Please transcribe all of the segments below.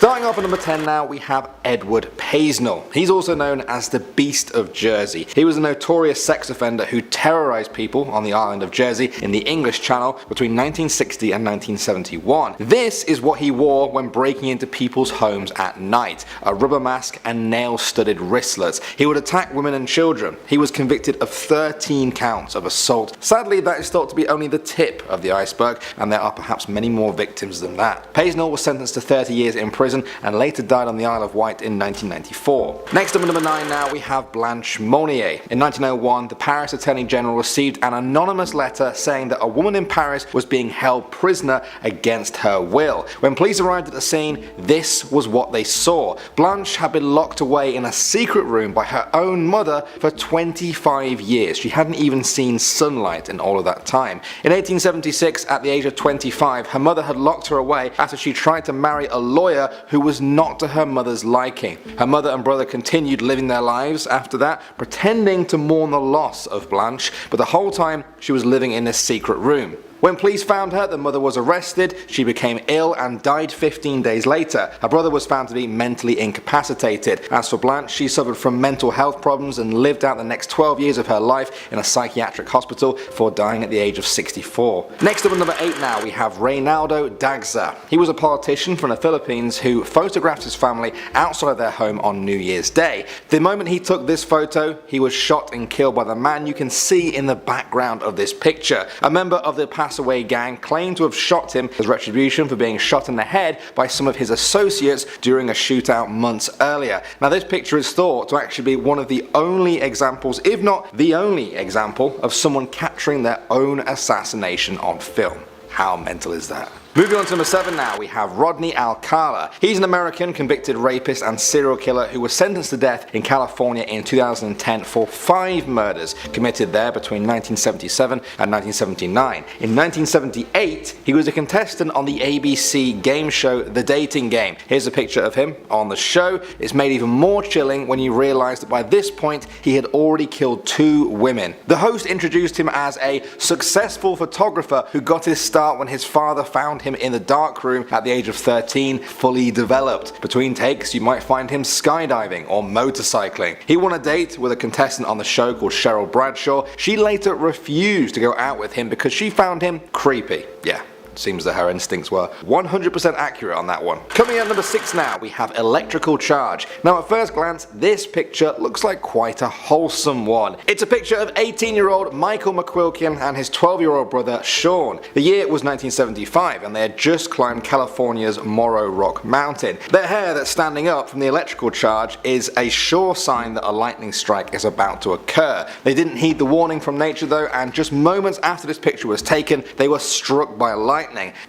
Starting off at number 10 now, we have Edward Paisnell. He's also known as the Beast of Jersey. He was a notorious sex offender who terrorized people on the island of Jersey in the English Channel between 1960 and 1971. This is what he wore when breaking into people's homes at night: a rubber mask and nail-studded wristlets. He would attack women and children. He was convicted of 13 counts of assault. Sadly, that is thought to be only the tip of the iceberg, and there are perhaps many more victims than that. Paisnell was sentenced to 30 years in prison and later died on the Isle of Wight in 1994. Next up at number 9 now, we have Blanche Monnier. In 1901, the Paris Attorney General received an anonymous letter saying that a woman in Paris was being held prisoner against her will. When police arrived at the scene, this was what they saw. Blanche had been locked away in a secret room by her own mother for 25 years. She hadn't even seen sunlight in all of that time. In 1876, at the age of 25, her mother had locked her away after she tried to marry a lawyer who was not to her mother's liking. Her mother and brother continued living their lives after that, pretending to mourn the loss of Blanche, but the whole time she was living in this secret room. When police found her, the mother was arrested, she became ill and died 15 days later. Her brother was found to be mentally incapacitated. As for Blanche, she suffered from mental health problems and lived out the next 12 years of her life in a psychiatric hospital before dying at the age of 64. Next up at number 8 now, we have Reynaldo Dagsa. He was a politician from the Philippines who photographed his family outside of their home on New Year's Day. The moment he took this photo, he was shot and killed by the man you can see in the background of this picture. A member of the away gang claimed to have shot him as retribution for being shot in the head by some of his associates during a shootout months earlier. Now, this picture is thought to actually be one of the only examples, if not the only example, of someone capturing their own assassination on film. How mental is that? Moving on to number 7 now, we have Rodney Alcala. He's an American convicted rapist and serial killer who was sentenced to death in California in 2010 for 5 murders committed there between 1977 and 1979. In 1978, he was a contestant on the ABC game show The Dating Game. Here's a picture of him on the show. It's made even more chilling when you realize that by this point he had already killed 2 women. The host introduced him as a successful photographer who got his start when his father found him in the darkroom at the age of 13, fully developed. Between takes, you might find him skydiving or motorcycling. He won a date with a contestant on the show called Cheryl Bradshaw. She later refused to go out with him because she found him creepy. Yeah. Seems that her instincts were 100% accurate on that one. Coming in at number 6 now, we have Electrical Charge. Now, at first glance, this picture looks like quite a wholesome one. It's a picture of 18-year-old Michael McQuilkin and his 12-year-old brother Sean. The year was 1975 and they had just climbed California's Morro Rock Mountain. Their hair that's standing up from the electrical charge is a sure sign that a lightning strike is about to occur. They didn't heed the warning from nature though, and just moments after this picture was taken, they were struck by lightning.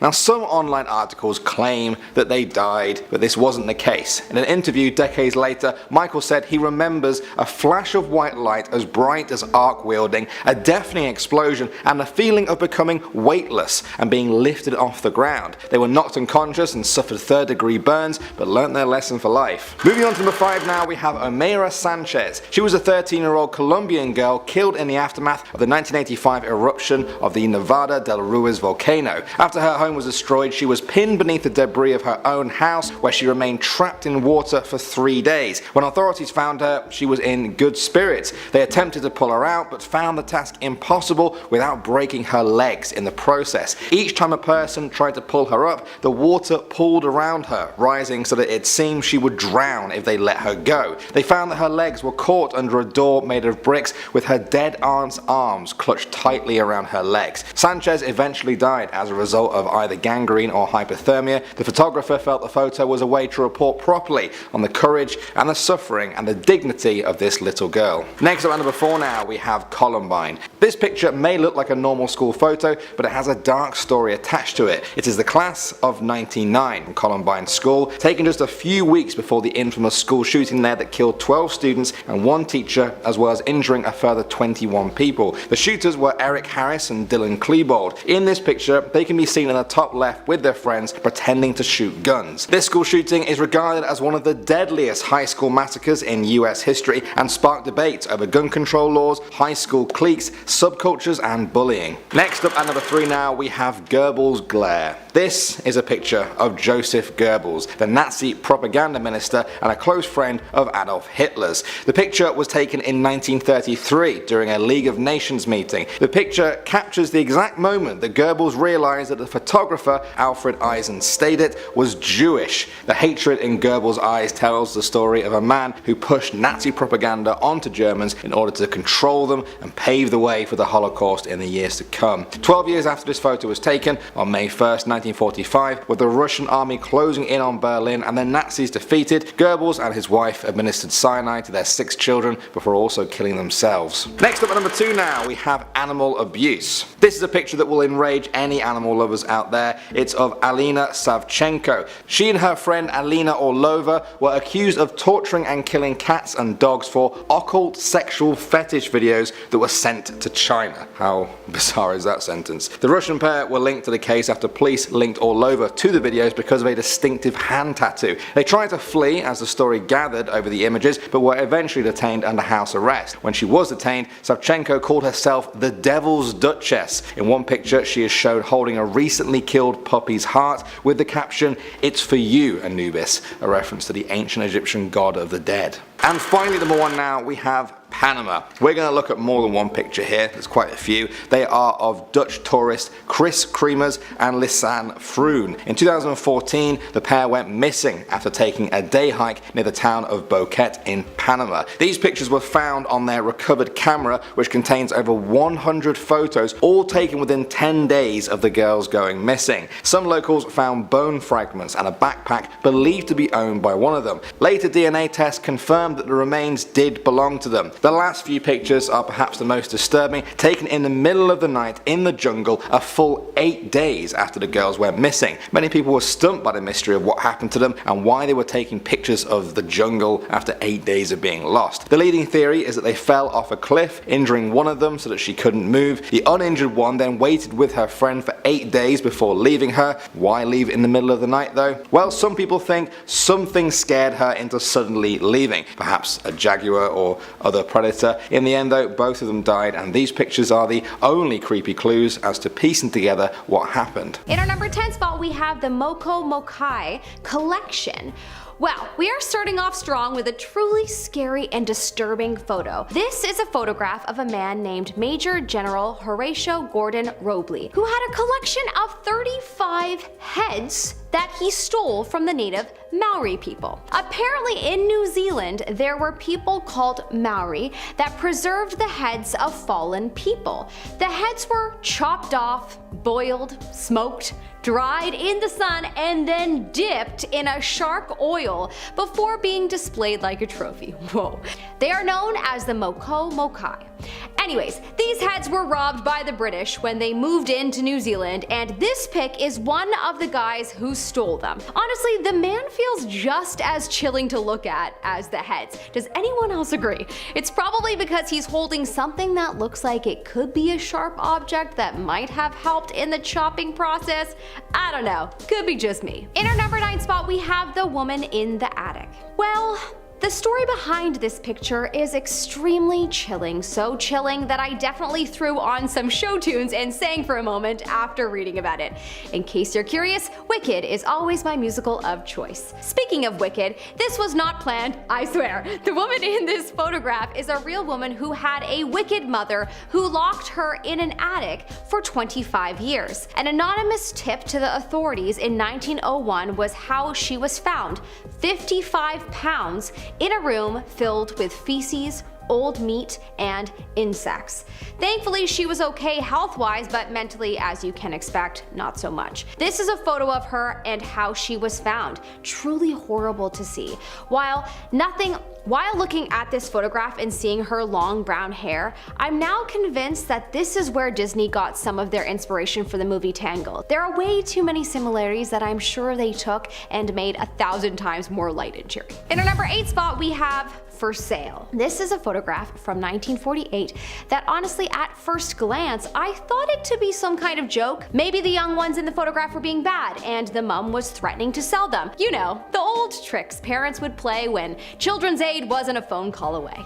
Now, some online articles claim that they died, but this wasn't the case. In an interview decades later, Michael said he remembers a flash of white light as bright as arc wielding, a deafening explosion, and the feeling of becoming weightless and being lifted off the ground. They were knocked unconscious and suffered 3rd-degree burns, but learnt their lesson for life. Moving on to number 5 now, we have Omarya Sanchez. She was a 13-year-old Colombian girl killed in the aftermath of the 1985 eruption of the Nevada del Ruiz volcano. After her home was destroyed, she was pinned beneath the debris of her own house, where she remained trapped in water for 3 days. When authorities found her, she was in good spirits. They attempted to pull her out, but found the task impossible without breaking her legs in the process. Each time a person tried to pull her up, the water pulled around her, rising so that it seemed she would drown if they let her go. They found that her legs were caught under a door made of bricks, with her dead aunt's arms clutched tightly around her legs. Sanchez eventually died as a result of either gangrene or hypothermia. The photographer felt the photo was a way to report properly on the courage and the suffering and the dignity of this little girl. Next up at number 4 now, we have Columbine. This picture may look like a normal school photo, but it has a dark story attached to it. It is the class of '99 from Columbine School, taken just a few weeks before the infamous school shooting there that killed 12 students and 1 teacher, as well as injuring a further 21 people. The shooters were Eric Harris and Dylan Klebold. In this picture, they can be seen in the top left with their friends pretending to shoot guns. This school shooting is regarded as one of the deadliest high school massacres in US history and sparked debates over gun control laws, high school cliques, subcultures and bullying. Next up at number 3 now, we have Goebbels' glare. This is a picture of Joseph Goebbels, the Nazi propaganda minister and a close friend of Adolf Hitler's. The picture was taken in 1933 during a League of Nations meeting. The picture captures the exact moment that Goebbels realized that the photographer, Alfred Eisenstadt, was Jewish. The hatred in Goebbels' eyes tells the story of a man who pushed Nazi propaganda onto Germans in order to control them and pave the way for the Holocaust in the years to come. 12 years after this photo was taken, on May 1st, 1945, with the Russian army closing in on Berlin and the Nazis defeated, Goebbels and his wife administered cyanide to their 6 children before also killing themselves. Next up at number 2 now, we have animal abuse. This is a picture that will enrage any animal lovers out there. It's of Alina Savchenko. She and her friend Alina Orlova were accused of torturing and killing cats and dogs for occult sexual fetish videos that were sent to China. How bizarre is that sentence? The Russian pair were linked to the case after police linked Orlova to the videos because of a distinctive hand tattoo. They tried to flee as the story gathered over the images, but were eventually detained under house arrest. When she was detained, Savchenko called herself the Devil's Duchess. In one picture, she is shown holding a recently killed puppy's heart with the caption, "It's for you, Anubis," a reference to the ancient Egyptian god of the dead. And finally, number 1 now, we have Panama. We're going to look at more than one picture here, there's quite a few. They are of Dutch tourist Chris Kremers and Lisanne Froon. In 2014, the pair went missing after taking a day hike near the town of Boquete in Panama. These pictures were found on their recovered camera, which contains over 100 photos, all taken within 10 days of the girls going missing. Some locals found bone fragments and a backpack believed to be owned by one of them. Later DNA tests confirmed that the remains did belong to them. The last few pictures are perhaps the most disturbing, taken in the middle of the night in the jungle a full 8 days after the girls went missing. Many people were stumped by the mystery of what happened to them and why they were taking pictures of the jungle after 8 days of being lost. The leading theory is that they fell off a cliff, injuring one of them so that she couldn't move. The uninjured one then waited with her friend for 8 days before leaving her. Why leave in the middle of the night though? Well, some people think something scared her into suddenly leaving. Perhaps a jaguar or other predator. In the end though, both of them died, and these pictures are the only creepy clues as to piecing together what happened. In our number 10 spot, we have the Moko Mokai collection. Well, we are starting off strong with a truly scary and disturbing photo. This is a photograph of a man named Major General Horatio Gordon Robley, who had a collection of 35 heads that he stole from the native Maori people. Apparently in New Zealand, there were people called Maori that preserved the heads of fallen people. The heads were chopped off, boiled, smoked, dried in the sun, and then dipped in a shark oil before being displayed like a trophy. Whoa. They are known as the Moko Mokai. Anyways, these heads were robbed by the British when they moved into New Zealand, and this pic is one of the guys who stole them. Honestly, the man feels just as chilling to look at as the heads. Does anyone else agree? It's probably because he's holding something that looks like it could be a sharp object that might have helped in the chopping process. I don't know, could be just me. In our number 9 spot, we have the woman in the attic. Well, the story behind this picture is extremely chilling, so chilling that I definitely threw on some show tunes and sang for a moment after reading about it. In case you're curious, Wicked is always my musical of choice. Speaking of Wicked, this was not planned, I swear. The woman in this photograph is a real woman who had a wicked mother who locked her in an attic for 25 years. An anonymous tip to the authorities in 1901 was how she was found, 55 pounds in a room filled with feces, old meat, and insects. Thankfully, she was okay health-wise, but mentally, as you can expect, not so much. This is a photo of her and how she was found. Truly horrible to see. While looking at this photograph and seeing her long brown hair, I'm now convinced that this is where Disney got some of their inspiration for the movie Tangled. There are way too many similarities that I'm sure they took and made 1,000 times more light and cheery. In our number 8 spot, we have for sale. This is a photograph from 1948 that honestly at first glance I thought it to be some kind of joke. Maybe the young ones in the photograph were being bad and the mom was threatening to sell them. You know, the old tricks parents would play when Children's Aid wasn't a phone call away.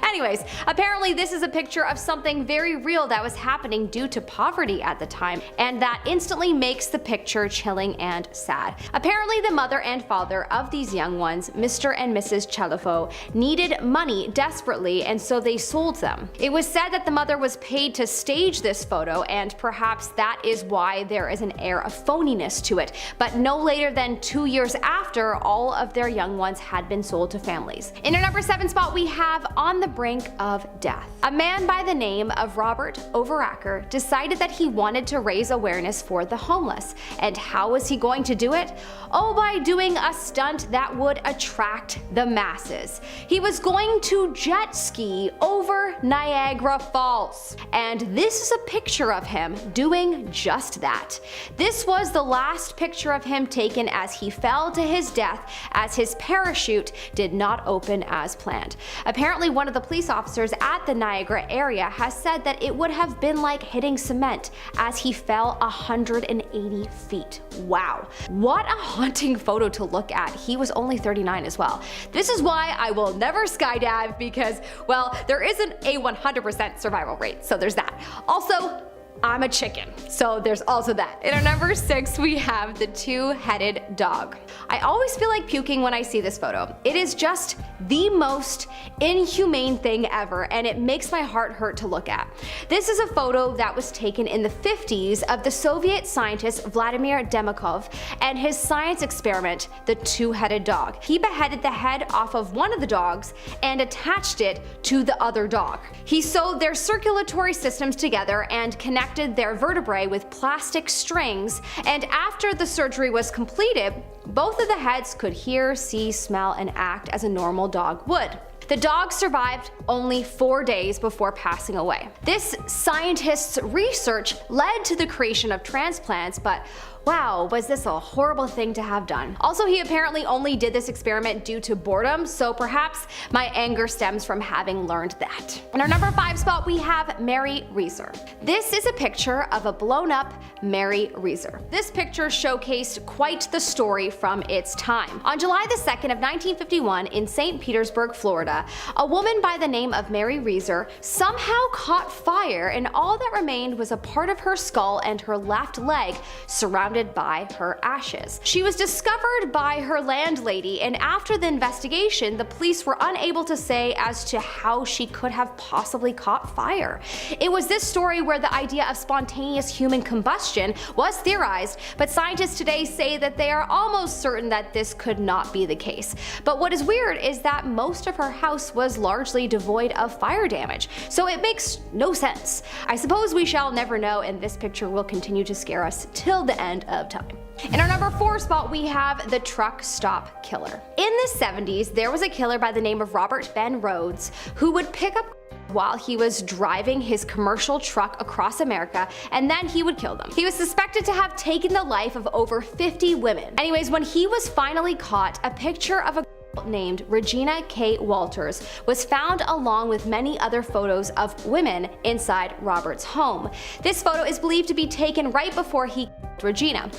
Anyways, apparently this is a picture of something very real that was happening due to poverty at the time, and that instantly makes the picture chilling and sad. Apparently the mother and father of these young ones, Mr. and Mrs. Chalifo, needed money desperately, and so they sold them. It was said that the mother was paid to stage this photo, and perhaps that is why there is an air of phoniness to it, but no later than 2 years after, all of their young ones had been sold to families. In our number 7 spot, we have On the Brink of Death. A man by the name of Robert Overacker decided that he wanted to raise awareness for the homeless. And how was he going to do it? Oh, by doing a stunt that would attract the masses. He was going to jet ski over Niagara Falls. And this is a picture of him doing just that. This was the last picture of him taken as he fell to his death, as his parachute did not open as planned. Apparently one of the police officers at the Niagara area has said that it would have been like hitting cement as he fell 180 feet. Wow. What a haunting photo to look at. He was only 39 as well. This is why I will never skydive because, well, there isn't a 100% survival rate, so there's that. Also, I'm a chicken, so there's also that. In our number 6, we have the two-headed dog. I always feel like puking when I see this photo. It is just the most inhumane thing ever, and it makes my heart hurt to look at. This is a photo that was taken in the 50s of the Soviet scientist Vladimir Demikov and his science experiment, the two-headed dog. He beheaded the head off of one of the dogs and attached it to the other dog. He sewed their circulatory systems together and connected their vertebrae with plastic strings, and after the surgery was completed, both of the heads could hear, see, smell, and act as a normal dog would. The dog survived only 4 days before passing away. This scientist's research led to the creation of transplants, but wow, was this a horrible thing to have done. Also, he apparently only did this experiment due to boredom, so perhaps my anger stems from having learned that. In our number 5 spot, we have Mary Reeser. This is a picture of a blown up Mary Reeser. This picture showcased quite the story from its time. On July the 2nd of 1951 in St. Petersburg, Florida, a woman by the name of Mary Reeser somehow caught fire, and all that remained was a part of her skull and her left leg surrounded by her ashes. She was discovered by her landlady, and after the investigation, the police were unable to say as to how she could have possibly caught fire. It was this story where the idea of spontaneous human combustion was theorized, but scientists today say that they are almost certain that this could not be the case. But what is weird is that most of her house was largely devoid of fire damage, so it makes no sense. I suppose we shall never know, and this picture will continue to scare us till the end of time. In our number 4 spot, we have the truck stop killer. In the 70s, there was a killer by the name of Robert Ben Rhodes who would pick up while he was driving his commercial truck across America, and then he would kill them. He was suspected to have taken the life of over 50 women. Anyways, when he was finally caught, a picture of a named Regina K. Walters was found along with many other photos of women inside Robert's home. This photo is believed to be taken right before he killed Regina.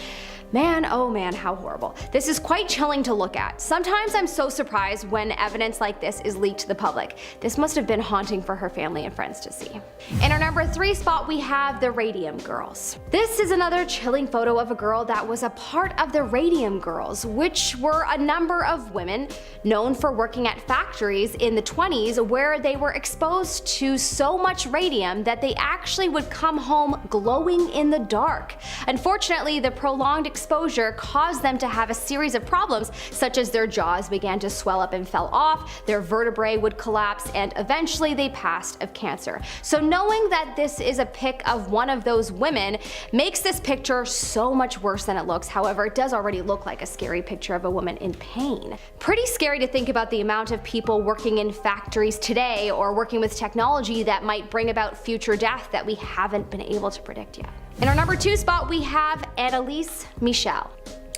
Man, oh man, how horrible. This is quite chilling to look at. Sometimes I'm so surprised when evidence like this is leaked to the public. This must have been haunting for her family and friends to see. In our number 3 spot, we have the Radium Girls. This is another chilling photo of a girl that was a part of the Radium Girls, which were a number of women known for working at factories in the 20s where they were exposed to so much radium that they actually would come home glowing in the dark. Unfortunately, the prolonged exposure caused them to have a series of problems, such as their jaws began to swell up and fell off, their vertebrae would collapse, and eventually they passed of cancer. So knowing that this is a pic of one of those women makes this picture so much worse than it looks. However, it does already look like a scary picture of a woman in pain. Pretty scary to think about the amount of people working in factories today or working with technology that might bring about future death that we haven't been able to predict yet. In our number 2 spot, we have Annalise Michel.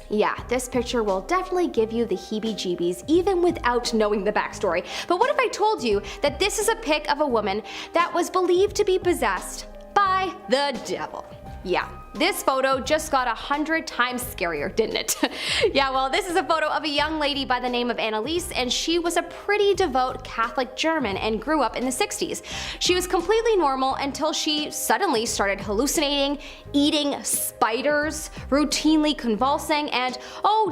Yeah, this picture will definitely give you the heebie-jeebies even without knowing the backstory. But what if I told you that this is a pic of a woman that was believed to be possessed by the devil? Yeah, this photo just got 100 times scarier, didn't it? Yeah, well, this is a photo of a young lady by the name of Annalise, and she was a pretty devout Catholic German and grew up in the 60s. She was completely normal until she suddenly started hallucinating, eating spiders, routinely convulsing, and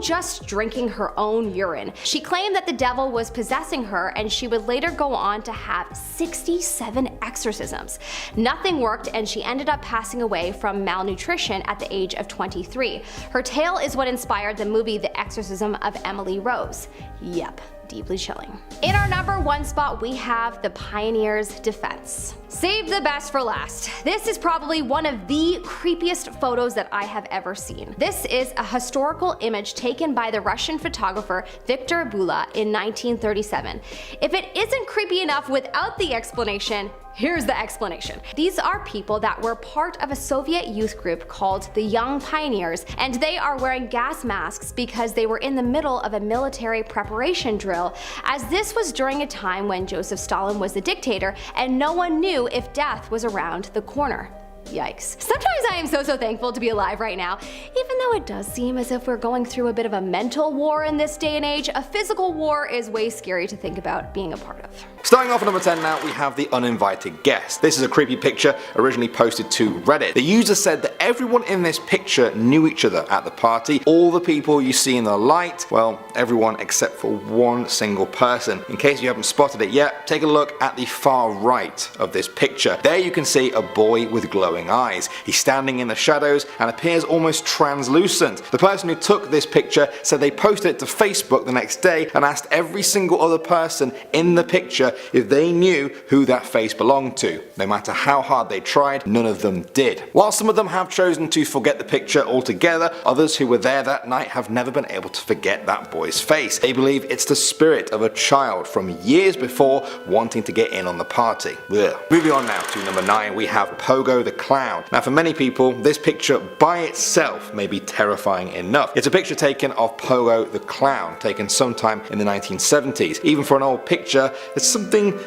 just drinking her own urine. She claimed that the devil was possessing her, and she would later go on to have 67 exorcisms. Nothing worked, and she ended up passing away from malnutrition at the age of 23. Her tale is what inspired the movie The Exorcism of Emily Rose. Yep, deeply chilling. In our number 1 spot, we have the Pioneer's Defense. Save the best for last. This is probably one of the creepiest photos that I have ever seen. This is a historical image taken by the Russian photographer Viktor Bula in 1937. If it isn't creepy enough without the explanation, here's the explanation. These are people that were part of a Soviet youth group called the Young Pioneers, and they are wearing gas masks because they were in the middle of a military preparation drill, as this was during a time when Joseph Stalin was the dictator and no one knew if death was around the corner. Yikes. Sometimes I am so thankful to be alive right now. Even though it does seem as if we're going through a bit of a mental war in this day and age, a physical war is way scary to think about being a part of. Starting off at number 10 now, we have the uninvited guest. This is a creepy picture originally posted to Reddit. The user said that everyone in this picture knew each other at the party. All the people you see in the light, well, everyone except for one single person. In case you haven't spotted it yet, take a look at the far right of this picture. There you can see a boy with glowing eyes. He's standing in the shadows and appears almost translucent. The person who took this picture said they posted it to Facebook the next day and asked every single other person in the picture if they knew who that face belonged to. No matter how hard they tried, none of them did. While some of them have chosen to forget the picture altogether, others who were there that night have never been able to forget that boy's face. They believe it's the spirit of a child from years before wanting to get in on the party. Ugh. Moving on now to number 9, we have Pogo the Clown. Now for many people, this picture by itself may be terrifying enough. It's a picture taken of Pogo the Clown, taken sometime in the 1970s. Even for an old picture, there's something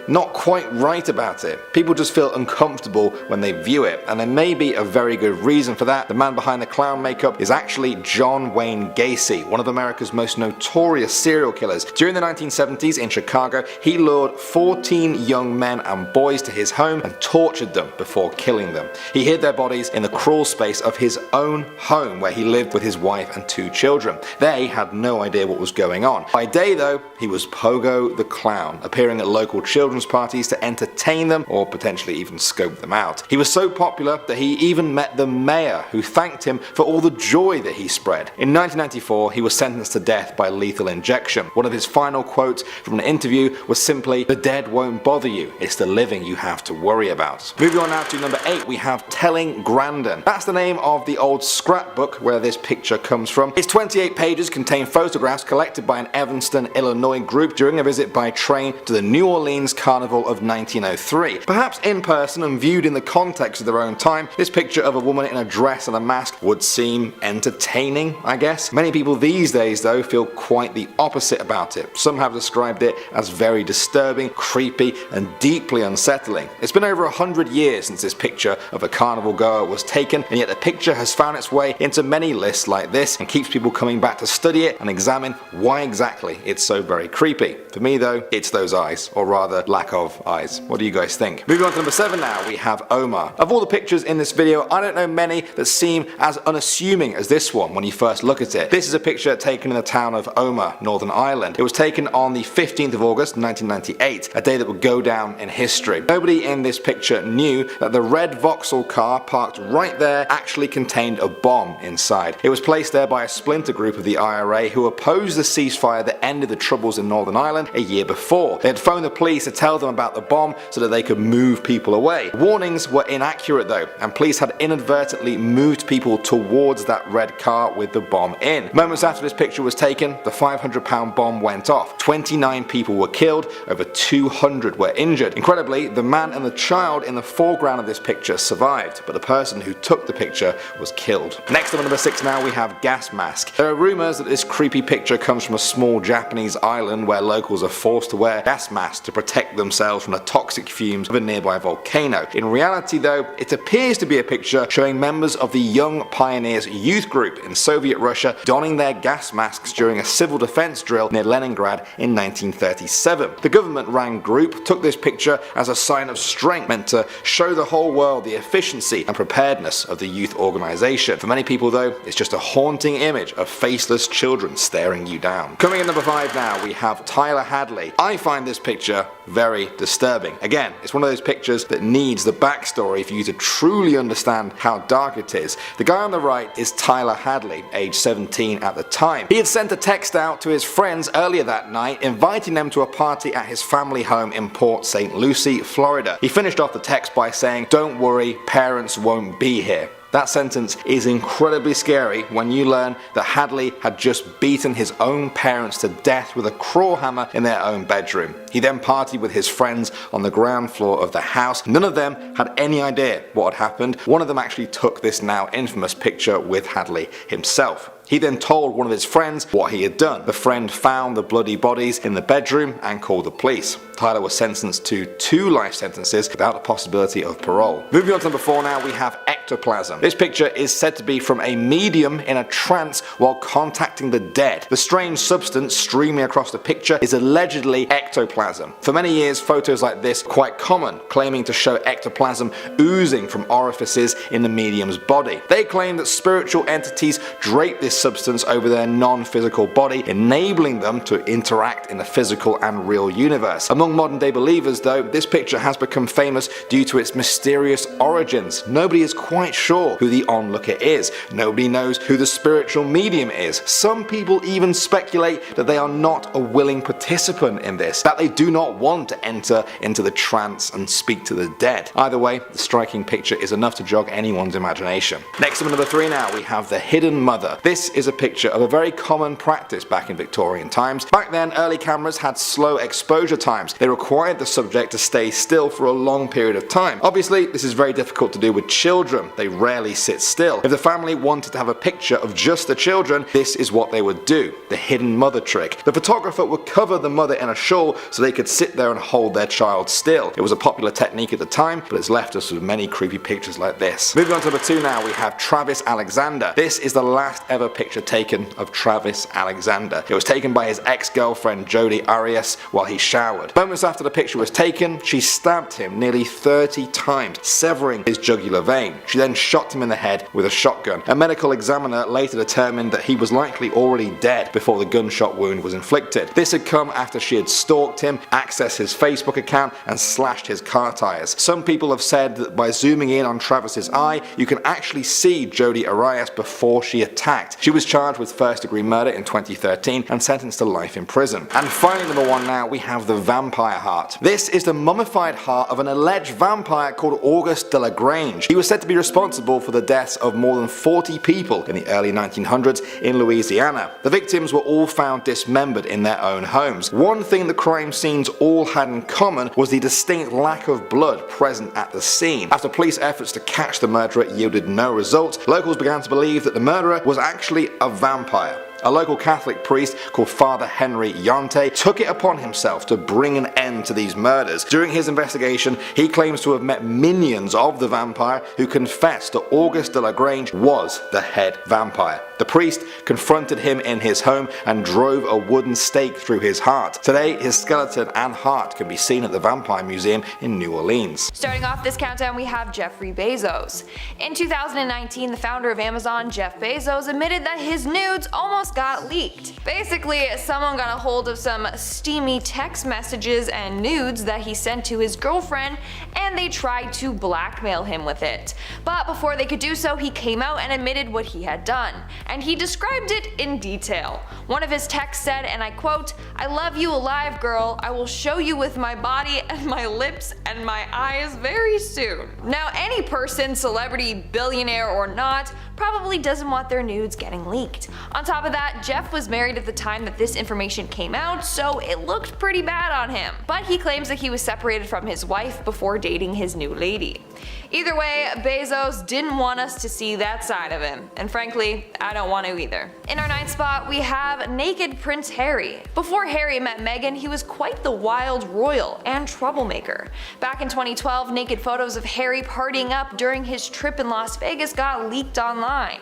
not quite right about it. People just feel uncomfortable when they view it, and there may be a very good reason for that. The man behind the clown makeup is actually John Wayne Gacy, one of America's most notorious serial killers. During the 1970s in Chicago, he lured 14 young men and boys to his home and tortured them before killing them. He hid their bodies in the crawl space of his own home where he lived with his wife and 2 children. They had no idea what was going on. By day though, he was Pogo the Clown, appearing at local children's parties to entertain them or potentially even scope them out. He was so popular that he even met the mayor, who thanked him for all the joy that he spread. In 1994, he was sentenced to death by lethal injection. One of his final quotes from an interview was simply, "The dead won't bother you, it's the living you have to worry about." Moving on now to number 8, we have Telling Grandin. That's the name of the old scrapbook where this picture comes from. Its 28 pages contain photographs collected by an Evanston, Illinois group during a visit by train to the New Orleans Carnival of 1903. Perhaps in person and viewed in the context of their own time, this picture of a woman in a dress and a mask would seem entertaining, I guess. Many people these days though feel quite the opposite about it. Some have described it as very disturbing, creepy and deeply unsettling. It's been over 100 years since this picture of a carnival goer was taken, and yet the picture has found its way into many lists like this and keeps people coming back to study it and examine why exactly it's so very creepy. For me though, it's those eyes, or rather lack of eyes. What do you guys think? Moving on to number 7 now, we have Omar. Of all the pictures in this video, I don't know many that seem as unassuming as this one when you first look at it. This is a picture taken in the town of Omar, Northern Ireland. It was taken on the 15th of August 1998, a day that would go down in history. Nobody in this picture knew that the red Vauxhall car parked right there actually contained a bomb inside. It was placed there by a splinter group of the IRA who opposed the ceasefire that ended the troubles in Northern Ireland a year before. They had phoned the police to tell them about the bomb so that they could move people away. Warnings were inaccurate though, and police had inadvertently inadvertently moved people towards that red car with the bomb in. Moments after this picture was taken, the 500-pound bomb went off. 29 people were killed, over 200 were injured. Incredibly, the man and the child in the foreground of this picture survived, but the person who took the picture was killed. Next up at number 6 now we have gas mask. There are rumours that this creepy picture comes from a small Japanese island where locals are forced to wear gas masks to protect themselves from the toxic fumes of a nearby volcano. In reality though, it appears to be a picture showing members of the Young Pioneers youth group in Soviet Russia donning their gas masks during a civil defense drill near Leningrad in 1937. The government-run group took this picture as a sign of strength, meant to show the whole world the efficiency and preparedness of the youth organization. For many people though, it's just a haunting image of faceless children staring you down. Coming in number 5 now, we have Tyler Hadley. I find this picture very disturbing. Again, it's one of those pictures that needs the backstory for you to truly understand how dark it is. The guy on the right is Tyler Hadley, age 17 at the time. He had sent a text out to his friends earlier that night inviting them to a party at his family home in Port St. Lucie, Florida. He finished off the text by saying, "Don't worry, parents won't be here." That sentence is incredibly scary when you learn that Hadley had just beaten his own parents to death with a claw hammer in their own bedroom. He then partied with his friends on the ground floor of the house. None of them had any idea what had happened. One of them actually took this now infamous picture with Hadley himself. He then told one of his friends what he had done. The friend found the bloody bodies in the bedroom and called the police. Tyler was sentenced to 2 life sentences without the possibility of parole. Moving on to number 4 now, we have ectoplasm. This picture is said to be from a medium in a trance while contacting the dead. The strange substance streaming across the picture is allegedly ectoplasm. For many years, photos like this were quite common, claiming to show ectoplasm oozing from orifices in the medium's body. They claim that spiritual entities drape this substance over their non-physical body, enabling them to interact in the physical and real universe. Among modern day believers though, this picture has become famous due to its mysterious origins. Nobody is quite sure who the onlooker is. Nobody knows who the spiritual medium is. Some people even speculate that they are not a willing participant in this, that they do not want to enter into the trance and speak to the dead. Either way, the striking picture is enough to jog anyone's imagination. Next up at number 3 now, we have the hidden mother. This is a picture of a very common practice back in Victorian times. Back then, early cameras had slow exposure times. They required the subject to stay still for a long period of time. Obviously, this is very difficult to do with children. They rarely sit still. If the family wanted to have a picture of just the children, this is what they would do, the hidden mother trick. The photographer would cover the mother in a shawl so they could sit there and hold their child still. It was a popular technique at the time, but it's left us with many creepy pictures like this. Moving on to number 2 now, we have Travis Alexander. This is the last ever picture taken of Travis Alexander. It was taken by his ex-girlfriend Jodi Arias while he showered. Moments after the picture was taken, she stabbed him nearly 30 times, severing his jugular vein. She then shot him in the head with a shotgun. A medical examiner later determined that he was likely already dead before the gunshot wound was inflicted. This had come after she had stalked him, accessed his Facebook account, and slashed his car tires. Some people have said that by zooming in on Travis's eye, you can actually see Jodi Arias before she attacked. She was charged with first-degree murder in 2013 and sentenced to life in prison. And finally, number 1 now, we have the vampire heart. This is the mummified heart of an alleged vampire called Auguste de la Grange. He was said to be responsible for the deaths of more than 40 people in the early 1900s in Louisiana. The victims were all found dismembered in their own homes. One thing the crime scenes all had in common was the distinct lack of blood present at the scene. After police efforts to catch the murderer yielded no results, locals began to believe that the murderer was actually a vampire. A local Catholic priest called Father Henry Yonte took it upon himself to bring an end to these murders. During his investigation, he claims to have met minions of the vampire who confessed that Auguste de la Grange was the head vampire. The priest confronted him in his home and drove a wooden stake through his heart. Today, his skeleton and heart can be seen at the Vampire Museum in New Orleans. Starting off this countdown, we have Jeffrey Bezos. In 2019, the founder of Amazon, Jeff Bezos, admitted that his nudes almost almost got leaked. Basically, someone got a hold of some steamy text messages and nudes that he sent to his girlfriend, and they tried to blackmail him with it. But before they could do so, he came out and admitted what he had done, and he described it in detail. One of his texts said, and I quote, "I love you alive, girl. I will show you with my body and my lips and my eyes very soon." Now, any person, celebrity, billionaire or not, probably doesn't want their nudes getting leaked. On top of that, Jeff was married at the time that this information came out, so it looked pretty bad on him. But he claims that he was separated from his wife before dating his new lady. Either way, Bezos didn't want us to see that side of him, and frankly, I don't want to either. In our 9th spot, we have naked Prince Harry. Before Harry met Meghan, he was quite the wild royal and troublemaker. Back in 2012, naked photos of Harry partying up during his trip in Las Vegas got leaked online.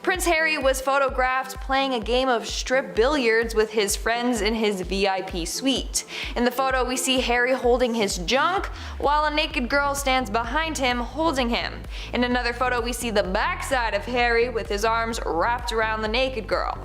Prince Harry was photographed playing a game of strip billiards with his friends in his VIP suite. In the photo, we see Harry holding his junk, while a naked girl stands behind him holding him. In another photo, we see the backside of Harry with his arms wrapped around the naked girl.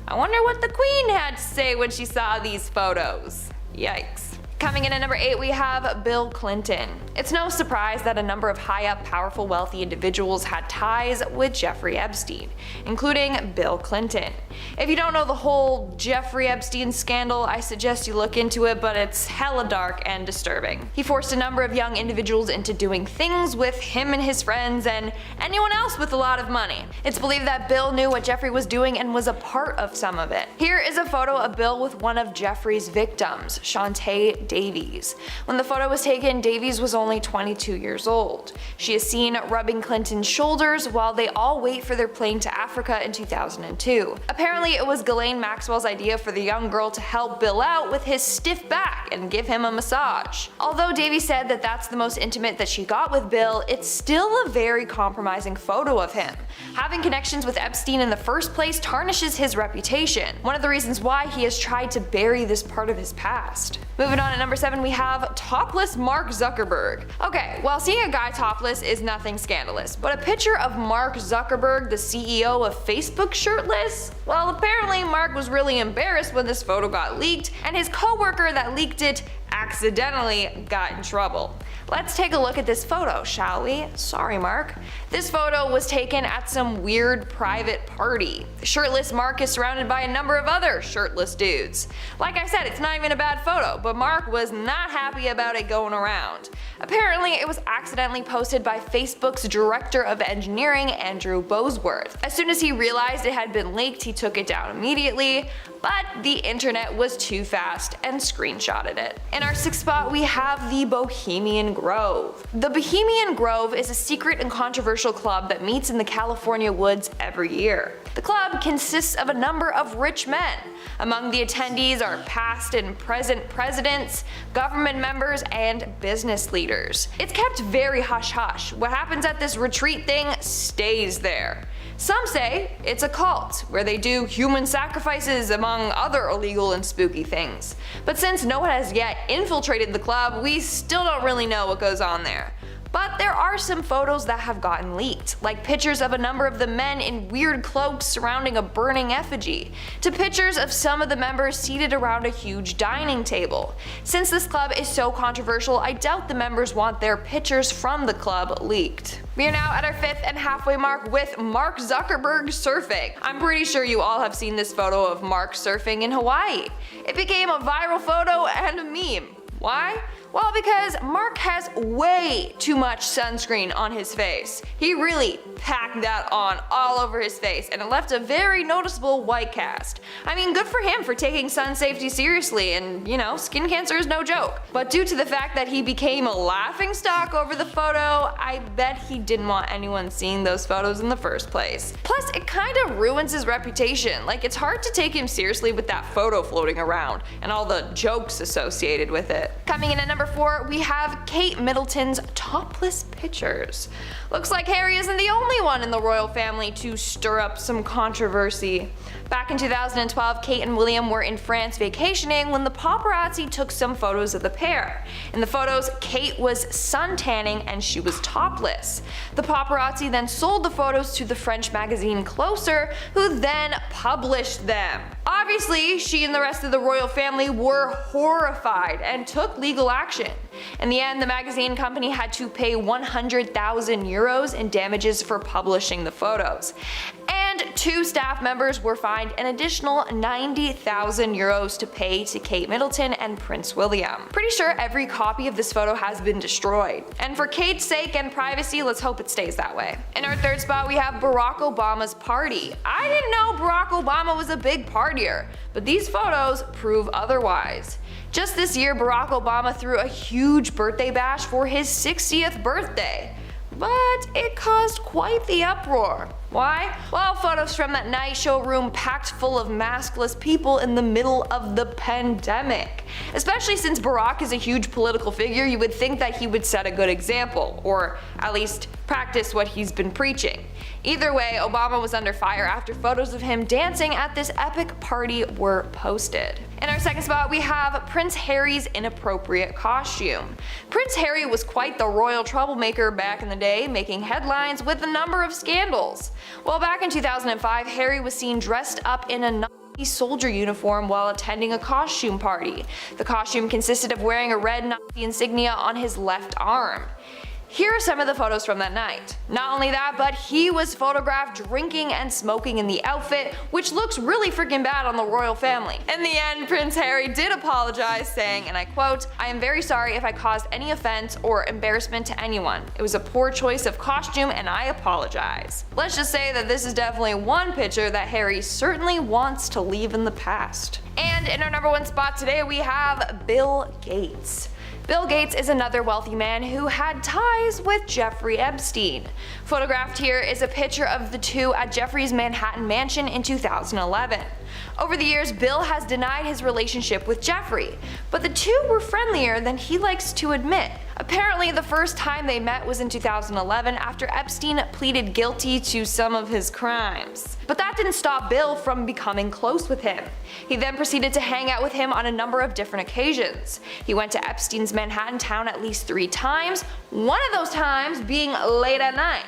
I wonder what the Queen had to say when she saw these photos. Yikes. Coming in at number 8, we have Bill Clinton. It's no surprise that a number of high-up, powerful, wealthy individuals had ties with Jeffrey Epstein, including Bill Clinton. If you don't know the whole Jeffrey Epstein scandal, I suggest you look into it, but it's hella dark and disturbing. He forced a number of young individuals into doing things with him and his friends and anyone else with a lot of money. It's believed that Bill knew what Jeffrey was doing and was a part of some of it. Here is a photo of Bill with one of Jeffrey's victims, Shantae Davies. When the photo was taken, Davies was only 22 years old. She is seen rubbing Clinton's shoulders while they all wait for their plane to Africa in 2002. Apparently, it was Ghislaine Maxwell's idea for the young girl to help Bill out with his stiff back and give him a massage. Although Davies said that that's the most intimate that she got with Bill, it's still a very compromising photo of him. Having connections with Epstein in the first place tarnishes his reputation, one of the reasons why he has tried to bury this part of his past. Moving on, at number 7, we have topless Mark Zuckerberg. Okay, well, seeing a guy topless is nothing scandalous, but a picture of Mark Zuckerberg, the CEO of Facebook, shirtless? Well, apparently Mark was really embarrassed when this photo got leaked, and his coworker that leaked it accidentally got in trouble. Let's take a look at this photo, shall we? Sorry, Mark. This photo was taken at some weird private party. Shirtless Mark is surrounded by a number of other shirtless dudes. Like I said, it's not even a bad photo, but Mark was not happy about it going around. Apparently, it was accidentally posted by Facebook's director of engineering, Andrew Bosworth. As soon as he realized it had been leaked, he took it down immediately, but the internet was too fast and screenshotted it. In our 6th spot, we have the Bohemian Grove. The Bohemian Grove is a secret and controversial club that meets in the California woods every year. The club consists of a number of rich men. Among the attendees are past and present presidents, government members, and business leaders. It's kept very hush-hush. What happens at this retreat thing stays there. Some say it's a cult, where they do human sacrifices among other illegal and spooky things. But since no one has yet infiltrated the club, we still don't really know what goes on there. But there are some photos that have gotten leaked, like pictures of a number of the men in weird cloaks surrounding a burning effigy, to pictures of some of the members seated around a huge dining table. Since this club is so controversial, I doubt the members want their pictures from the club leaked. We are now at our 5th and halfway mark with Mark Zuckerberg surfing. I'm pretty sure you all have seen this photo of Mark surfing in Hawaii. It became a viral photo and a meme. Why? Well, because Mark has way too much sunscreen on his face. He really packed that on all over his face, and it left a very noticeable white cast. I mean, good for him for taking sun safety seriously, and you know, skin cancer is no joke. But due to the fact that he became a laughingstock over the photo, I bet he didn't want anyone seeing those photos in the first place. Plus, it kind of ruins his reputation. Like, it's hard to take him seriously with that photo floating around, and all the jokes associated with it. Coming in at number 4, we have Kate Middleton's topless pictures. Looks like Harry isn't the only one in the royal family to stir up some controversy. Back in 2012, Kate and William were in France vacationing when the paparazzi took some photos of the pair. In the photos, Kate was suntanning and she was topless. The paparazzi then sold the photos to the French magazine Closer, who then published them. Obviously, she and the rest of the royal family were horrified and took legal action. In the end, the magazine company had to pay 100,000 euros in damages for publishing the photos. And 2 staff members were fined an additional 90,000 euros to pay to Kate Middleton and Prince William. Pretty sure every copy of this photo has been destroyed. And for Kate's sake and privacy, let's hope it stays that way. In our third spot, we have Barack Obama's party. I didn't know Barack Obama was a big partier, but these photos prove otherwise. Just this year, Barack Obama threw a huge birthday bash for his 60th birthday. But it caused quite the uproar. Why? Well, photos from that night show a room packed full of maskless people in the middle of the pandemic. Especially since Barack is a huge political figure, you would think that he would set a good example, or at least practice what he's been preaching. Either way, Obama was under fire after photos of him dancing at this epic party were posted. In our second spot, we have Prince Harry's inappropriate costume. Prince Harry was quite the royal troublemaker back in the day, making headlines with a number of scandals. Well, back in 2005, Harry was seen dressed up in a Nazi soldier uniform while attending a costume party. The costume consisted of wearing a red Nazi insignia on his left arm. Here are some of the photos from that night. Not only that, but he was photographed drinking and smoking in the outfit, which looks really freaking bad on the royal family. In the end, Prince Harry did apologize, saying, and I quote, "I am very sorry if I caused any offense or embarrassment to anyone. It was a poor choice of costume and I apologize." Let's just say that this is definitely one picture that Harry certainly wants to leave in the past. And in our number 1 spot today, we have Bill Gates. Bill Gates is another wealthy man who had ties with Jeffrey Epstein. Photographed here is a picture of the two at Jeffrey's Manhattan mansion in 2011. Over the years, Bill has denied his relationship with Jeffrey, but the two were friendlier than he likes to admit. Apparently, the first time they met was in 2011 after Epstein pleaded guilty to some of his crimes. But that didn't stop Bill from becoming close with him. He then proceeded to hang out with him on a number of different occasions. He went to Epstein's Manhattan town at least 3 times, one of those times being late at night.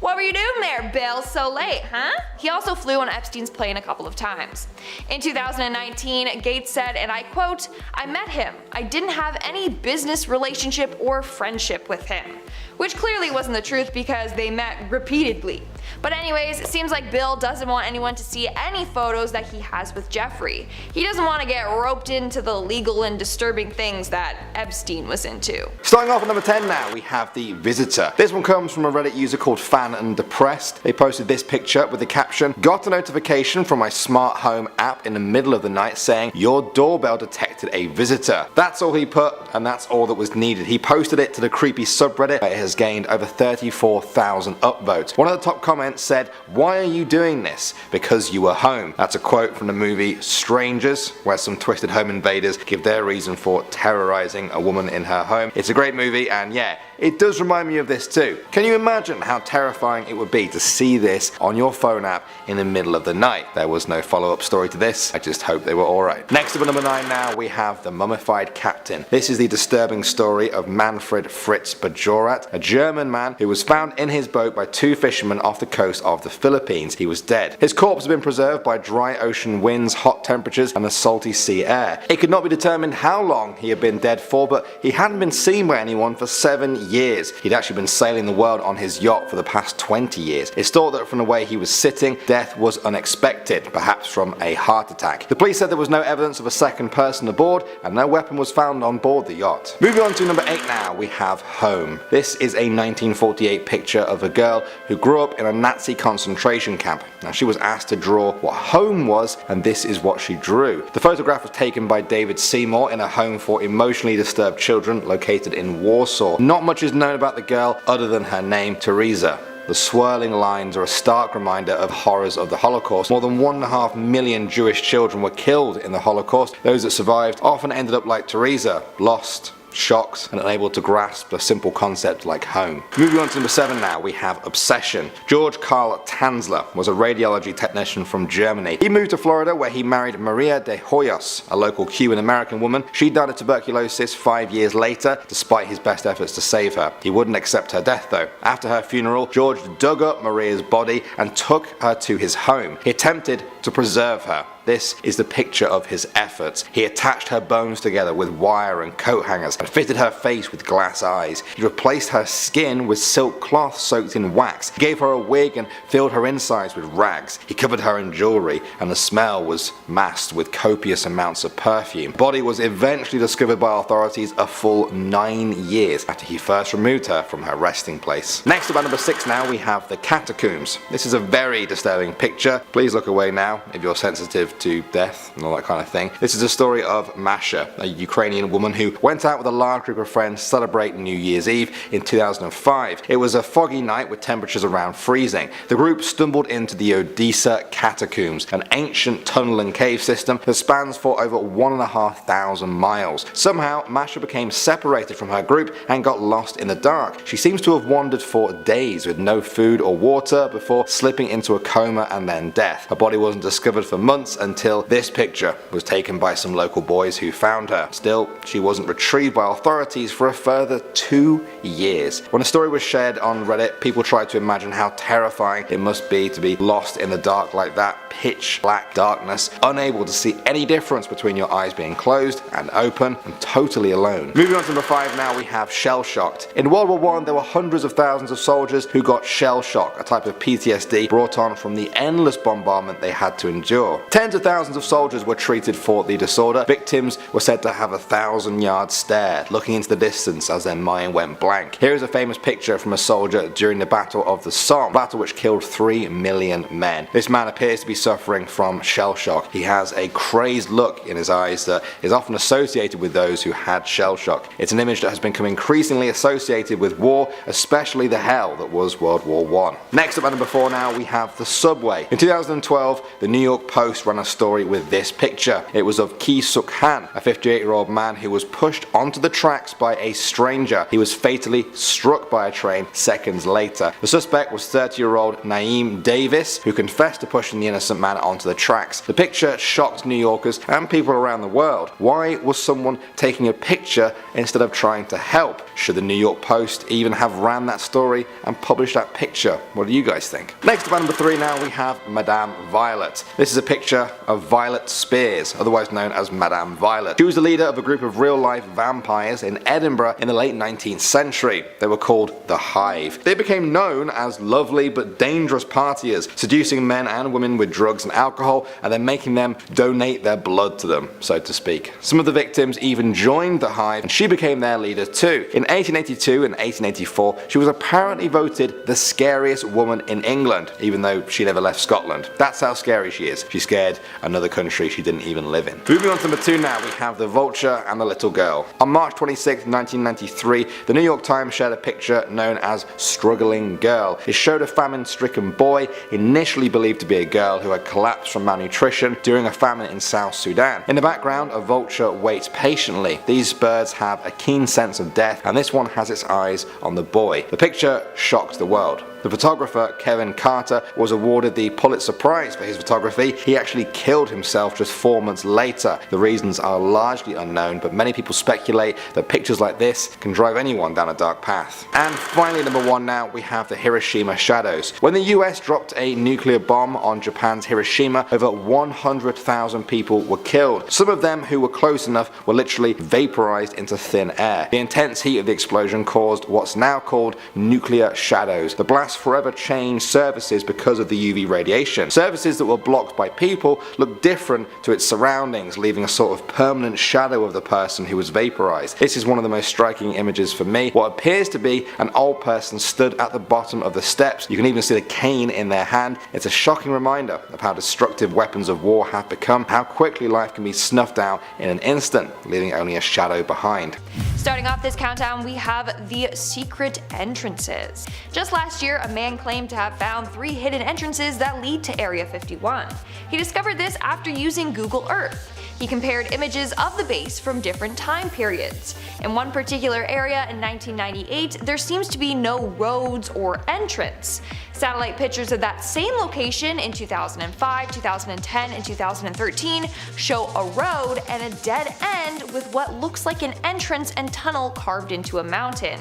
What were you doing there, Bill, so late, huh? He also flew on Epstein's plane a couple of times. In 2019, Gates said, and I quote, "I met him. I didn't have any business relationship or friendship with him." Which clearly wasn't the truth because they met repeatedly. But anyways, it seems like Bill doesn't want anyone to see any photos that he has with Jeffrey. He doesn't want to get roped into the legal and disturbing things that Epstein was into. Starting off at number 10 now, we have The Visitor. This one comes from a Reddit user called Fan and Depressed. They posted this picture with the caption, "Got a notification from my smart home app in the middle of the night saying your doorbell detected a visitor." That's all he put, and that's all that was needed. He posted it to the creepy subreddit, where it has gained over 34,000 upvotes. One of the top comments said, "Why are you doing this? Because you were home." That's a quote from the movie Strangers, where some twisted home invaders give their reason for terrorizing a woman in her home. It's a great movie, and yeah, it does remind me of this too. Can you imagine how terrifying it would be to see this on your phone app in the middle of the night? There was no follow-up story to this. I just hope they were alright. Next up at number 9 now, we have The Mummified Captain. This is the disturbing story of Manfred Fritz Bajorat, a German man who was found in his boat by 2 fishermen off the coast of the Philippines. He was dead. His corpse had been preserved by dry ocean winds, hot temperatures, and the salty sea air. It could not be determined how long he had been dead for, but he hadn't been seen by anyone for 7 years. He'd actually been sailing the world on his yacht for the past 20 years. It's thought that from the way he was sitting, death was unexpected, perhaps from a heart attack. The police said there was no evidence of a second person aboard, and no weapon was found on board the yacht. Moving on to number 8 now, we have Home. This is a 1948 picture of a girl who grew up in a Nazi concentration camp. Now she was asked to draw what home was, and this is what she drew. The photograph was taken by David Seymour in a home for emotionally disturbed children located in Warsaw. Not much is known about the girl other than her name, Teresa. The swirling lines are a stark reminder of horrors of the Holocaust. More than 1.5 million Jewish children were killed in the Holocaust. Those that survived often ended up like Teresa, lost shocked and unable to grasp a simple concept like home. Moving on to number 7 now, we have obsession. George Karl Tanzler was a radiology technician from Germany. He moved to Florida where he married Maria de Hoyos, a local Cuban-American woman. She died of tuberculosis 5 years later, despite his best efforts to save her. He wouldn't accept her death though. After her funeral, George dug up Maria's body and took her to his home. He attempted to preserve her. This is the picture of his efforts. He attached her bones together with wire and coat hangers and fitted her face with glass eyes. He replaced her skin with silk cloth soaked in wax. He gave her a wig and filled her insides with rags. He covered her in jewelry, and the smell was masked with copious amounts of perfume. The body was eventually discovered by authorities a full 9 years after he first removed her from her resting place. Next up at number 6 now, we have the catacombs. This is a very disturbing picture. Please look away now if you're sensitive to death and all that kind of thing. This is the story of Masha, a Ukrainian woman who went out with a large group of friends to celebrate New Year's Eve in 2005. It was a foggy night with temperatures around freezing. The group stumbled into the Odessa catacombs, an ancient tunnel and cave system that spans for over 1,500 miles. Somehow, Masha became separated from her group and got lost in the dark. She seems to have wandered for days with no food or water before slipping into a coma and then death. Her body wasn't discovered for months until this picture was taken by some local boys who found her. Still, she wasn't retrieved by authorities for a further 2 years. When the story was shared on Reddit, people tried to imagine how terrifying it must be to be lost in the dark like that, pitch black darkness, unable to see any difference between your eyes being closed and open, and totally alone. Moving on to number 5 now, we have shell shocked. In World War I, there were hundreds of thousands of soldiers who got shell shock, a type of PTSD brought on from the endless bombardment they had to endure. Tens of thousands of soldiers were treated for the disorder. Victims were said to have a 1,000-yard stare, looking into the distance as their mind went blank. Here is a famous picture from a soldier during the Battle of the Somme, a battle which killed 3 million men. This man appears to be suffering from shell shock. He has a crazed look in his eyes that is often associated with those who had shell shock. It's an image that has become increasingly associated with war, especially the hell that was World War I. Next up at number 4 now, we have the subway. In 2012, the New York Post ran a story with this picture. It was of Ki Suk Han, a 58-year-old man who was pushed onto the tracks by a stranger. He was fatally struck by a train seconds later. The suspect was 30-year-old Naeem Davis, who confessed to pushing the innocent man onto the tracks. The picture shocked New Yorkers and people around the world. Why was someone taking a picture instead of trying to help? Should the New York Post even have ran that story and published that picture? What do you guys think? Next up at number 3 now, we have Madame Violet. This is a picture of Violet Spears, otherwise known as Madame Violet. She was the leader of a group of real-life vampires in Edinburgh in the late 19th century. They were called the Hive. They became known as lovely but dangerous partiers, seducing men and women with drugs and alcohol and then making them donate their blood to them, so to speak. Some of the victims even joined the Hive and she became their leader too. In 1882 and 1884, she was apparently voted the scariest woman in England, even though she never left Scotland. That's how scary she is. She scared another country she didn't even live in. Moving on to number 2 now, we have the vulture and the little girl. On March 26, 1993, the New York Times shared a picture known as Struggling Girl. It showed a famine-stricken boy, initially believed to be a girl, who had collapsed from malnutrition during a famine in South Sudan. In the background, a vulture waits patiently. These birds have a keen sense of death, and this one has its eyes on the boy. The picture shocked the world. The photographer, Kevin Carter, was awarded the Pulitzer Prize for his photography. He actually killed himself just 4 months later. The reasons are largely unknown, but many people speculate that pictures like this can drive anyone down a dark path. And finally, number 1 now, we have the Hiroshima shadows. When the US dropped a nuclear bomb on Japan's Hiroshima, over 100,000 people were killed. Some of them who were close enough were literally vaporized into thin air. The intense heat of the explosion caused what's now called nuclear shadows. The blast forever changed services because of the UV radiation. Services that were blocked by people looked different to its surroundings, leaving a sort of permanent shadow of the person who was vaporized. This is one of the most striking images for me. What appears to be an old person stood at the bottom of the steps. You can even see the cane in their hand. It's a shocking reminder of how destructive weapons of war have become, how quickly life can be snuffed out in an instant, leaving only a shadow behind. Starting off this countdown, we have the secret entrances. Just last year, a man claimed to have found 3 hidden entrances that lead to Area 51. He discovered this after using Google Earth. He compared images of the base from different time periods. In one particular area in 1998, there seems to be no roads or entrance. Satellite pictures of that same location in 2005, 2010, and 2013 show a road and a dead end with what looks like an entrance and tunnel carved into a mountain.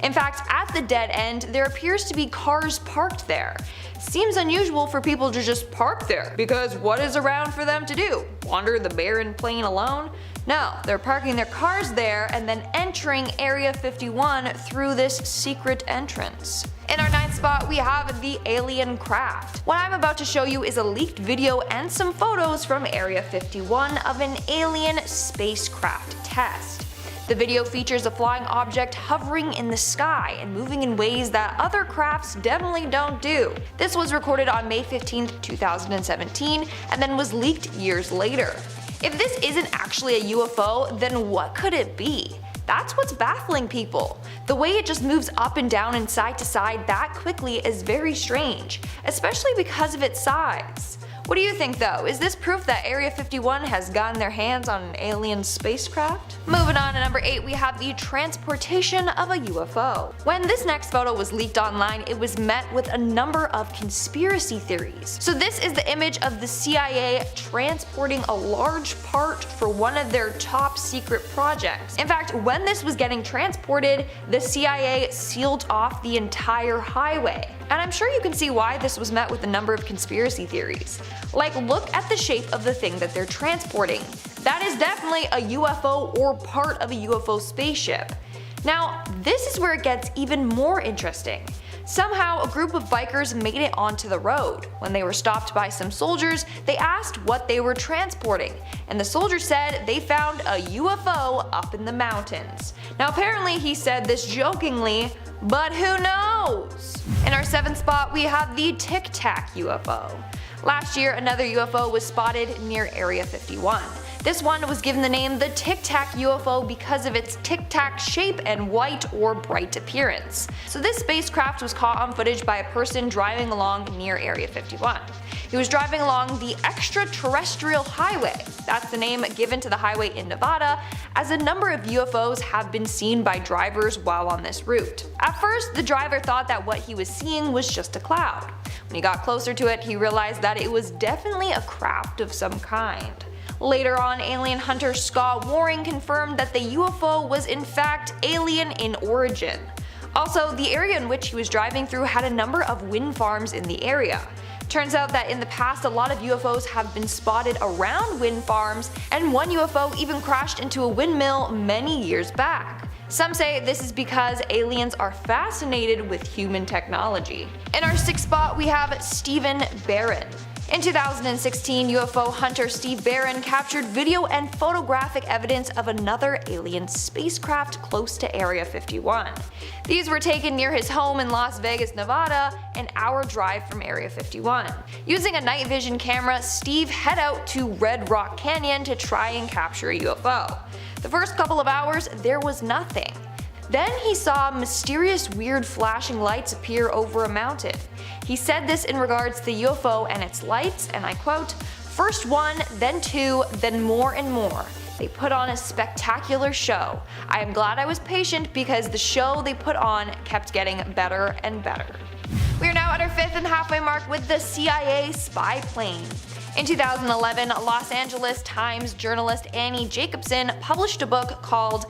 In fact, at the dead end, there appears to be cars parked there. Seems unusual for people to just park there, because what is around for them to do? Wander the barren plain alone? No, they're parking their cars there and then entering Area 51 through this secret entrance. In our 9th spot, we have the alien craft. What I'm about to show you is a leaked video and some photos from Area 51 of an alien spacecraft test. The video features a flying object hovering in the sky and moving in ways that other crafts definitely don't do. This was recorded on May 15, 2017, and then was leaked years later. If this isn't actually a UFO, then what could it be? That's what's baffling people. The way it just moves up and down and side to side that quickly is very strange, especially because of its size. What do you think though? Is this proof that Area 51 has gotten their hands on an alien spacecraft? Moving on to number 8, we have the transportation of a UFO. When this next photo was leaked online, it was met with a number of conspiracy theories. So this is the image of the CIA transporting a large part for one of their top secret projects. In fact, when this was getting transported, the CIA sealed off the entire highway. And I'm sure you can see why this was met with a number of conspiracy theories. Like, look at the shape of the thing that they're transporting. That is definitely a UFO or part of a UFO spaceship. Now, this is where it gets even more interesting. Somehow, a group of bikers made it onto the road. When they were stopped by some soldiers, they asked what they were transporting, and the soldiers said they found a UFO up in the mountains. Now apparently he said this jokingly, but who knows? In our 7th spot, we have the Tic Tac UFO. Last year, another UFO was spotted near Area 51. This one was given the name the Tic Tac UFO because of its tic tac shape and white or bright appearance. So this spacecraft was caught on footage by a person driving along near Area 51. He was driving along the extraterrestrial highway. That's the name given to the highway in Nevada, as a number of UFOs have been seen by drivers while on this route. At first, the driver thought that what he was seeing was just a cloud. When he got closer to it, he realized that it was definitely a craft of some kind. Later on, alien hunter Scott Waring confirmed that the UFO was in fact alien in origin. Also, the area in which he was driving through had a number of wind farms in the area. Turns out that in the past, a lot of UFOs have been spotted around wind farms, and one UFO even crashed into a windmill many years back. Some say this is because aliens are fascinated with human technology. In our 6th spot, we have Stephen Barron. In 2016, UFO hunter Steve Barron captured video and photographic evidence of another alien spacecraft close to Area 51. These were taken near his home in Las Vegas, Nevada, an hour drive from Area 51. Using a night vision camera, Steve head out to Red Rock Canyon to try and capture a UFO. The first couple of hours, there was nothing. Then he saw mysterious weird flashing lights appear over a mountain. He said this in regards to the UFO and its lights, and I quote, "First one, then two, then more and more. They put on a spectacular show. I am glad I was patient because the show they put on kept getting better and better." We are now at our 5th and halfway mark with the CIA spy plane. In 2011, Los Angeles Times journalist Annie Jacobson published a book called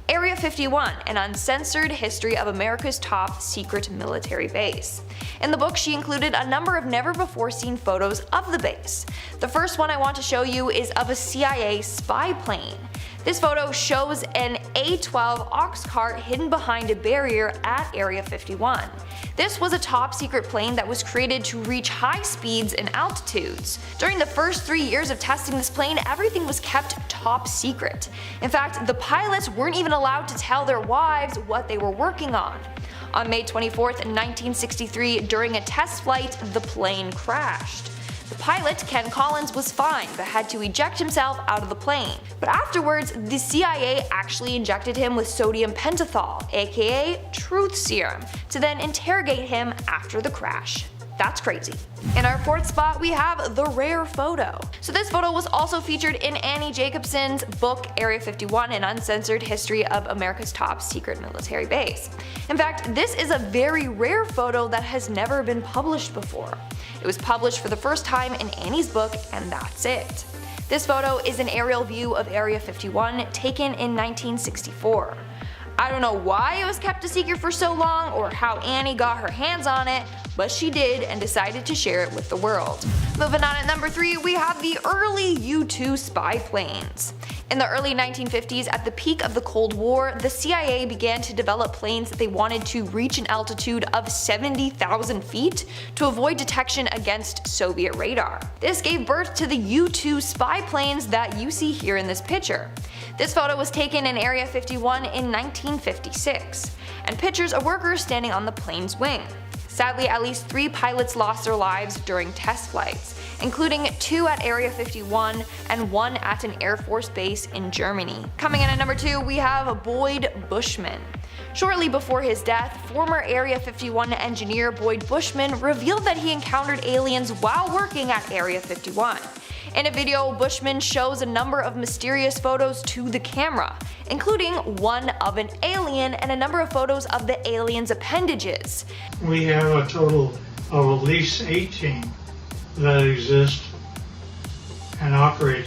Area 51, an uncensored history of America's top secret military base. In the book, she included a number of never-before-seen photos of the base. The first one I want to show you is of a CIA spy plane. This photo shows an A-12 ox cart hidden behind a barrier at Area 51. This was a top secret plane that was created to reach high speeds and altitudes. During the first 3 years of testing this plane, everything was kept top secret. In fact, the pilots weren't even allowed to tell their wives what they were working on. On May 24, 1963, during a test flight, the plane crashed. The pilot, Ken Collins, was fine but had to eject himself out of the plane. But afterwards, the CIA actually injected him with sodium pentothal, aka truth serum, to then interrogate him after the crash. That's crazy. In our 4th spot, we have the rare photo. So this photo was also featured in Annie Jacobson's book Area 51, an uncensored history of America's top secret military base. In fact, this is a very rare photo that has never been published before. It was published for the first time in Annie's book, and that's it. This photo is an aerial view of Area 51 taken in 1964. I don't know why it was kept a secret for so long or how Annie got her hands on it, but she did and decided to share it with the world. Moving on at number 3, we have the early U-2 spy planes. In the early 1950s, at the peak of the Cold War, the CIA began to develop planes that they wanted to reach an altitude of 70,000 feet to avoid detection against Soviet radar. This gave birth to the U-2 spy planes that you see here in this picture. This photo was taken in Area 51 in 1956, and pictures of workers standing on the plane's wing. Sadly, at least 3 pilots lost their lives during test flights, including 2 at Area 51 and 1 at an Air Force base in Germany. Coming in at number 2, we have Boyd Bushman. Shortly before his death, former Area 51 engineer Boyd Bushman revealed that he encountered aliens while working at Area 51. In a video, Bushman shows a number of mysterious photos to the camera, including one of an alien and a number of photos of the alien's appendages. We have a total of at least 18 that exist and operate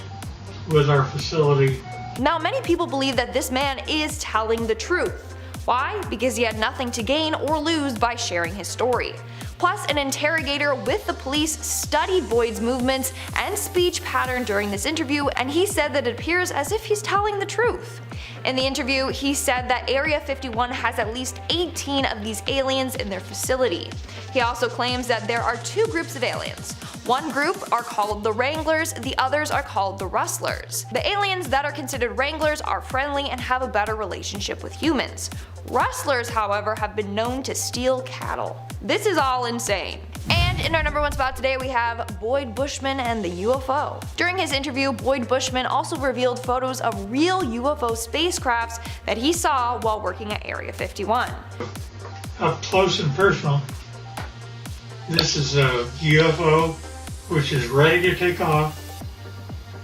with our facility. Now, many people believe that this man is telling the truth. Why? Because he had nothing to gain or lose by sharing his story. Plus, an interrogator with the police studied Boyd's movements and speech pattern during this interview, and he said that it appears as if he's telling the truth. In the interview, he said that Area 51 has at least 18 of these aliens in their facility. He also claims that there are 2 groups of aliens. One group are called the Wranglers, the others are called the Rustlers. The aliens that are considered Wranglers are friendly and have a better relationship with humans. Rustlers, however, have been known to steal cattle. This is all insane. And in our number 1 spot today, we have Boyd Bushman and the UFO. During his interview, Boyd Bushman also revealed photos of real UFO spacecrafts that he saw while working at Area 51. Up close and personal, this is a UFO which is ready to take off.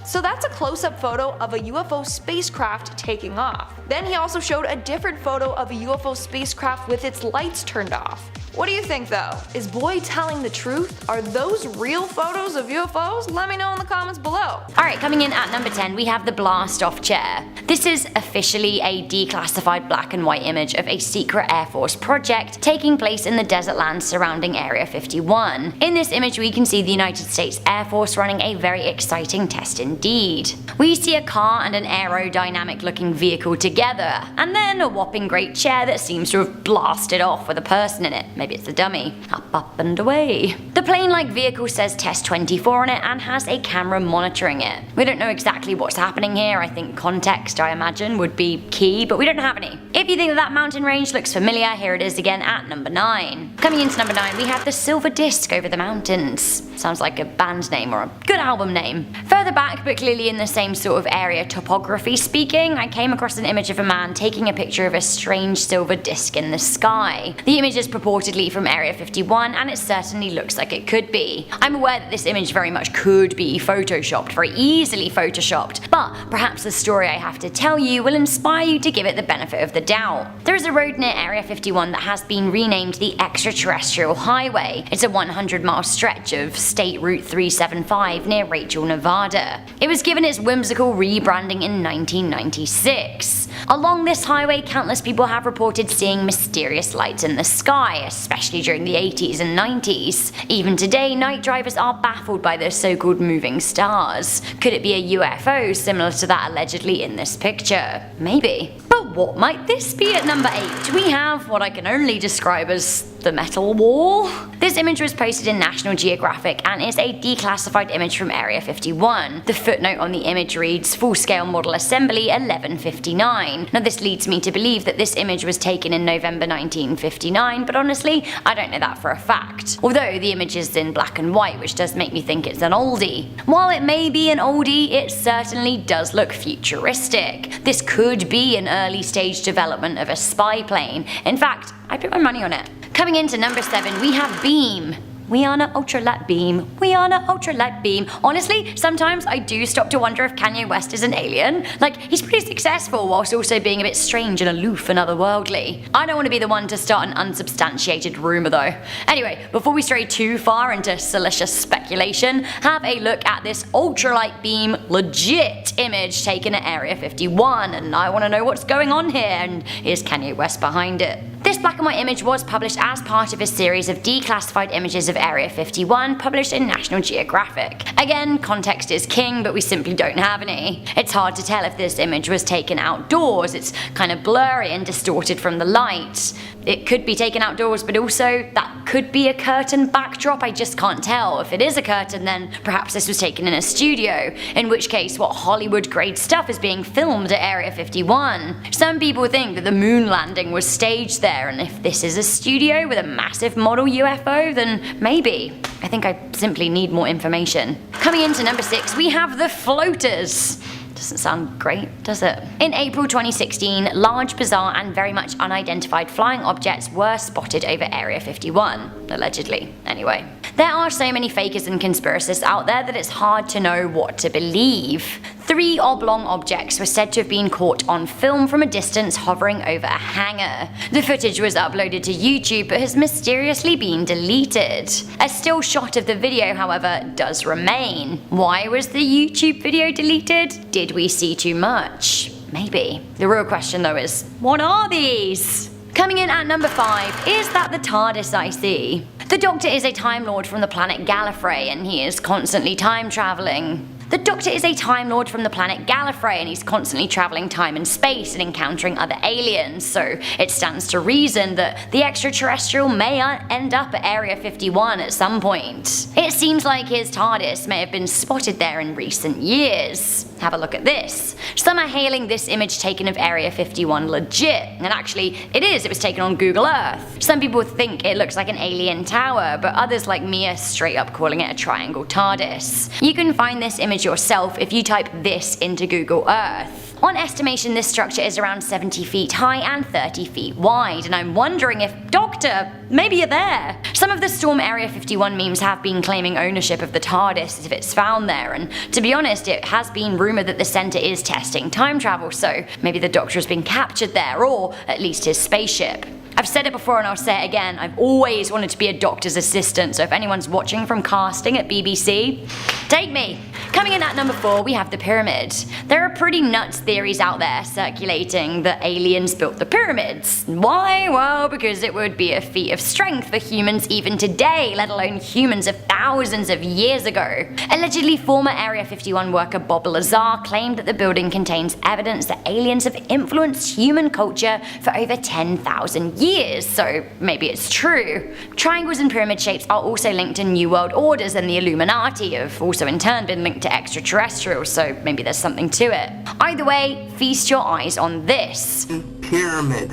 So that's a close-up photo of a UFO spacecraft taking off. Then he also showed a different photo of a UFO spacecraft with its lights turned off. What do you think though? Is Boyd telling the truth? Are those real photos of UFOs? Let me know in the comments below. Alright, coming in at number 10, we have the blast off chair. This is officially a declassified black and white image of a secret Air Force project taking place in the desert lands surrounding Area 51. In this image we can see the United States Air Force running a very exciting test indeed. We see a car and an aerodynamic looking vehicle together, and then a whopping great chair that seems to have blasted off with a person in it. Maybe it's a dummy. Up and away. The plane-like vehicle says Test 24 on it and has a camera monitoring it. We don't know exactly what's happening here. I think context, I imagine, would be key, but we don't have any. If you think that mountain range looks familiar, here it is again at number 9. Coming into number 9, we have the silver disc over the mountains. Sounds like a band name or a good album name. Further back, but clearly in the same sort of area topography speaking, I came across an image of a man taking a picture of a strange silver disc in the sky. The image is purportedly from Area 51, and it certainly looks like it could be. I'm aware that this image very much could be photoshopped, very easily photoshopped, but perhaps the story I have to tell you will inspire you to give it the benefit of the doubt. There is a road near Area 51 that has been renamed the Extraterrestrial Highway. It's a 100-mile stretch of State Route 375 near Rachel, Nevada. It was given its whimsical rebranding in 1996. Along this highway, countless people have reported seeing mysterious lights in the sky, especially during the 80s and 90s. Even today, night drivers are baffled by the so-called moving stars. Could it be a UFO similar to that allegedly in this picture? Maybe. But what might this be at number 8? We have what I can only describe as the metal wall. This image was posted in National Geographic and is a declassified image from Area 51. The footnote on the image reads full-scale model assembly 1159. Now this leads me to believe that this image was taken in November 1959, but honestly I don't know that for a fact. Although the image is in black and white, which does make me think it's an oldie. While it may be an oldie, it certainly does look futuristic. This could be an early stage development of a spy plane. In fact, I put my money on it. Coming into number 7, we have Beam. We on a ultralight beam. We on a ultralight beam. Honestly, sometimes I do stop to wonder if Kanye West is an alien. Like, he's pretty successful whilst also being a bit strange and aloof and otherworldly. I don't want to be the one to start an unsubstantiated rumour though. Anyway, before we stray too far into salacious speculation, have a look at this ultralight beam legit image taken at Area 51, and I want to know what's going on here, and is Kanye West behind it? This black and white image was published as part of a series of declassified images of Area 51 published in National Geographic. Again, context is king, but we simply don't have any. It's hard to tell if this image was taken outdoors. It's kind of blurry and distorted from the light. It could be taken outdoors, but also that could be a curtain backdrop. I just can't tell. If it is a curtain, then perhaps this was taken in a studio, in which case what Hollywood grade stuff is being filmed at Area 51. Some people think that the moon landing was staged there, and if this is a studio with a massive model UFO, then maybe. I think I simply need more information. Coming into number 6, we have the floaters. Doesn't sound great, does it? In April 2016, large, bizarre, and very much unidentified flying objects were spotted over Area 51. Allegedly, anyway. There are so many fakers and conspiracists out there that it's hard to know what to believe. 3 oblong objects were said to have been caught on film from a distance hovering over a hangar. The footage was uploaded to YouTube but has mysteriously been deleted. A still shot of the video, however, does remain. Why was the YouTube video deleted? Did we see too much? Maybe. The real question though is, what are these? Coming in at number 5, is that the TARDIS I see? The Doctor is a Time Lord from the planet Gallifrey, and he is constantly time travelling. The Doctor is a Time Lord from the planet Gallifrey, and he's constantly travelling time and space and encountering other aliens, so it stands to reason that the extraterrestrial may end up at Area 51 at some point. It seems like his TARDIS may have been spotted there in recent years. Have a look at this. Some are hailing this image taken of Area 51 legit, and actually it was taken on Google Earth. Some people think it looks like an alien tower, but others like me are straight up calling it a triangle TARDIS. You can find this image yourself if you type this into Google Earth. On estimation, this structure is around 70 feet high and 30 feet wide, and I'm wondering if, Doctor, maybe you're there. Some of the Storm Area 51 memes have been claiming ownership of the TARDIS if it's found there, and to be honest, it has been rumoured that the centre is testing time travel, so maybe the Doctor has been captured there, or at least his spaceship. I've said it before and I'll say it again, I've always wanted to be a doctor's assistant, so if anyone's watching from casting at BBC, take me! Coming in at number 4, we have the pyramid. There are pretty nuts theories out there circulating that aliens built the pyramids. Why? Well, because it would be a feat of strength for humans even today, let alone humans of thousands of years ago. Allegedly, former Area 51 worker Bob Lazar claimed that the building contains evidence that aliens have influenced human culture for over 10,000 years, so maybe it's true. Triangles and pyramid shapes are also linked to New World Orders, and the Illuminati have also in turn been linked to extraterrestrials, so maybe there's something to it. Either way, feast your eyes on this. Pyramid.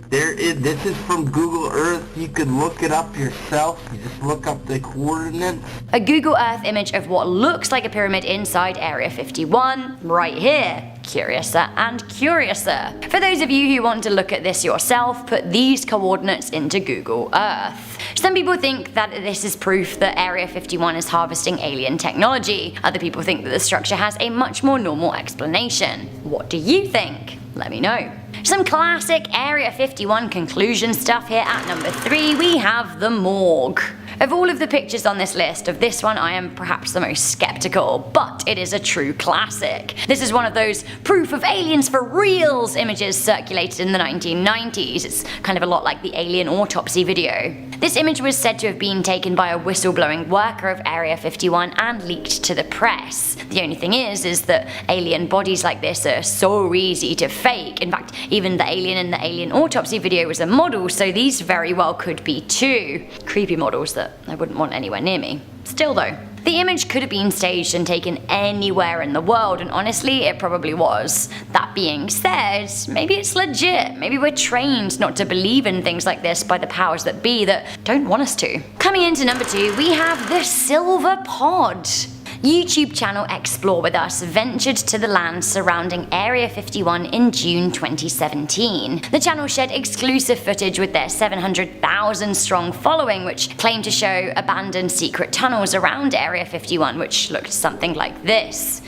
This is from Google Earth. You can look it up yourself. You just look up the coordinates. A Google Earth image of what looks like a pyramid inside Area 51, right here. Curiouser and curiouser. For those of you who want to look at this yourself, put these coordinates into Google Earth. Some people think that this is proof that Area 51 is harvesting alien technology. Other people think that the structure has a much more normal explanation. What do you think? Let me know. Some classic Area 51 conclusion stuff here at number 3, we have the morgue. Of all of the pictures on this list, of this one I am perhaps the most skeptical, but it is a true classic. This is one of those proof of aliens for reals images circulated in the 1990s. It's kind of a lot like the alien autopsy video. This image was said to have been taken by a whistleblowing worker of Area 51 and leaked to the press. The only thing is that alien bodies like this are so easy to fake. In fact, even the alien in the alien autopsy video was a model, so these very well could be too. Creepy models that I wouldn't want anywhere near me. Still though, the image could have been staged and taken anywhere in the world, and honestly, it probably was. That being said, maybe it's legit. Maybe we're trained not to believe in things like this by the powers that be that don't want us to. Coming into number 2, we have the silver pod. YouTube channel Explore With Us ventured to the land surrounding Area 51 in June 2017. The channel shared exclusive footage with their 700,000 strong following, which claimed to show abandoned secret tunnels around Area 51, which looked something like this.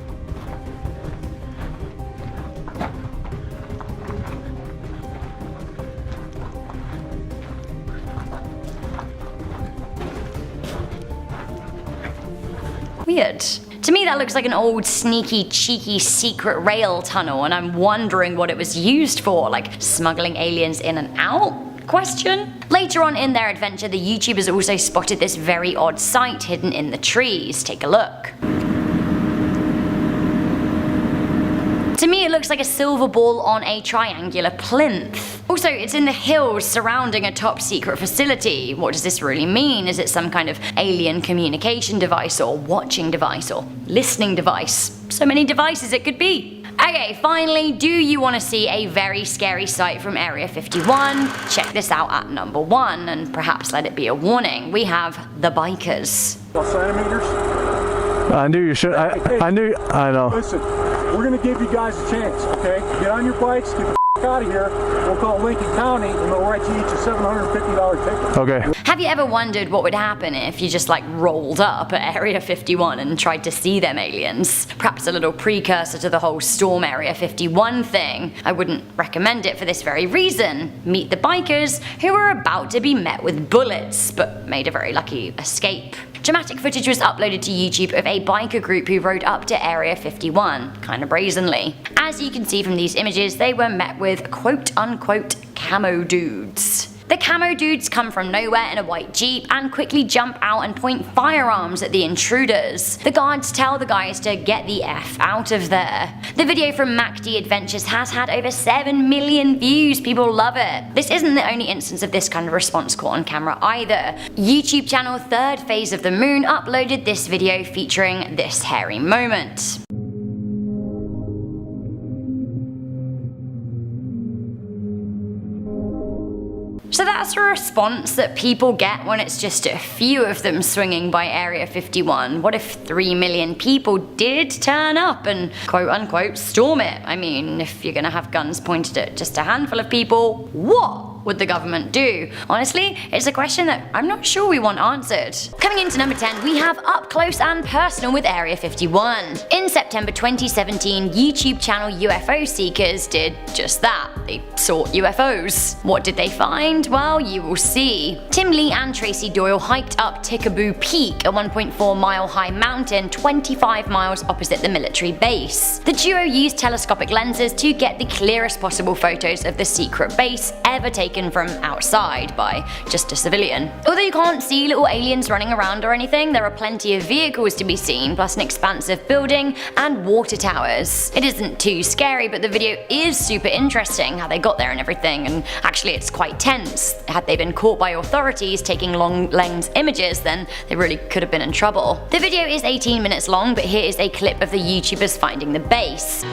Weird. To me that looks like an old sneaky cheeky secret rail tunnel, and I'm wondering what it was used for, like smuggling aliens in and out? Later on in their adventure, the YouTubers also spotted this very odd site hidden in the trees. Take a look. To me it looks like a silver ball on a triangular plinth. Also, it's in the hills surrounding a top secret facility. What does this really mean? Is it some kind of alien communication device, or watching device, or listening device? So many devices it could be. Okay, finally, do you want to see a very scary sight from Area 51? Check this out at number 1, and perhaps let it be a warning. We have the bikers. Centimeters? I knew you should. I know. Listen, we're gonna give you guys a chance, okay? Get on your bikes, get the f out of here. We'll call Lincoln County and they'll write you each a $750 ticket. Okay. Have you ever wondered what would happen if you just rolled up at Area 51 and tried to see them aliens? Perhaps a little precursor to the whole Storm Area 51 thing. I wouldn't recommend it for this very reason. Meet the bikers, who were about to be met with bullets, but made a very lucky escape. Dramatic footage was uploaded to YouTube of a biker group who rode up to Area 51, kinda brazenly. As you can see from these images, they were met with quote-unquote camo dudes. The camo dudes come from nowhere in a white jeep and quickly jump out and point firearms at the intruders. The guards tell the guys to get the F out of there. The video from MacD Adventures has had over 7 million views, people love it. This isn't the only instance of this kind of response caught on camera either. YouTube channel Third Phase of the Moon uploaded this video featuring this hairy moment. So that's a response that people get when it's just a few of them swinging by Area 51. What if 3 million people did turn up and quote-unquote storm it? I mean, if you're gonna have guns pointed at just a handful of people, what would the government do? Honestly, it's a question that I'm not sure we want answered. Coming into number 10, we have Up Close and Personal with Area 51. In September 2017, YouTube channel UFO Seekers did just that. They sought UFOs. What did they find? Well, you will see. Tim Lee and Tracy Doyle hiked up Tickaboo Peak, a 1.4 mile high mountain 25 miles opposite the military base. The duo used telescopic lenses to get the clearest possible photos of the secret base ever taken from outside by just a civilian. Although you can't see little aliens running around or anything, there are plenty of vehicles to be seen, plus an expansive building and water towers. It isn't too scary, but the video is super interesting, how they got there and everything, and actually it's quite tense. Had they been caught by authorities taking long lens images, then they really could have been in trouble. The video is 18 minutes long, but here is a clip of the YouTubers finding the base.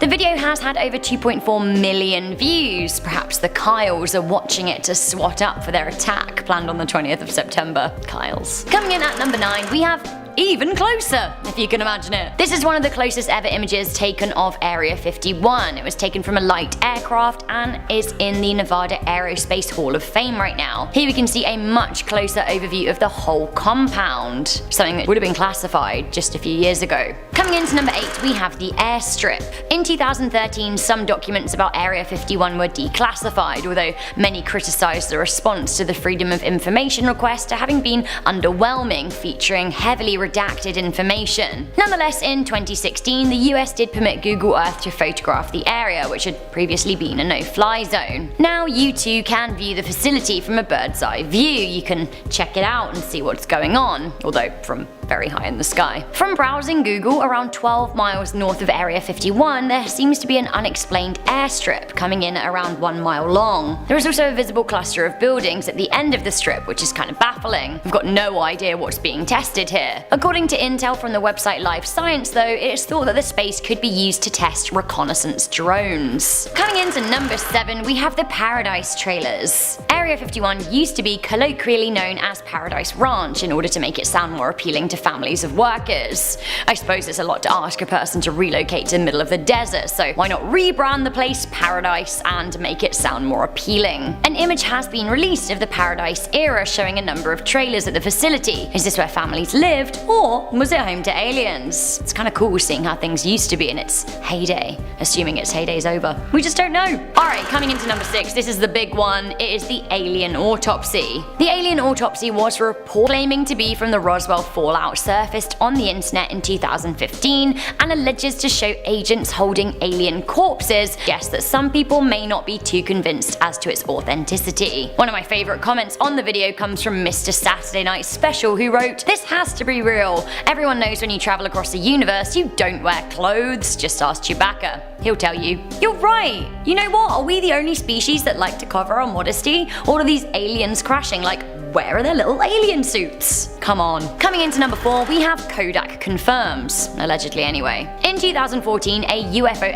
The video has had over 2.4 million views. Perhaps the Kyles are watching it to swat up for their attack planned on the 20th of September. Kyles. Coming in at number 9, we have Even Closer, if you can imagine it. This is one of the closest ever images taken of Area 51. It was taken from a light aircraft and is in the Nevada Aerospace Hall of Fame right now. Here we can see a much closer overview of the whole compound, something that would have been classified just a few years ago. Coming into number 8, we have the airstrip. In 2013, some documents about Area 51 were declassified, although many criticized the response to the Freedom of Information request as having been underwhelming, featuring heavily redacted information. Nonetheless, in 2016, the US did permit Google Earth to photograph the area, which had previously been a no-fly zone. Now you too can view the facility from a bird's eye view. You can check it out and see what's going on, although from very high in the sky. From browsing Google, around 12 miles north of Area 51, there seems to be an unexplained airstrip coming in at around 1 mile long. There is also a visible cluster of buildings at the end of the strip, which is kind of baffling. We've got no idea what's being tested here. According to intel from the website Live Science though, it is thought that the space could be used to test reconnaissance drones. Coming into number 7, we have the Paradise Trailers. Area 51 used to be colloquially known as Paradise Ranch in order to make it sound more appealing to families of workers. I suppose it's a lot to ask a person to relocate to the middle of the desert, so why not rebrand the place Paradise and make it sound more appealing? An image has been released of the Paradise era showing a number of trailers at the facility. Is this where families lived, or was it home to aliens? It's kinda cool seeing how things used to be in its heyday, assuming its heyday's over. We just don't know. Alright, coming into number 6, this is the big one. It is the alien autopsy. The alien autopsy was a report claiming to be from the Roswell fallout surfaced on the internet in 2015 and alleges to show agents holding alien corpses. Guess that some people may not be too convinced as to its authenticity. One of my favourite comments on the video comes from Mr. Saturday Night Special, who wrote, "This has to be real. Everyone knows when you travel across the universe you don't wear clothes. Just ask Chewbacca. He'll tell you." You're right! You know what? Are we the only species that like to cover our modesty? Or are these aliens crashing? Like, where are their little alien suits? Come on. Coming into number 4, we have Kodak confirms. Allegedly anyway. In 2014, a UFO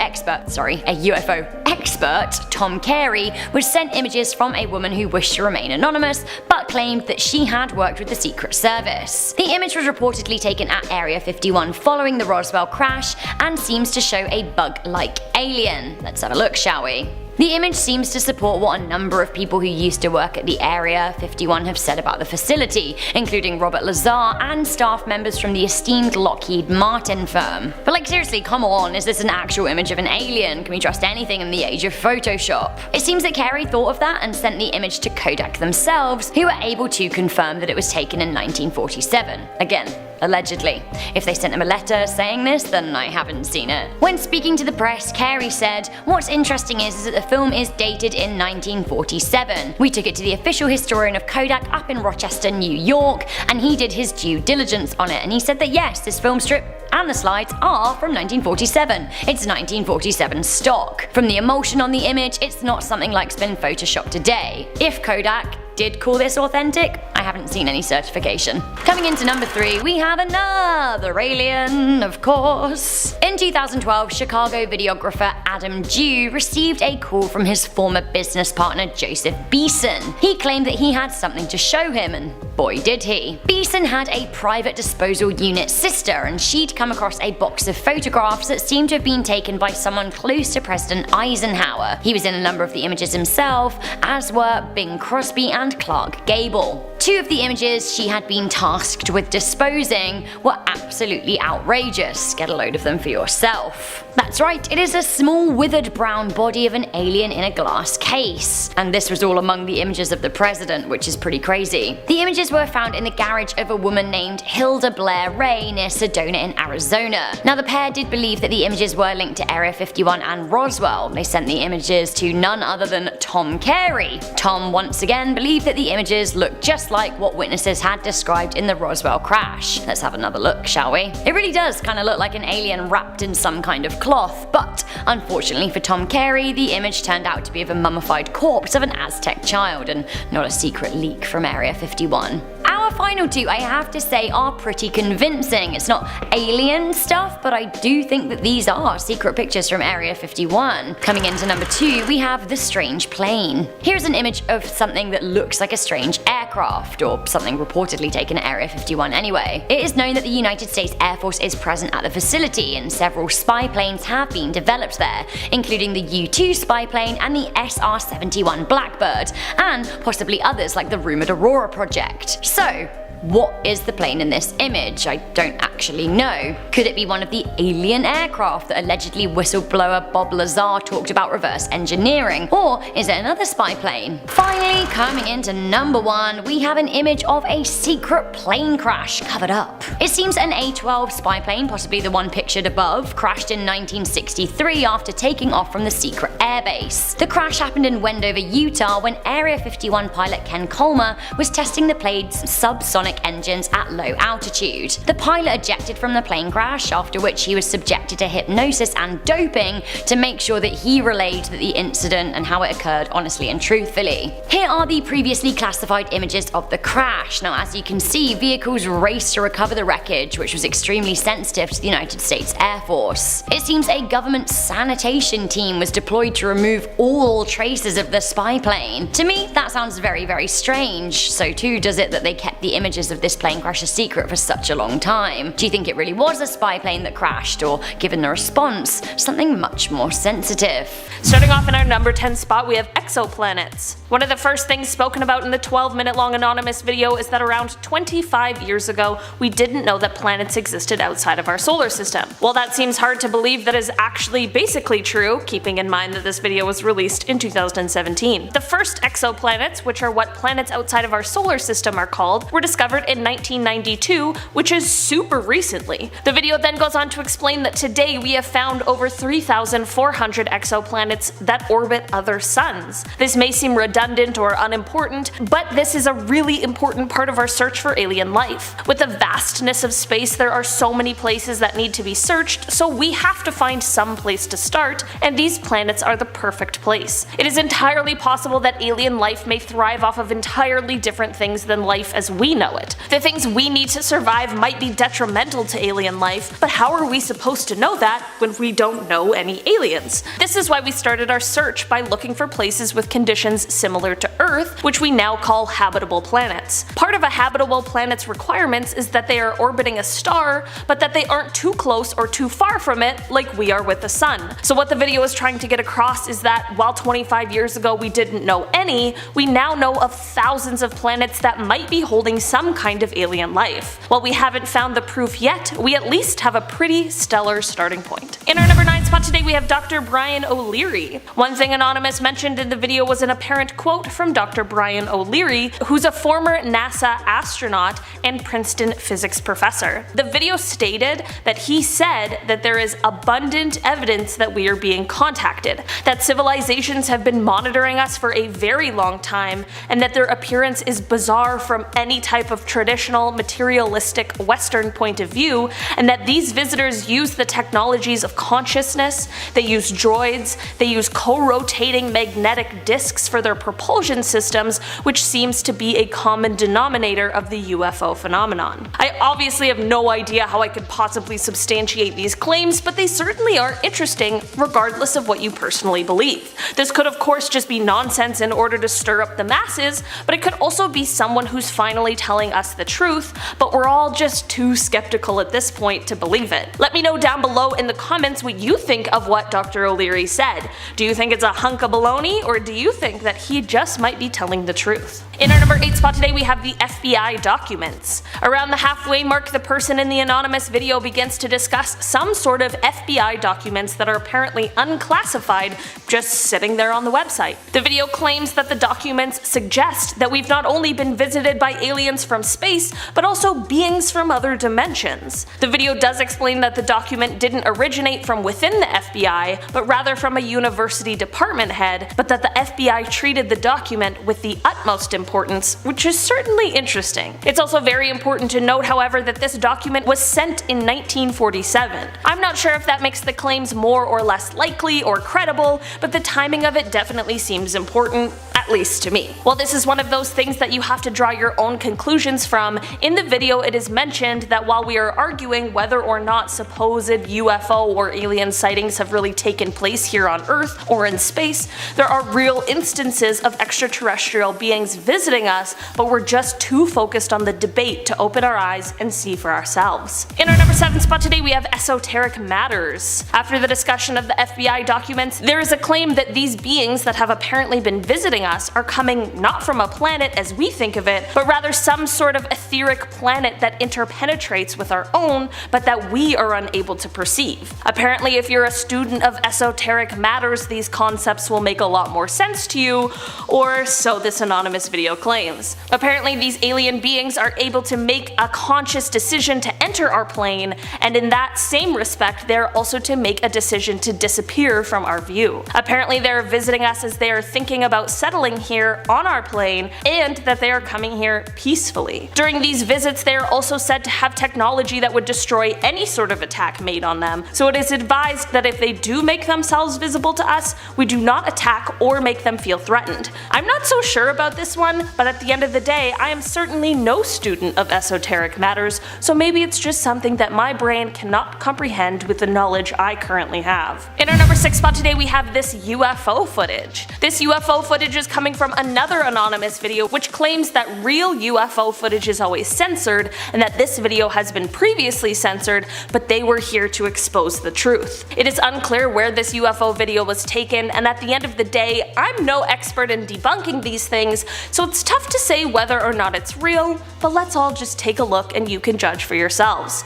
expert, Tom Carey, was sent images from a woman who wished to remain anonymous, but claimed that she had worked with the Secret Service. The image was reportedly taken at Area 51 following the Roswell crash and seems to show a bug-like alien. Let's have a look, shall we? The image seems to support what a number of people who used to work at the Area 51 have said about the facility, including Robert Lazar and staff members from the esteemed Lockheed Martin firm. But like seriously, come on, is this an actual image of an alien? Can we trust anything in the age of Photoshop? It seems that Carey thought of that and sent the image to Kodak themselves, who were able to confirm that it was taken in 1947. Again, allegedly. If they sent him a letter saying this, then I haven't seen it. When speaking to the press, Carey said, "What's interesting is that the film is dated in 1947. We took it to the official historian of Kodak up in Rochester, New York, and he did his due diligence on it, and he said that yes, this film strip and the slides are from 1947. It's 1947 stock. From the emulsion on the image, it's not something like's been photoshopped today. If Kodak did call this authentic, I haven't seen any certification." Coming into number 3, we have another alien, of course. In 2012, Chicago videographer Adam Dew received a call from his former business partner Joseph Beeson. He claimed that he had something to show him, and boy did he. Beeson had a private disposal unit sister, and she'd come across a box of photographs that seemed to have been taken by someone close to President Eisenhower. He was in a number of the images himself, as were Bing Crosby and Clark Gable. 2 of the images she had been tasked with disposing were absolutely outrageous. Get a load of them for yourself. That's right, it is a small withered brown body of an alien in a glass case. And this was all among the images of the president, which is pretty crazy. The images were found in the garage of a woman named Hilda Blair Ray near Sedona in Arizona. Now the pair did believe that the images were linked to Area 51 and Roswell. They sent the images to none other than Tom Carey. Tom once again believed that the images looked just like what witnesses had described in the Roswell crash. Let's have another look, shall we? It really does kind of look like an alien wrapped in some kind of cloth, but unfortunately for Tom Carey, the image turned out to be of a mummified corpse of an Aztec child and not a secret leak from Area 51. Our final 2, I have to say, are pretty convincing. It's not alien stuff, but I do think that these are secret pictures from Area 51. Coming into number 2, we have the strange plane. Here's an image of something that looks like a strange aircraft, or something reportedly taken at Area 51 anyway. It is known that the United States Air Force is present at the facility, and several spy planes have been developed there, including the U-2 spy plane and the SR-71 Blackbird, and possibly others like the rumoured Aurora project. So, what is the plane in this image? I don't actually know. Could it be one of the alien aircraft that allegedly whistleblower Bob Lazar talked about reverse engineering? Or is it another spy plane? Finally, coming into number 1, we have an image of a secret plane crash covered up. It seems an A-12 spy plane, possibly the one pictured above, crashed in 1963 after taking off from the secret airbase. The crash happened in Wendover, Utah when Area 51 pilot Ken Colmer was testing the plane's subsonic supersonic engines at low altitude. The pilot ejected from the plane crash, after which he was subjected to hypnosis and doping to make sure that he relayed the incident and how it occurred honestly and truthfully. Here are the previously classified images of the crash. Now, as you can see, vehicles raced to recover the wreckage, which was extremely sensitive to the United States Air Force. It seems a government sanitation team was deployed to remove all traces of the spy plane. To me, that sounds very, very strange. So too does it that they kept the images of this plane crash a secret for such a long time. Do you think it really was a spy plane that crashed, or, given the response, something much more sensitive? Starting off in our number 10 spot, we have exoplanets. One of the first things spoken about in the 12-minute long anonymous video is that around 25 years ago, we didn't know that planets existed outside of our solar system. While that seems hard to believe, that is actually basically true, keeping in mind that this video was released in 2017. The first exoplanets, which are what planets outside of our solar system are called, were discovered in 1992, which is super recently. The video then goes on to explain that today we have found over 3,400 exoplanets that orbit other suns. This may seem redundant or unimportant, but this is a really important part of our search for alien life. With the vastness of space, there are so many places that need to be searched, so we have to find some place to start, and these planets are the perfect place. It is entirely possible that alien life may thrive off of entirely different things than life as we know it. The things we need to survive might be detrimental to alien life, but how are we supposed to know that when we don't know any aliens? This is why we started our search by looking for places with conditions similar to Earth, which we now call habitable planets. Part of a habitable planet's requirements is that they are orbiting a star, but that they aren't too close or too far from it like we are with the sun. So what the video is trying to get across is that while 25 years ago we didn't know any, we now know of thousands of planets that might be holding some kind of alien life. While we haven't found the proof yet, we at least have a pretty stellar starting point. In our number 9 spot today, we have Dr. Brian O'Leary. One thing Anonymous mentioned in the video was an apparent quote from Dr. Brian O'Leary, who's a former NASA astronaut and Princeton physics professor. The video stated that he said that there is abundant evidence that we are being contacted, that civilizations have been monitoring us for a very long time, and that their appearance is bizarre from any type of traditional materialistic Western point of view, and that these visitors use the technologies of consciousness, they use droids, they use co-rotating magnetic disks for their propulsion systems, which seems to be a common denominator of the UFO phenomenon. I obviously have no idea how I could possibly substantiate these claims, but they certainly are interesting regardless of what you personally believe. This could of course just be nonsense in order to stir up the masses, but it could also be someone who's finally telling us the truth, but we're all just too skeptical at this point to believe it. Let me know down below in the comments what you think of what Dr. O'Leary said. Do you think it's a hunk of baloney, or do you think that he just might be telling the truth? In our number 8 spot today, we have the FBI documents. Around the halfway mark, the person in the anonymous video begins to discuss some sort of FBI documents that are apparently unclassified, just sitting there on the website. The video claims that the documents suggest that we've not only been visited by aliens from space, but also beings from other dimensions. The video does explain that the document didn't originate from within the FBI, but rather from a university department head, but that the FBI treated the document with the utmost importance, which is certainly interesting. It's also very important to note, however, that this document was sent in 1947. I'm not sure if that makes the claims more or less likely or credible, but the timing of it definitely seems important, at least to me. While this is one of those things that you have to draw your own conclusions from, in the video it is mentioned that while we are arguing whether or not supposed UFO or alien sightings have really taken place here on Earth or in space, there are real instances of extraterrestrial beings visiting us, but we're just too focused on the debate to open our eyes and see for ourselves. In our number 7 spot today, we have esoteric matters. After the discussion of the FBI documents, there is a claim that these beings that have apparently been visiting us are coming not from a planet as we think of it, but rather some sort of etheric planet that interpenetrates with our own, but that we are unable to perceive. Apparently, if you're a student of esoteric matters, these concepts will make a lot more sense to you, or so this anonymous video claims. Apparently, these alien beings are able to make a conscious decision to enter our plane, and in that same respect, they're also to make a decision to disappear from our view. Apparently, they're visiting us as they are thinking about settling here on our plane, and that they are coming here peacefully. peacefully. During these visits, they are also said to have technology that would destroy any sort of attack made on them, so it is advised that if they do make themselves visible to us, we do not attack or make them feel threatened. I'm not so sure about this one, but at the end of the day, I am certainly no student of esoteric matters, so maybe it's just something that my brain cannot comprehend with the knowledge I currently have. In our number 6 spot today, we have this UFO footage. This UFO footage is coming from another anonymous video which claims that real UFO footage is always censored and that this video has been previously censored, but they were here to expose the truth. It is unclear where this UFO video was taken, and at the end of the day, I'm no expert in debunking these things, so it's tough to say whether or not it's real, but let's all just take a look and you can judge for yourselves.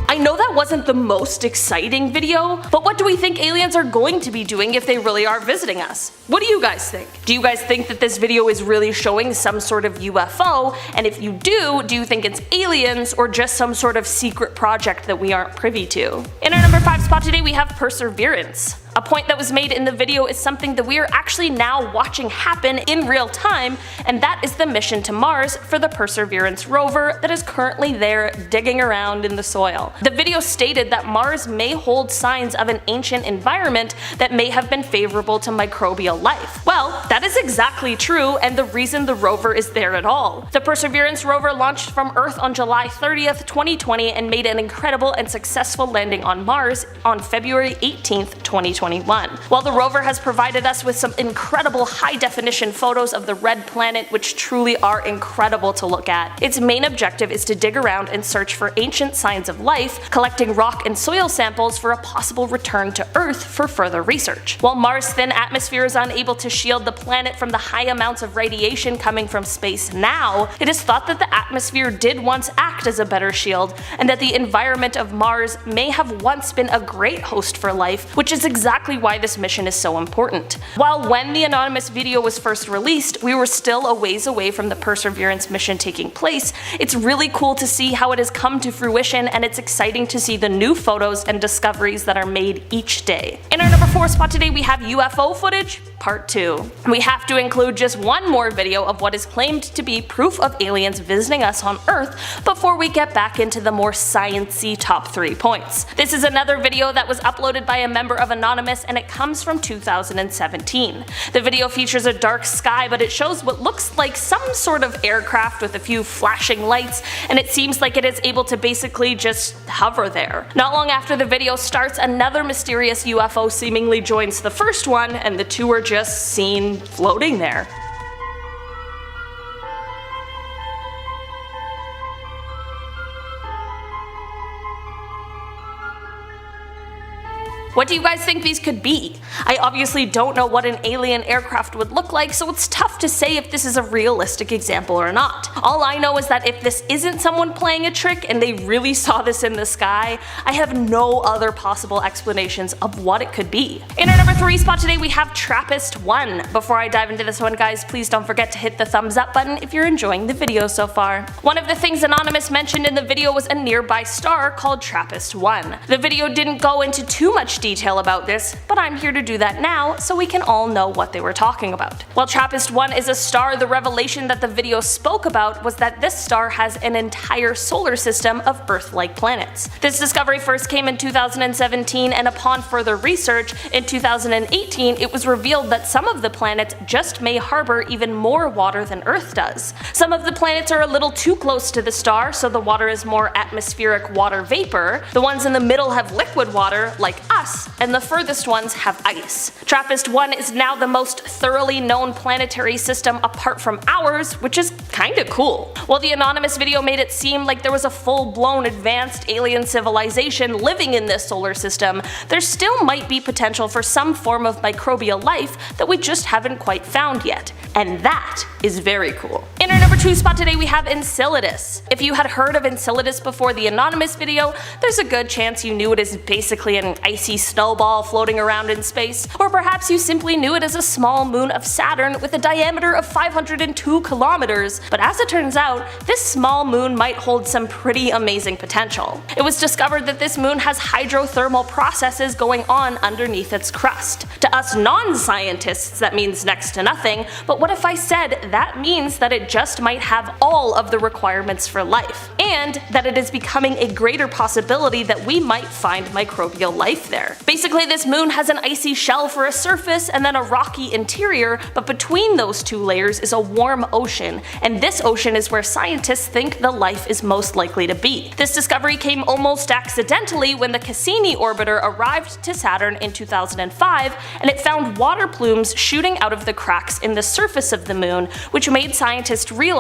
I know that wasn't the most exciting video, but what do we think aliens are going to be doing if they really are visiting us? What do you guys think? Do you guys think that this video is really showing some sort of UFO? And if you do you think it's aliens or just some sort of secret project that we aren't privy to? In our number 5 spot today, we have Perseverance. A point that was made in the video is something that we are actually now watching happen in real time, and that is the mission to Mars for the Perseverance rover that is currently there digging around in the soil. The video stated that Mars may hold signs of an ancient environment that may have been favorable to microbial life. Well, that is exactly true, and the reason the rover is there at all. The Perseverance rover launched from Earth on July 30th, 2020 and made an incredible and successful landing on Mars on February 18th, 2021. While the rover has provided us with some incredible high-definition photos of the red planet which truly are incredible to look at, its main objective is to dig around and search for ancient signs of life, collecting rock and soil samples for a possible return to Earth for further research. While Mars' thin atmosphere is unable to shield the planet from the high amounts of radiation coming from space now, it is thought that the atmosphere did once act as a better shield, and that the environment of Mars may have once been a great host for life, which is exactly why this mission is so important. While when the anonymous video was first released, we were still a ways away from the Perseverance mission taking place, it's really cool to see how it has come to fruition, and it's exciting to see the new photos and discoveries that are made each day. In our number 4 spot today, we have UFO footage part 2. We have to include just one more video of what is claimed to be proof of aliens visiting us on Earth before we get back into the more science-y top 3 points. This is another video that was uploaded by a member of Anonymous, and it comes from 2017. The video features a dark sky, but it shows what looks like some sort of aircraft with a few flashing lights, and it seems like it is able to basically just hover there. Not long after the video starts, another mysterious UFO seemingly joins the first one, and the two are just seen floating there. What do you guys think these could be? I obviously don't know what an alien aircraft would look like, so it's tough to say if this is a realistic example or not. All I know is that if this isn't someone playing a trick and they really saw this in the sky, I have no other possible explanations of what it could be. In our number 3 spot today, we have TRAPPIST-1. Before I dive into this one, guys, please don't forget to hit the thumbs up button if you're enjoying the video so far. One of the things Anonymous mentioned in the video was a nearby star called TRAPPIST-1. The video didn't go into too much detail about this, but I'm here to do that now so we can all know what they were talking about. While TRAPPIST-1 is a star, the revelation that the video spoke about was that this star has an entire solar system of Earth-like planets. This discovery first came in 2017, and upon further research, in 2018 it was revealed that some of the planets just may harbor even more water than Earth does. Some of the planets are a little too close to the star, so the water is more atmospheric water vapor. The ones in the middle have liquid water, like us, and the furthest ones have ice. TRAPPIST-1 is now the most thoroughly known planetary system apart from ours, which is kinda cool. While the Anonymous video made it seem like there was a full-blown advanced alien civilization living in this solar system, there still might be potential for some form of microbial life that we just haven't quite found yet. And that is very cool. In our number number 2 spot today we have Enceladus. If you had heard of Enceladus before the anonymous video, there's a good chance you knew it as basically an icy snowball floating around in space, or perhaps you simply knew it as a small moon of Saturn with a diameter of 502 kilometers. But as it turns out, this small moon might hold some pretty amazing potential. It was discovered that this moon has hydrothermal processes going on underneath its crust. To us non-scientists, that means next to nothing, but what if I said that means that it just might have all of the requirements for life, and that it is becoming a greater possibility that we might find microbial life there. Basically, this moon has an icy shell for a surface and then a rocky interior, but between those two layers is a warm ocean, and this ocean is where scientists think the life is most likely to be. This discovery came almost accidentally when the Cassini orbiter arrived to Saturn in 2005, and it found water plumes shooting out of the cracks in the surface of the moon, which made scientists realize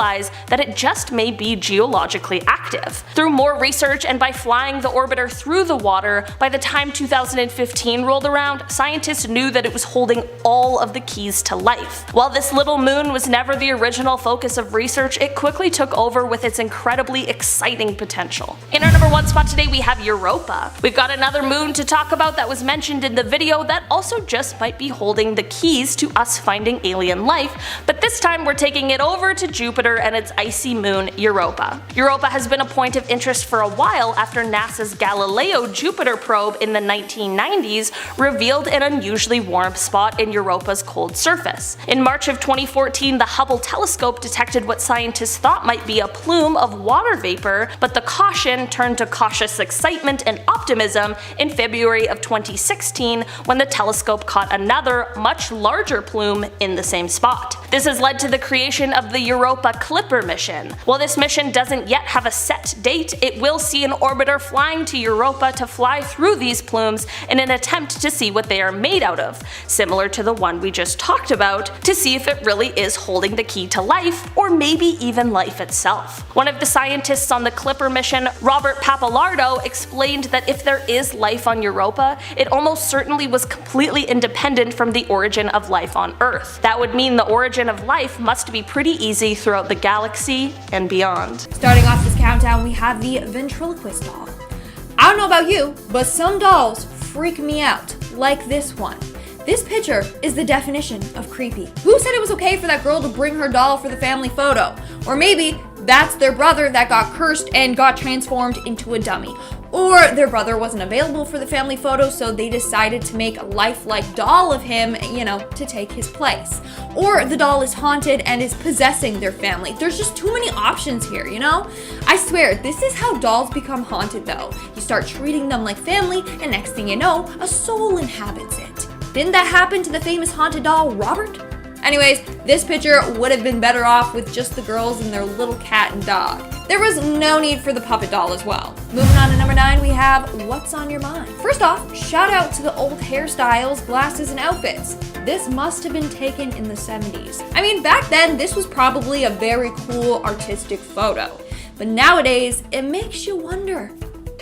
that it just may be geologically active. Through more research and by flying the orbiter through the water, by the time 2015 rolled around, scientists knew that it was holding all of the keys to life. While this little moon was never the original focus of research, it quickly took over with its incredibly exciting potential. In our number 1 spot today we have Europa. We've got another moon to talk about that was mentioned in the video that also just might be holding the keys to us finding alien life, but this time we're taking it over to Jupiter and its icy moon Europa. Europa has been a point of interest for a while after NASA's Galileo Jupiter probe in the 1990s revealed an unusually warm spot in Europa's cold surface. In March of 2014, the Hubble telescope detected what scientists thought might be a plume of water vapor, but the caution turned to cautious excitement and optimism in February of 2016 when the telescope caught another, much larger plume in the same spot. This has led to the creation of the Europa Clipper mission. While this mission doesn't yet have a set date, it will see an orbiter flying to Europa to fly through these plumes in an attempt to see what they are made out of, similar to the one we just talked about, to see if it really is holding the key to life, or maybe even life itself. One of the scientists on the Clipper mission, Robert Pappalardo, explained that if there is life on Europa, it almost certainly was completely independent from the origin of life on Earth. That would mean the origin of life must be pretty easy throughout the galaxy and beyond. Starting off this countdown, we have the ventriloquist doll. I don't know about you, but some dolls freak me out, like this one. This picture is the definition of creepy. Who said it was okay for that girl to bring her doll for the family photo? Or maybe that's their brother that got cursed and got transformed into a dummy. Or their brother wasn't available for the family photo, so they decided to make a lifelike doll of him, to take his place. Or the doll is haunted and is possessing their family. There's just too many options here, I swear, this is how dolls become haunted though. You start treating them like family, and next thing you know, a soul inhabits it. Didn't that happen to the famous haunted doll, Robert? Anyways, this picture would have been better off with just the girls and their little cat and dog. There was no need for the puppet doll as well. Moving on to number 9, we have What's on Your Mind. First off, shout out to the old hairstyles, glasses, and outfits. This must have been taken in the 70s. I mean, back then, this was probably a very cool artistic photo. But nowadays, it makes you wonder,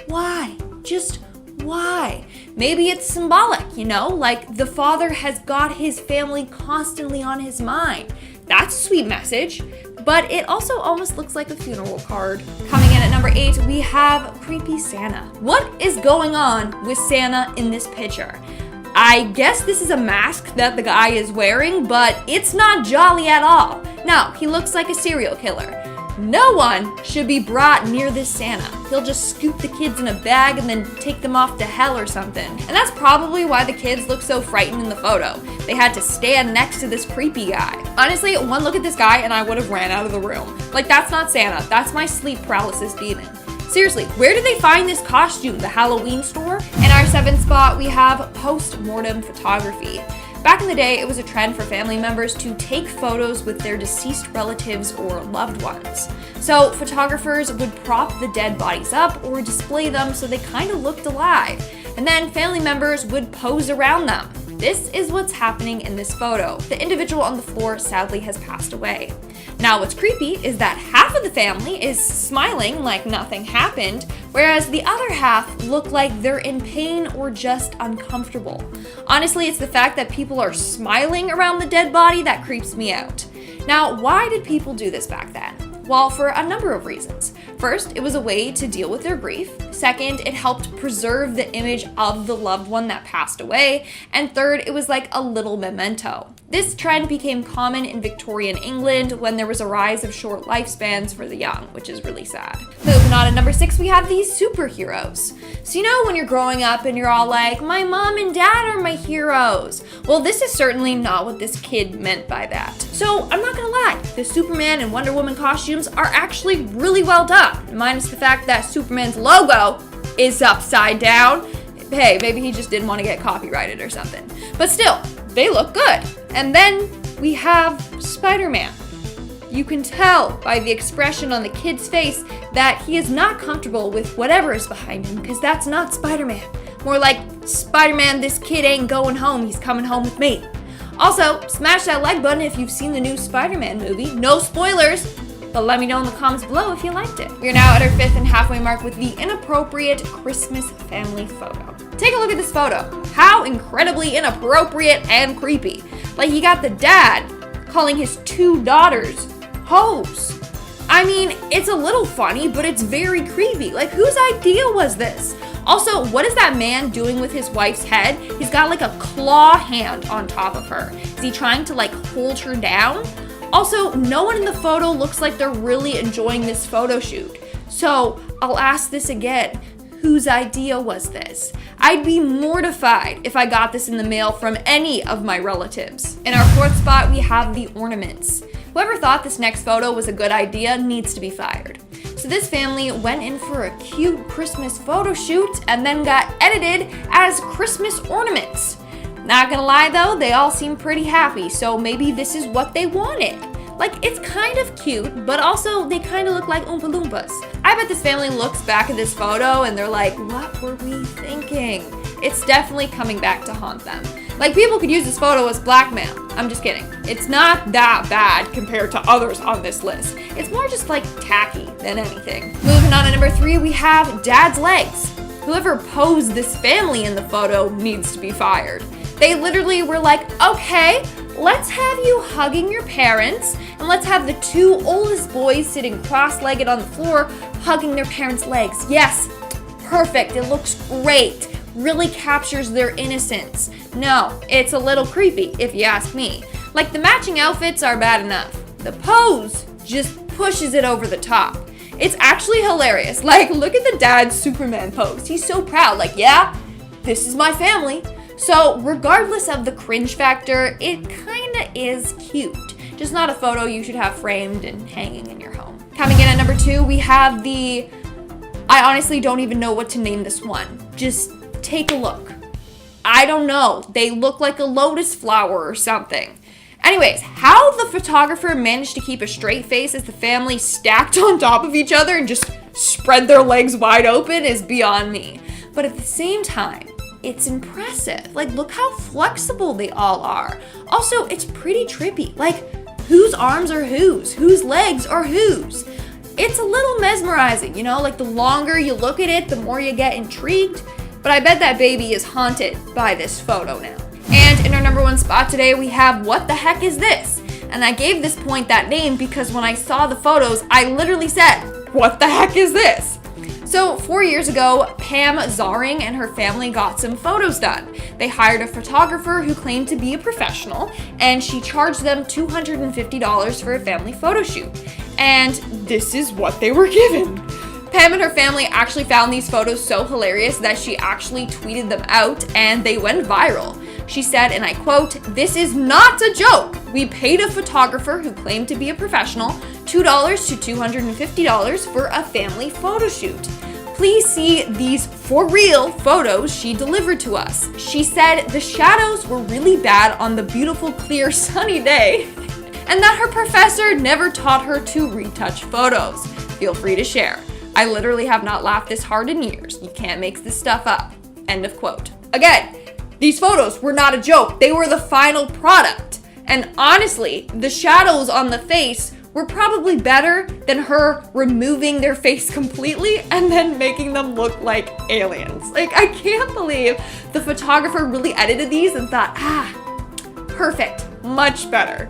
why? Just why? Maybe it's symbolic, like the father has got his family constantly on his mind. That's a sweet message, but it also almost looks like a funeral card. Coming in at number 8, we have Creepy Santa. What is going on with Santa in this picture? I guess this is a mask that the guy is wearing, but it's not jolly at all. No, he looks like a serial killer. No one should be brought near this Santa. He'll just scoop the kids in a bag and then take them off to hell or something. And that's probably why the kids look so frightened in the photo. They had to stand next to this creepy guy. Honestly, one look at this guy and I would have ran out of the room. Like, that's not Santa, that's my sleep paralysis demon. Seriously, where did they find this costume? The Halloween store? In our 7th spot, we have post-mortem photography. Back in the day, it was a trend for family members to take photos with their deceased relatives or loved ones. So photographers would prop the dead bodies up or display them so they kind of looked alive. And then family members would pose around them. This is what's happening in this photo. The individual on the floor sadly has passed away. Now what's creepy is that half of the family is smiling like nothing happened, whereas the other half look like they're in pain or just uncomfortable. Honestly, it's the fact that people are smiling around the dead body that creeps me out. Now, why did people do this back then? Well, for a number of reasons. First, it was a way to deal with their grief. Second, it helped preserve the image of the loved one that passed away. And third, it was like a little memento. This trend became common in Victorian England when there was a rise of short lifespans for the young, which is really sad. Moving on to number 6, we have these superheroes. So you know when you're growing up and you're all like, my mom and dad are my heroes. Well, this is certainly not what this kid meant by that. So I'm not gonna lie, the Superman and Wonder Woman costumes are actually really well done, minus the fact that Superman's logo is upside down. Hey, maybe he just didn't want to get copyrighted or something. But still, they look good. And then we have Spider-Man. You can tell by the expression on the kid's face that he is not comfortable with whatever is behind him, because that's not Spider-Man. More like, Spider-Man, this kid ain't going home, he's coming home with me. Also, smash that like button if you've seen the new Spider-Man movie. No spoilers, but let me know in the comments below if you liked it. We are now at our 5th and halfway mark with the inappropriate Christmas family photo. Take a look at this photo. How incredibly inappropriate and creepy. Like, you got the dad calling his 2 daughters hoes. I mean, it's a little funny, but it's very creepy. Like, whose idea was this? Also, what is that man doing with his wife's head? He's got like a claw hand on top of her. Is he trying to like hold her down? Also, no one in the photo looks like they're really enjoying this photo shoot. So I'll ask this again. Whose idea was this? I'd be mortified if I got this in the mail from any of my relatives. In our 4th spot, we have the ornaments. Whoever thought this next photo was a good idea needs to be fired. So this family went in for a cute Christmas photo shoot and then got edited as Christmas ornaments. Not gonna lie though, they all seem pretty happy, so maybe this is what they wanted. Like, it's kind of cute, but also they kind of look like Oompa Loompas. I bet this family looks back at this photo and they're like, what were we thinking? It's definitely coming back to haunt them. Like, people could use this photo as blackmail. I'm just kidding. It's not that bad compared to others on this list. It's more just like tacky than anything. Moving on to number 3, we have dad's legs. Whoever posed this family in the photo needs to be fired. They literally were like, okay, let's have you hugging your parents, and let's have the 2 oldest boys sitting cross-legged on the floor hugging their parents' legs. Yes, perfect, it looks great. Really captures their innocence. No, it's a little creepy, if you ask me. Like, the matching outfits are bad enough. The pose just pushes it over the top. It's actually hilarious. Like, look at the dad's Superman pose. He's so proud, like, yeah, this is my family. So regardless of the cringe factor, it kinda is cute. Just not a photo you should have framed and hanging in your home. Coming in at number 2, we have the, I honestly don't even know what to name this one. Just take a look. I don't know. They look like a lotus flower or something. Anyways, how the photographer managed to keep a straight face as the family stacked on top of each other and just spread their legs wide open is beyond me. But at the same time, it's impressive. Like, look how flexible they all are. Also, it's pretty trippy. Like, whose arms are whose? Whose legs are whose? It's a little mesmerizing, you know? Like, the longer you look at it, the more you get intrigued. But I bet that baby is haunted by this photo now. And in our number 1 spot today, we have What the Heck Is This? And I gave this point that name because when I saw the photos, I literally said, what the heck is this? So 4 years ago, Pam Zaring and her family got some photos done. They hired a photographer who claimed to be a professional, and she charged them $250 for a family photo shoot. And this is what they were given. Pam and her family actually found these photos so hilarious that she actually tweeted them out and they went viral. She said, and I quote, "This is not a joke. We paid a photographer who claimed to be a professional $2 to $250 for a family photo shoot. Please see these for real photos she delivered to us. She said the shadows were really bad on the beautiful, clear, sunny day, and that her professor never taught her to retouch photos. Feel free to share. I literally have not laughed this hard in years. You can't make this stuff up." End of quote. Again, these photos were not a joke. They were the final product. And honestly, the shadows on the face were probably better than her removing their face completely and then making them look like aliens. Like, I can't believe the photographer really edited these and thought, perfect, much better.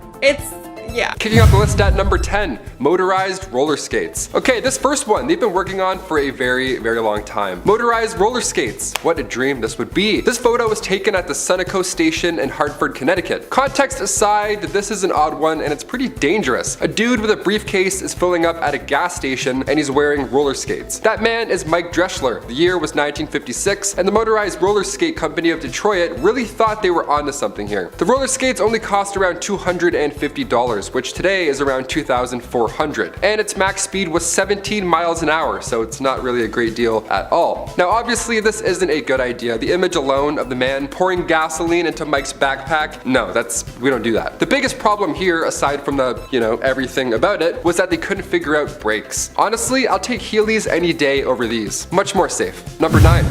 Yeah. Kicking off the list at number 10, motorized roller skates. Okay, this first one they've been working on for a very, very long time. Motorized roller skates. What a dream this would be. This photo was taken at the Sunoco station in Hartford, Connecticut. Context aside, this is an odd one and it's pretty dangerous. A dude with a briefcase is filling up at a gas station and he's wearing roller skates. That man is Mike Dreschler. The year was 1956 and the motorized roller skate company of Detroit really thought they were onto something here. The roller skates only cost around $250, which today is around $2,400, and its max speed was 17 miles an hour, so it's not really a great deal at all. Now obviously this isn't a good idea. The image alone of the man pouring gasoline into Mike's backpack, no, we don't do that. The biggest problem here, aside from the, everything about it, was that they couldn't figure out brakes. Honestly, I'll take Heelys any day over these. Much more safe. Number 9.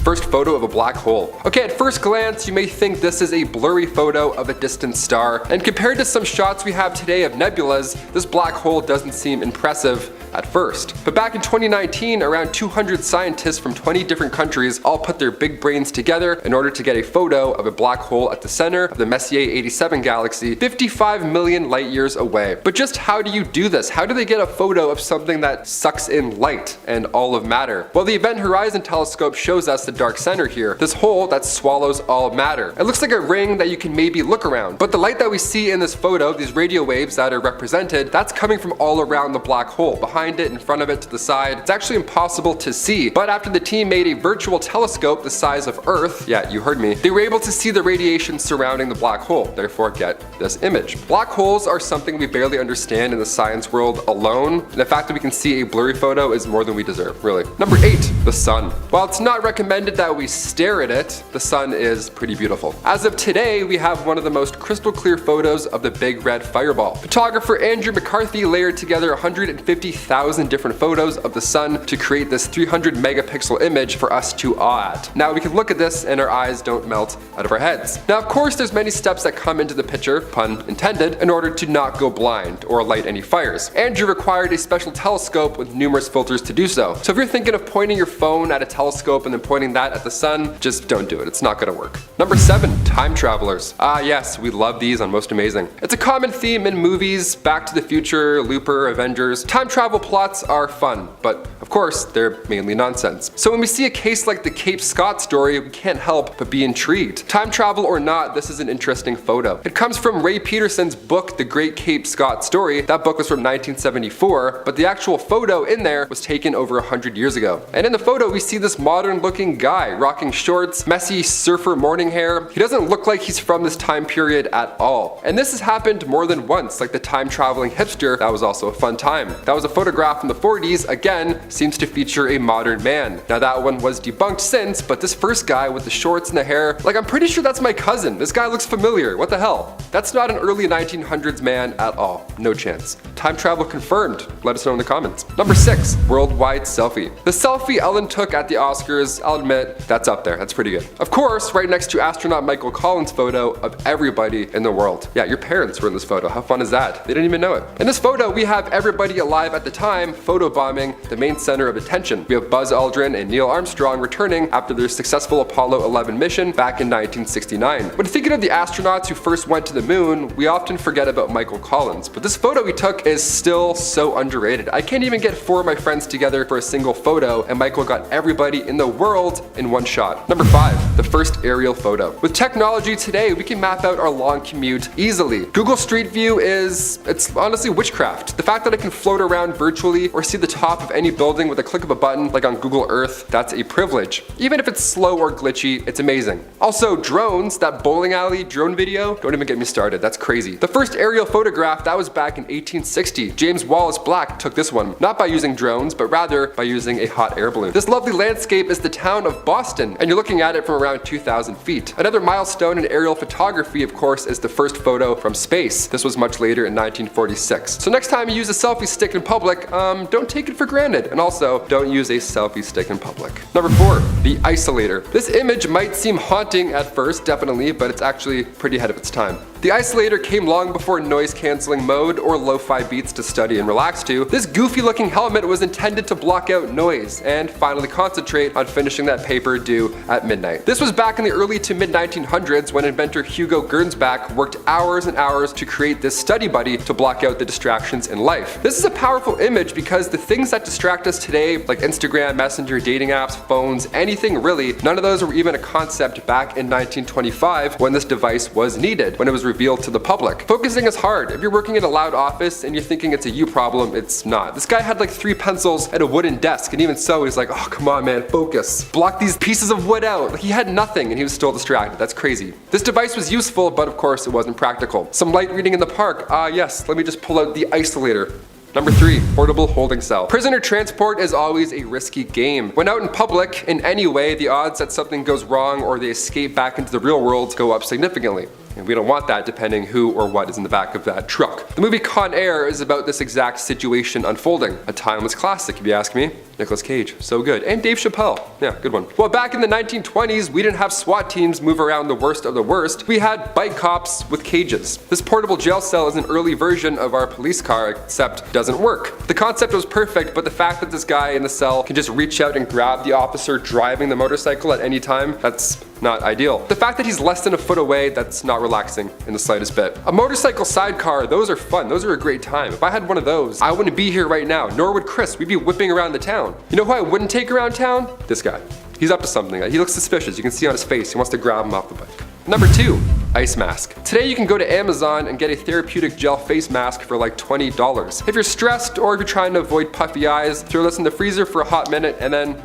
First photo of a black hole. Okay, at first glance, you may think this is a blurry photo of a distant star, and compared to some shots we have today of nebulas, this black hole doesn't seem impressive at first. But back in 2019, around 200 scientists from 20 different countries all put their big brains together in order to get a photo of a black hole at the center of the Messier 87 galaxy, 55 million light years away. But just how do you do this? How do they get a photo of something that sucks in light and all of matter? Well, the Event Horizon telescope shows us the dark center here, this hole that swallows all matter. It looks like a ring that you can maybe look around, but the light that we see in this photo, these radio waves that are represented, that's coming from all around the black hole, behind it, in front of it, to the side. It's actually impossible to see, but after the team made a virtual telescope the size of Earth, yeah, you heard me, they were able to see the radiation surrounding the black hole, therefore get this image. Black holes are something we barely understand in the science world alone, and the fact that we can see a blurry photo is more than we deserve, really. Number 8, the sun. While it's not recommended that we stare at it, the sun is pretty beautiful. As of today, we have one of the most crystal clear photos of the big red fireball. Photographer Andrew McCarthy layered together 150,000 different photos of the sun to create this 300 megapixel image for us to awe at. Now we can look at this and our eyes don't melt out of our heads. Now of course there's many steps that come into the picture, pun intended, in order to not go blind or light any fires. Andrew required a special telescope with numerous filters to do so. So if you're thinking of pointing your phone at a telescope and then pointing that at the sun, just don't do it. It's not gonna work. Number 7, time travelers. Ah yes, we love these on Most Amazing. It's a common theme in movies, Back to the Future, Looper, Avengers. Time travel plots are fun, but of course they're mainly nonsense. So when we see a case like the Cape Scott story, we can't help but be intrigued. Time travel or not, this is an interesting photo. It comes from Ray Peterson's book, The Great Cape Scott Story. That book was from 1974, but the actual photo in there was taken over 100 years ago. And in the photo we see this modern looking guy rocking shorts, messy surfer morning hair. He doesn't look like he's from this time period at all. And this has happened more than once, like the time traveling hipster. That was also a fun time. That was a photograph from the 40s, again, seems to feature a modern man. Now that one was debunked since, but this first guy with the shorts and the hair, like I'm pretty sure that's my cousin. This guy looks familiar, what the hell? That's not an early 1900s man at all, no chance. Time travel confirmed, let us know in the comments. Number 6, worldwide selfie. The selfie Ellen took at the Oscars, I'll admit, that's up there, that's pretty good. Of course, right next to astronaut Michael Collins' photo of everybody in the world. Yeah, your parents were in this photo, how fun is that? They didn't even know it. In this photo, we have everybody alive at the time photobombing the main center of attention. We have Buzz Aldrin and Neil Armstrong returning after their successful Apollo 11 mission back in 1969. When thinking of the astronauts who first went to the moon, we often forget about Michael Collins, but this photo we took is still so underrated. I can't even get 4 of my friends together for a single photo, and Michael got everybody in the world in one shot. Number 5, the first aerial photo. With technology today, we can map out our long commute easily. Google Street View it's honestly witchcraft. The fact that I can float around virtually or see the top of any building with a click of a button like on Google Earth, that's a privilege. Even if it's slow or glitchy, it's amazing. Also drones, that bowling alley drone video, don't even get me started, that's crazy. The first aerial photograph, that was back in 1860. James Wallace Black took this one, not by using drones, but rather by using a hot air balloon. This lovely landscape is the town of of Boston, and you're looking at it from around 2,000 feet. Another milestone in aerial photography, of course, is the first photo from space. This was much later in 1946. So next time you use a selfie stick in public, don't take it for granted, and also don't use a selfie stick in public. Number 4, the isolator. This image might seem haunting at first, definitely, but it's actually pretty ahead of its time. The isolator came long before noise cancelling mode or lo-fi beats to study and relax to. This goofy looking helmet was intended to block out noise and finally concentrate on finishing that paper due at midnight. This was back in the early to mid 1900s when inventor Hugo Gernsback worked hours and hours to create this study buddy to block out the distractions in life. This is a powerful image because the things that distract us today, like Instagram, Messenger, dating apps, phones, anything really, none of those were even a concept back in 1925 when this device was needed, when it was revealed to the public. Focusing is hard. If you're working in a loud office and you're thinking it's a you problem, it's not. This guy had like 3 pencils and a wooden desk, and even so he's like, oh come on man, focus. Block these pieces of wood out. Like he had nothing and he was still distracted. That's crazy. This device was useful, but of course it wasn't practical. Some light reading in the park. Yes, let me just pull out the isolator. Number 3, portable holding cell. Prisoner transport is always a risky game. When out in public, in any way, the odds that something goes wrong or they escape back into the real world go up significantly. And we don't want that depending who or what is in the back of that truck. The movie Con Air is about this exact situation unfolding. A timeless classic, if you ask me. Nicolas Cage, so good. And Dave Chappelle, yeah, good one. Well, back in the 1920s, we didn't have SWAT teams move around the worst of the worst. We had bike cops with cages. This portable jail cell is an early version of our police car, except doesn't work. The concept was perfect, but the fact that this guy in the cell can just reach out and grab the officer driving the motorcycle at any time, that's not ideal. The fact that he's less than a foot away, that's not relaxing in the slightest bit. A motorcycle sidecar, those are fun, those are a great time. If I had one of those, I wouldn't be here right now, nor would Chris. We'd be whipping around the town. You know who I wouldn't take around town? This guy. He's up to something. He looks suspicious. You can see on his face. He wants to grab him off the bike. Number 2, ice mask. Today you can go to Amazon and get a therapeutic gel face mask for like $20. If you're stressed or if you're trying to avoid puffy eyes, throw this in the freezer for a hot minute and then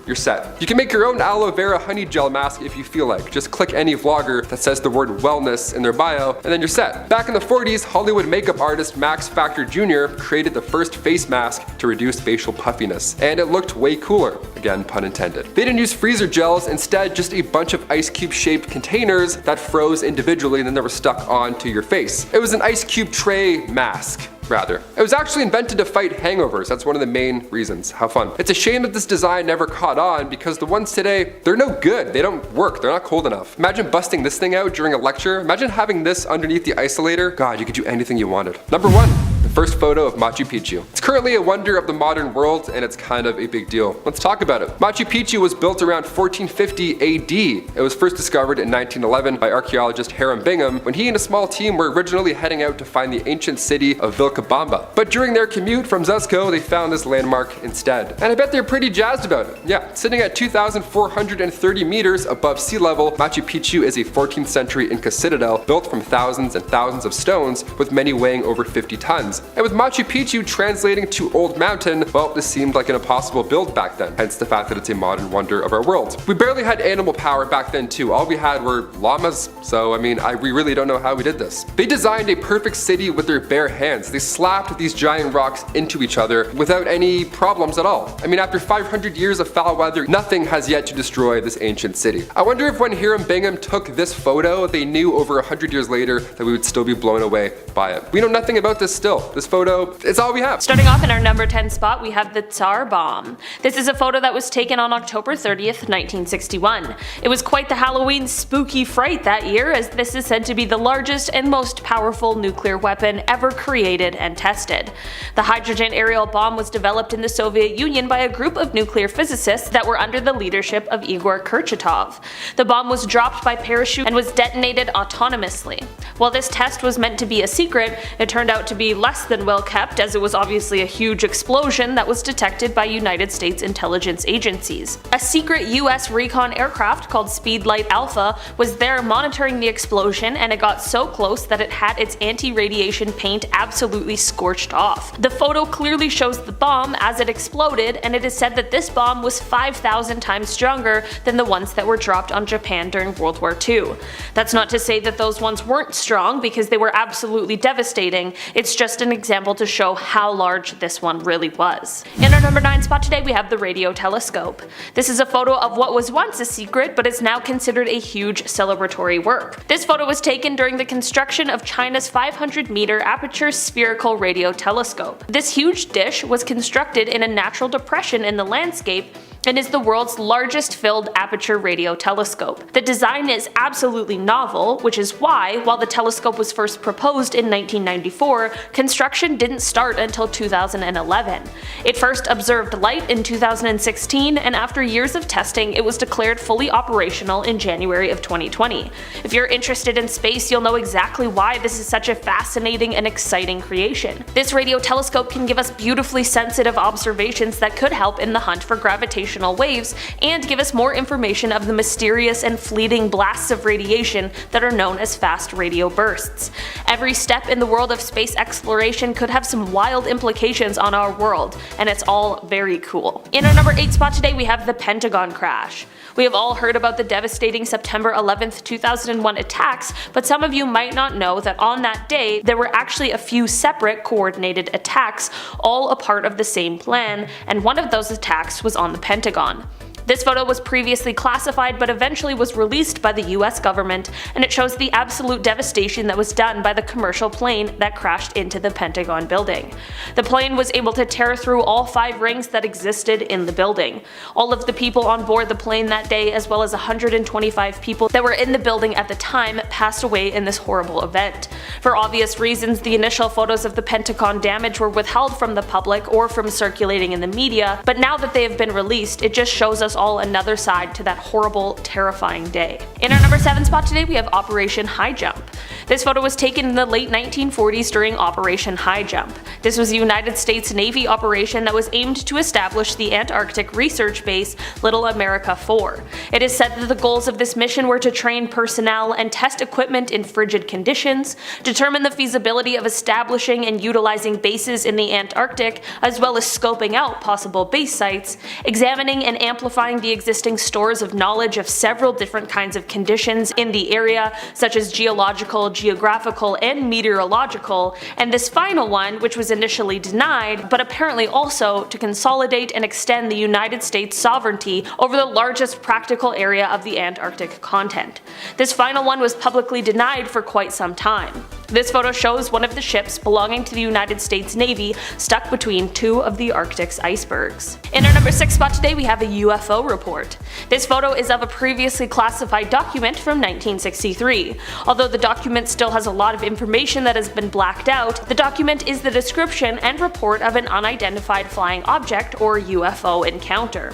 you're set. You can make your own aloe vera honey gel mask if you feel like. Just click any vlogger that says the word wellness in their bio and then you're set. Back in the 40s, Hollywood makeup artist Max Factor Jr. created the first face mask to reduce facial puffiness. And it looked way cooler. Again, pun intended. They didn't use freezer gels, instead just a bunch of ice cube shaped containers that froze individually and then they were stuck onto your face. It was an ice cube tray mask. Rather. It was actually invented to fight hangovers. That's one of the main reasons. How fun. It's a shame that this design never caught on because the ones today, they're no good. They don't work. They're not cold enough. Imagine busting this thing out during a lecture. Imagine having this underneath the isolator. God, you could do anything you wanted. Number 1. First photo of Machu Picchu. It's currently a wonder of the modern world and it's kind of a big deal. Let's talk about it. Machu Picchu was built around 1450 AD. It was first discovered in 1911 by archaeologist Hiram Bingham when he and a small team were originally heading out to find the ancient city of Vilcabamba. But during their commute from Cuzco, they found this landmark instead. And I bet they're pretty jazzed about it. Yeah, sitting at 2,430 meters above sea level, Machu Picchu is a 14th century Inca citadel built from thousands and thousands of stones with many weighing over 50 tons. And with Machu Picchu translating to Old Mountain, well, this seemed like an impossible build back then, hence the fact that it's a modern wonder of our world. We barely had animal power back then too, all we had were llamas, so I mean, we really don't know how we did this. They designed a perfect city with their bare hands. They slapped these giant rocks into each other without any problems at all. I mean, after 500 years of foul weather, nothing has yet to destroy this ancient city. I wonder if when Hiram Bingham took this photo, they knew over 100 years later that we would still be blown away by it. We know nothing about this still. This photo, it's all we have. Starting off in our number 10 spot, we have the Tsar Bomb. This is a photo that was taken on October 30th, 1961. It was quite the Halloween spooky fright that year, as this is said to be the largest and most powerful nuclear weapon ever created and tested. The hydrogen aerial bomb was developed in the Soviet Union by a group of nuclear physicists that were under the leadership of Igor Kurchatov. The bomb was dropped by parachute and was detonated autonomously. While this test was meant to be a secret, it turned out to be less than well kept, as it was obviously a huge explosion that was detected by United States intelligence agencies. A secret US recon aircraft called Speedlight Alpha was there monitoring the explosion, and it got so close that it had its anti-radiation paint absolutely scorched off. The photo clearly shows the bomb as it exploded, and it is said that this bomb was 5,000 times stronger than the ones that were dropped on Japan during World War II. That's not to say that those ones weren't strong, because they were absolutely devastating. It's just an an example to show how large this one really was. In our number 9 spot today we have the radio telescope. This is a photo of what was once a secret but is now considered a huge celebratory work. This photo was taken during the construction of China's 500-meter aperture spherical radio telescope. This huge dish was constructed in a natural depression in the landscape and is the world's largest filled aperture radio telescope. The design is absolutely novel, which is why, while the telescope was first proposed in 1994, construction didn't start until 2011. It first observed light in 2016, and after years of testing, it was declared fully operational in January of 2020. If you're interested in space, you'll know exactly why this is such a fascinating and exciting creation. This radio telescope can give us beautifully sensitive observations that could help in the hunt for gravitational waves and give us more information of the mysterious and fleeting blasts of radiation that are known as fast radio bursts. Every step in the world of space exploration could have some wild implications on our world, and it's all very cool. In our number 8 spot today we have the Pentagon crash. We have all heard about the devastating September 11th, 2001 attacks, but some of you might not know that on that day there were actually a few separate coordinated attacks, all a part of the same plan, and one of those attacks was on the Pentagon. This photo was previously classified but eventually was released by the US government, and it shows the absolute devastation that was done by the commercial plane that crashed into the Pentagon building. The plane was able to tear through all 5 rings that existed in the building. All of the people on board the plane that day, as well as 125 people that were in the building at the time, passed away in this horrible event. For obvious reasons, the initial photos of the Pentagon damage were withheld from the public or from circulating in the media, but now that they have been released, it just shows us all another side to that horrible, terrifying day. In our number 7 spot today we have Operation High Jump. This photo was taken in the late 1940s during Operation High Jump. This was a United States Navy operation that was aimed to establish the Antarctic research base Little America 4. It is said that the goals of this mission were to train personnel and test equipment in frigid conditions, determine the feasibility of establishing and utilizing bases in the Antarctic, as well as scoping out possible base sites, examining and amplifying the existing stores of knowledge of several different kinds of conditions in the area, such as geological, geographical, and meteorological, and this final one, which was initially denied, but apparently also to consolidate and extend the United States sovereignty over the largest practical area of the Antarctic continent. This final one was publicly denied for quite some time. This photo shows one of the ships belonging to the United States Navy stuck between 2 of the Arctic's icebergs. In our number 6 spot today we have a UFO report. This photo is of a previously classified document from 1963. Although the document still has a lot of information that has been blacked out, the document is the description and report of an unidentified flying object or UFO encounter.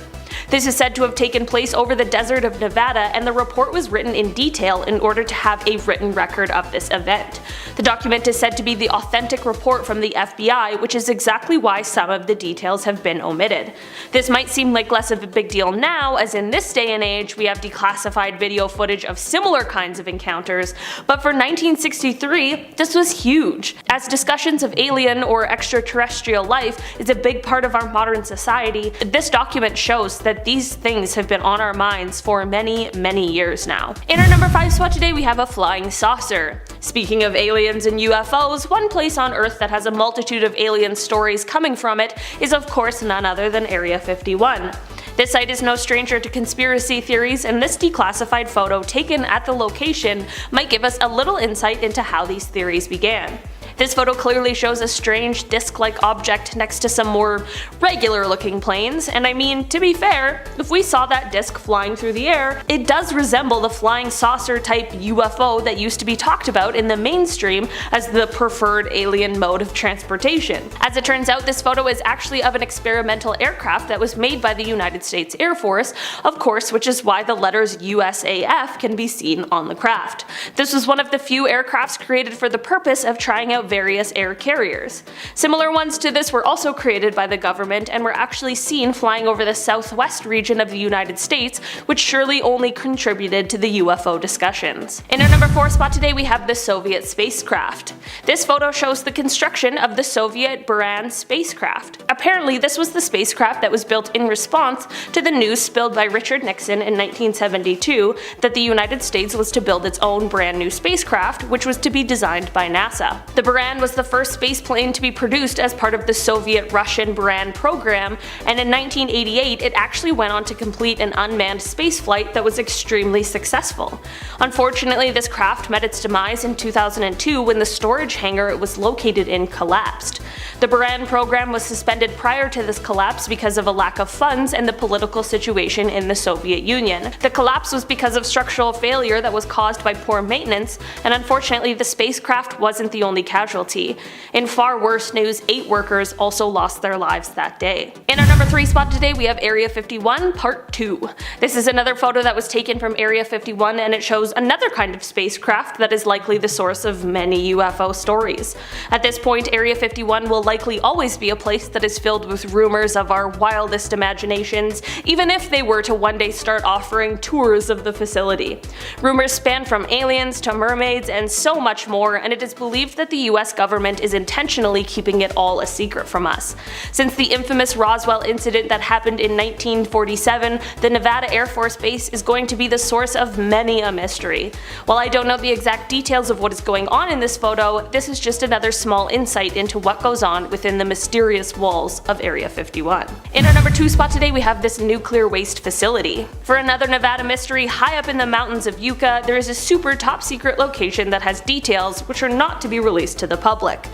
This is said to have taken place over the desert of Nevada, and the report was written in detail in order to have a written record of this event. The document is said to be the authentic report from the FBI, which is exactly why some of the details have been omitted. This might seem like less of a big deal now, as in this day and age we have declassified video footage of similar kinds of encounters, but for 1963 this was huge, as discussions of alien or extraterrestrial life is a big part of our modern society. This document shows that these things have been on our minds for many years now. In our number 5 spot today we have a flying saucer. Speaking of aliens and UFOs, one place on Earth that has a multitude of alien stories coming from it is of course none other than Area 51. This site is no stranger to conspiracy theories, and this declassified photo taken at the location might give us a little insight into how these theories began. This photo clearly shows a strange disc-like object next to some more regular looking planes, and I mean, to be fair, if we saw that disc flying through the air, it does resemble the flying saucer type UFO that used to be talked about in the mainstream as the preferred alien mode of transportation. As it turns out, this photo is actually of an experimental aircraft that was made by the United States Air Force, of course, which is why the letters USAF can be seen on the craft. This was one of the few aircrafts created for the purpose of trying out various air carriers. Similar ones to this were also created by the government and were actually seen flying over the southwest region of the United States, which surely only contributed to the UFO discussions. In our number 4 spot today we have the Soviet spacecraft. This photo shows the construction of the Soviet Buran spacecraft. A Apparently, this was the spacecraft that was built in response to the news spilled by Richard Nixon in 1972 that the United States was to build its own brand new spacecraft, which was to be designed by NASA. The Buran was the first spaceplane to be produced as part of the Soviet-Russian Buran program, and in 1988 it actually went on to complete an unmanned spaceflight that was extremely successful. Unfortunately, this craft met its demise in 2002 when the storage hangar it was located in collapsed. The Buran program was suspended prior to this collapse because of a lack of funds and the political situation in the Soviet Union. The collapse was because of structural failure that was caused by poor maintenance, and unfortunately the spacecraft wasn't the only casualty. In far worse news, 8 workers also lost their lives that day. In our number 3 spot today, we have Area 51 Part 2. This is another photo that was taken from Area 51, and it shows another kind of spacecraft that is likely the source of many UFO stories. At this point, Area 51 will likely always be a place that is filled with rumors of our wildest imaginations, even if they were to one day start offering tours of the facility. Rumors span from aliens to mermaids and so much more, and it is believed that the US government is intentionally keeping it all a secret from us. Since the infamous Roswell incident that happened in 1947, the Nevada Air Force Base is going to be the source of many a mystery. While I don't know the exact details of what is going on in this photo, this is just another small insight into what goes on within the mysterious walls of Area 51. In our number 2 spot today, we have this nuclear waste facility. For another Nevada mystery, high up in the mountains of Yucca, there is a super top secret location that has details which are not to be released to the public.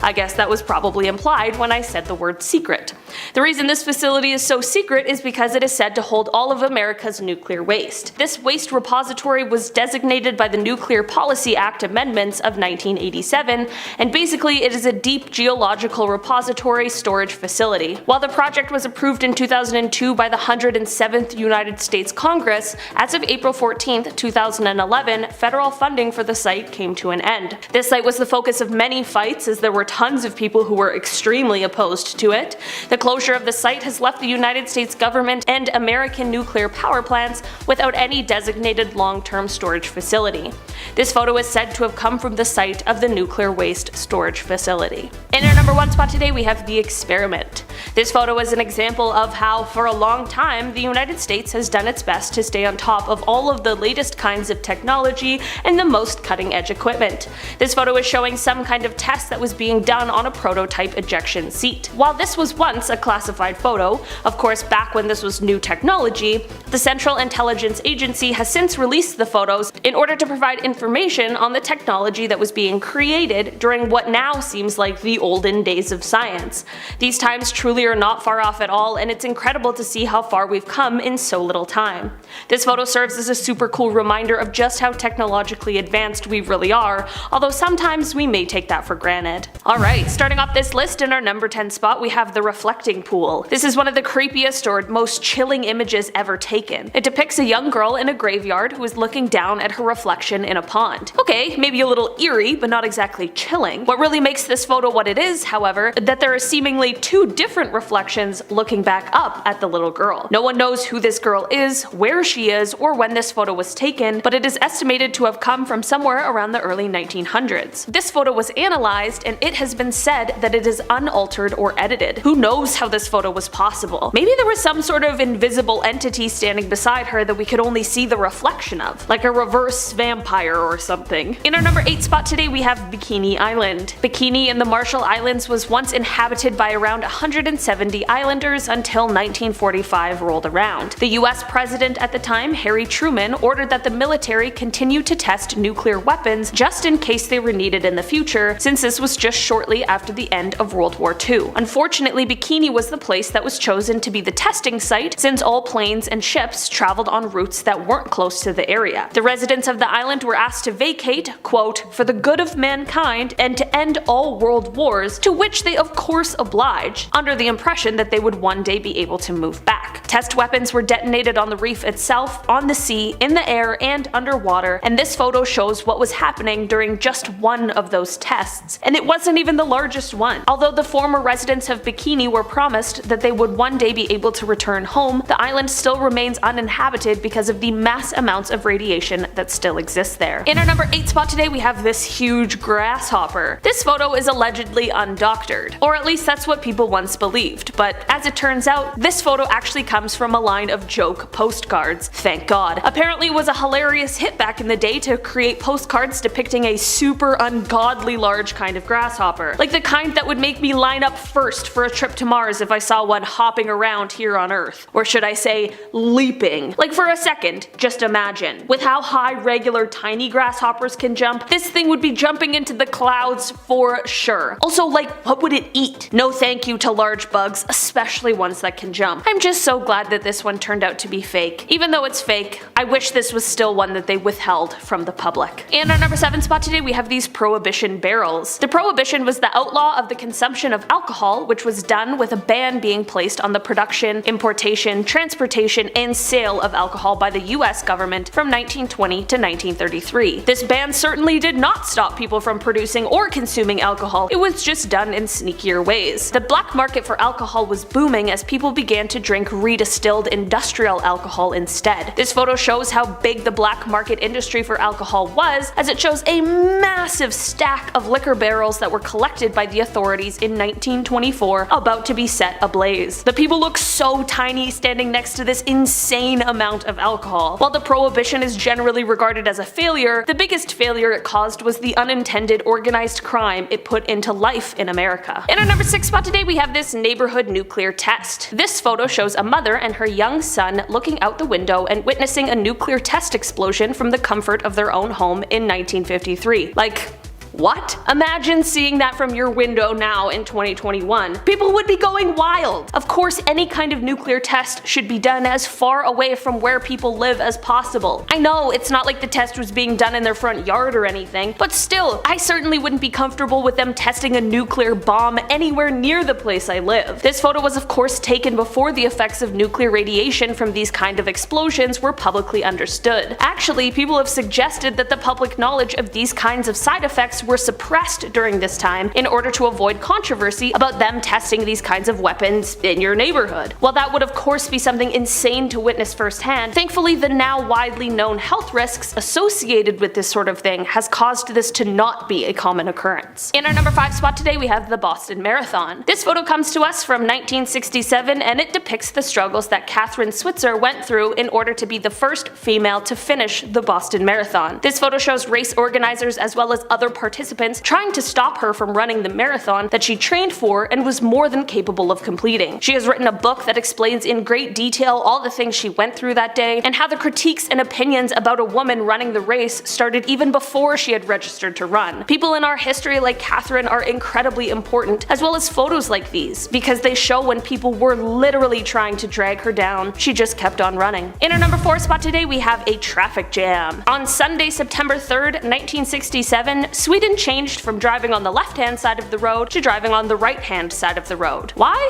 I guess that was probably implied when I said the word secret. The reason this facility is so secret is because it is said to hold all of America's nuclear waste. This waste repository was designated by the Nuclear Policy Act amendments of 1987, and basically it is a deep geological repository storage facility. While the project was approved in 2002 by the 107th United States Congress, as of April 14, 2011, federal funding for the site came to an end. This site was the focus of many fights, as there were tons of people who were extremely opposed to it. The closure of the site has left the United States government and American nuclear power plants without any designated long-term storage facility. This photo is said to have come from the site of the nuclear waste storage facility. In our number 1 spot today, we have The Experiment. This photo is an example of how, for a long time, the United States has done its best to stay on top of all of the latest kinds of technology and the most cutting-edge equipment. This photo is showing some kind of test that was being done on a prototype ejection seat. While this was once a classified photo, of course back when this was new technology, the Central Intelligence Agency has since released the photos in order to provide information on the technology that was being created during what now seems like the olden days of science. These times truly are not far off at all, and it's incredible to see how far we've come in so little time. This photo serves as a super cool reminder of just how technologically advanced we really are, although sometimes we may take that for granted. Alright, starting off this list, in our number 10 spot we have the reflecting pool. This is one of the creepiest or most chilling images ever taken. It depicts a young girl in a graveyard who is looking down at her reflection in a pond. Okay, maybe a little eerie, but not exactly chilling. What really makes this photo what it is, however, that there are seemingly 2 different reflections looking back up at the little girl. No one knows who this girl is, where she is, or when this photo was taken, but it is estimated to have come from somewhere around the early 1900s. This photo was analyzed, and it has been said that it is unaltered or edited. Who knows how this photo was possible? Maybe there was some sort of invisible entity standing beside her that we could only see the reflection of, like a reverse vampire or something. In our number 8 spot today, we have Bikini Island. Bikini in the Marshall Islands was once inhabited by around 170 islanders until 1945 rolled around. The US president at the time, Harry Truman, ordered that the military continue to test nuclear weapons just in case they were needed in the future, since this was just shortly after the end of World War II. Unfortunately, Bikini was the place that was chosen to be the testing site, since all planes and ships traveled on routes that weren't close to the area. The residents of the island were asked to vacate, quote, for the good of mankind and to end all world wars, to which they of course obliged, under the impression that they would one day be able to move back. Test weapons were detonated on the reef itself, on the sea, in the air, and underwater, and this photo shows what was happening during just one of those tests, and it wasn't even the largest one. Although the former residents of Bikini were promised that they would one day be able to return home, the island still remains uninhabited because of the mass amounts of radiation that still exists there. In our number 8 spot today, we have this huge grasshopper. This photo is allegedly undated, undoctored. Or at least that's what people once believed, but as it turns out, this photo actually comes from a line of joke postcards. Thank God. Apparently it was a hilarious hit back in the day to create postcards depicting a super ungodly large kind of grasshopper. Like the kind that would make me line up first for a trip to Mars if I saw one hopping around here on Earth. Or should I say, leaping. Like for a second, just imagine. With how high regular tiny grasshoppers can jump, this thing would be jumping into the clouds for sure. Also, like, what would it eat? No thank you to large bugs, especially ones that can jump. I'm just so glad that this one turned out to be fake. Even though it's fake, I wish this was still one that they withheld from the public. In our number 7 spot today, we have these Prohibition barrels. The Prohibition was the outlaw of the consumption of alcohol, which was done with a ban being placed on the production, importation, transportation, and sale of alcohol by the US government from 1920 to 1933. This ban certainly did not stop people from producing or consuming alcohol, it was just done in sneakier ways. The black market for alcohol was booming as people began to drink redistilled industrial alcohol instead. This photo shows how big the black market industry for alcohol was, as it shows a massive stack of liquor barrels that were collected by the authorities in 1924 about to be set ablaze. The people look so tiny standing next to this insane amount of alcohol. While the Prohibition is generally regarded as a failure, the biggest failure it caused was the unintended organized crime it put into life in America. In our number 6 spot today, we have this neighborhood nuclear test. This photo shows a mother and her young son looking out the window and witnessing a nuclear test explosion from the comfort of their own home in 1953. Like, what? Imagine seeing that from your window now in 2021. People would be going wild. Of course, any kind of nuclear test should be done as far away from where people live as possible. I know it's not like the test was being done in their front yard or anything, but still, I certainly wouldn't be comfortable with them testing a nuclear bomb anywhere near the place I live. This photo was of course taken before the effects of nuclear radiation from these kind of explosions were publicly understood. Actually, people have suggested that the public knowledge of these kinds of side effects were suppressed during this time in order to avoid controversy about them testing these kinds of weapons in your neighborhood. While that would of course be something insane to witness firsthand, thankfully the now widely known health risks associated with this sort of thing has caused this to not be a common occurrence. In our number 5 spot today, we have the Boston Marathon. This photo comes to us from 1967 and it depicts the struggles that Catherine Switzer went through in order to be the first female to finish the Boston Marathon. This photo shows race organizers as well as other participants trying to stop her from running the marathon that she trained for and was more than capable of completing. She has written a book that explains in great detail all the things she went through that day and how the critiques and opinions about a woman running the race started even before she had registered to run. People in our history like Catherine are incredibly important, as well as photos like these, because they show when people were literally trying to drag her down, she just kept on running. In our number 4 spot today, we have a traffic jam. On Sunday, September 3rd, 1967, Sweden changed from driving on the left-hand side of the road to driving on the right-hand side of the road. Why?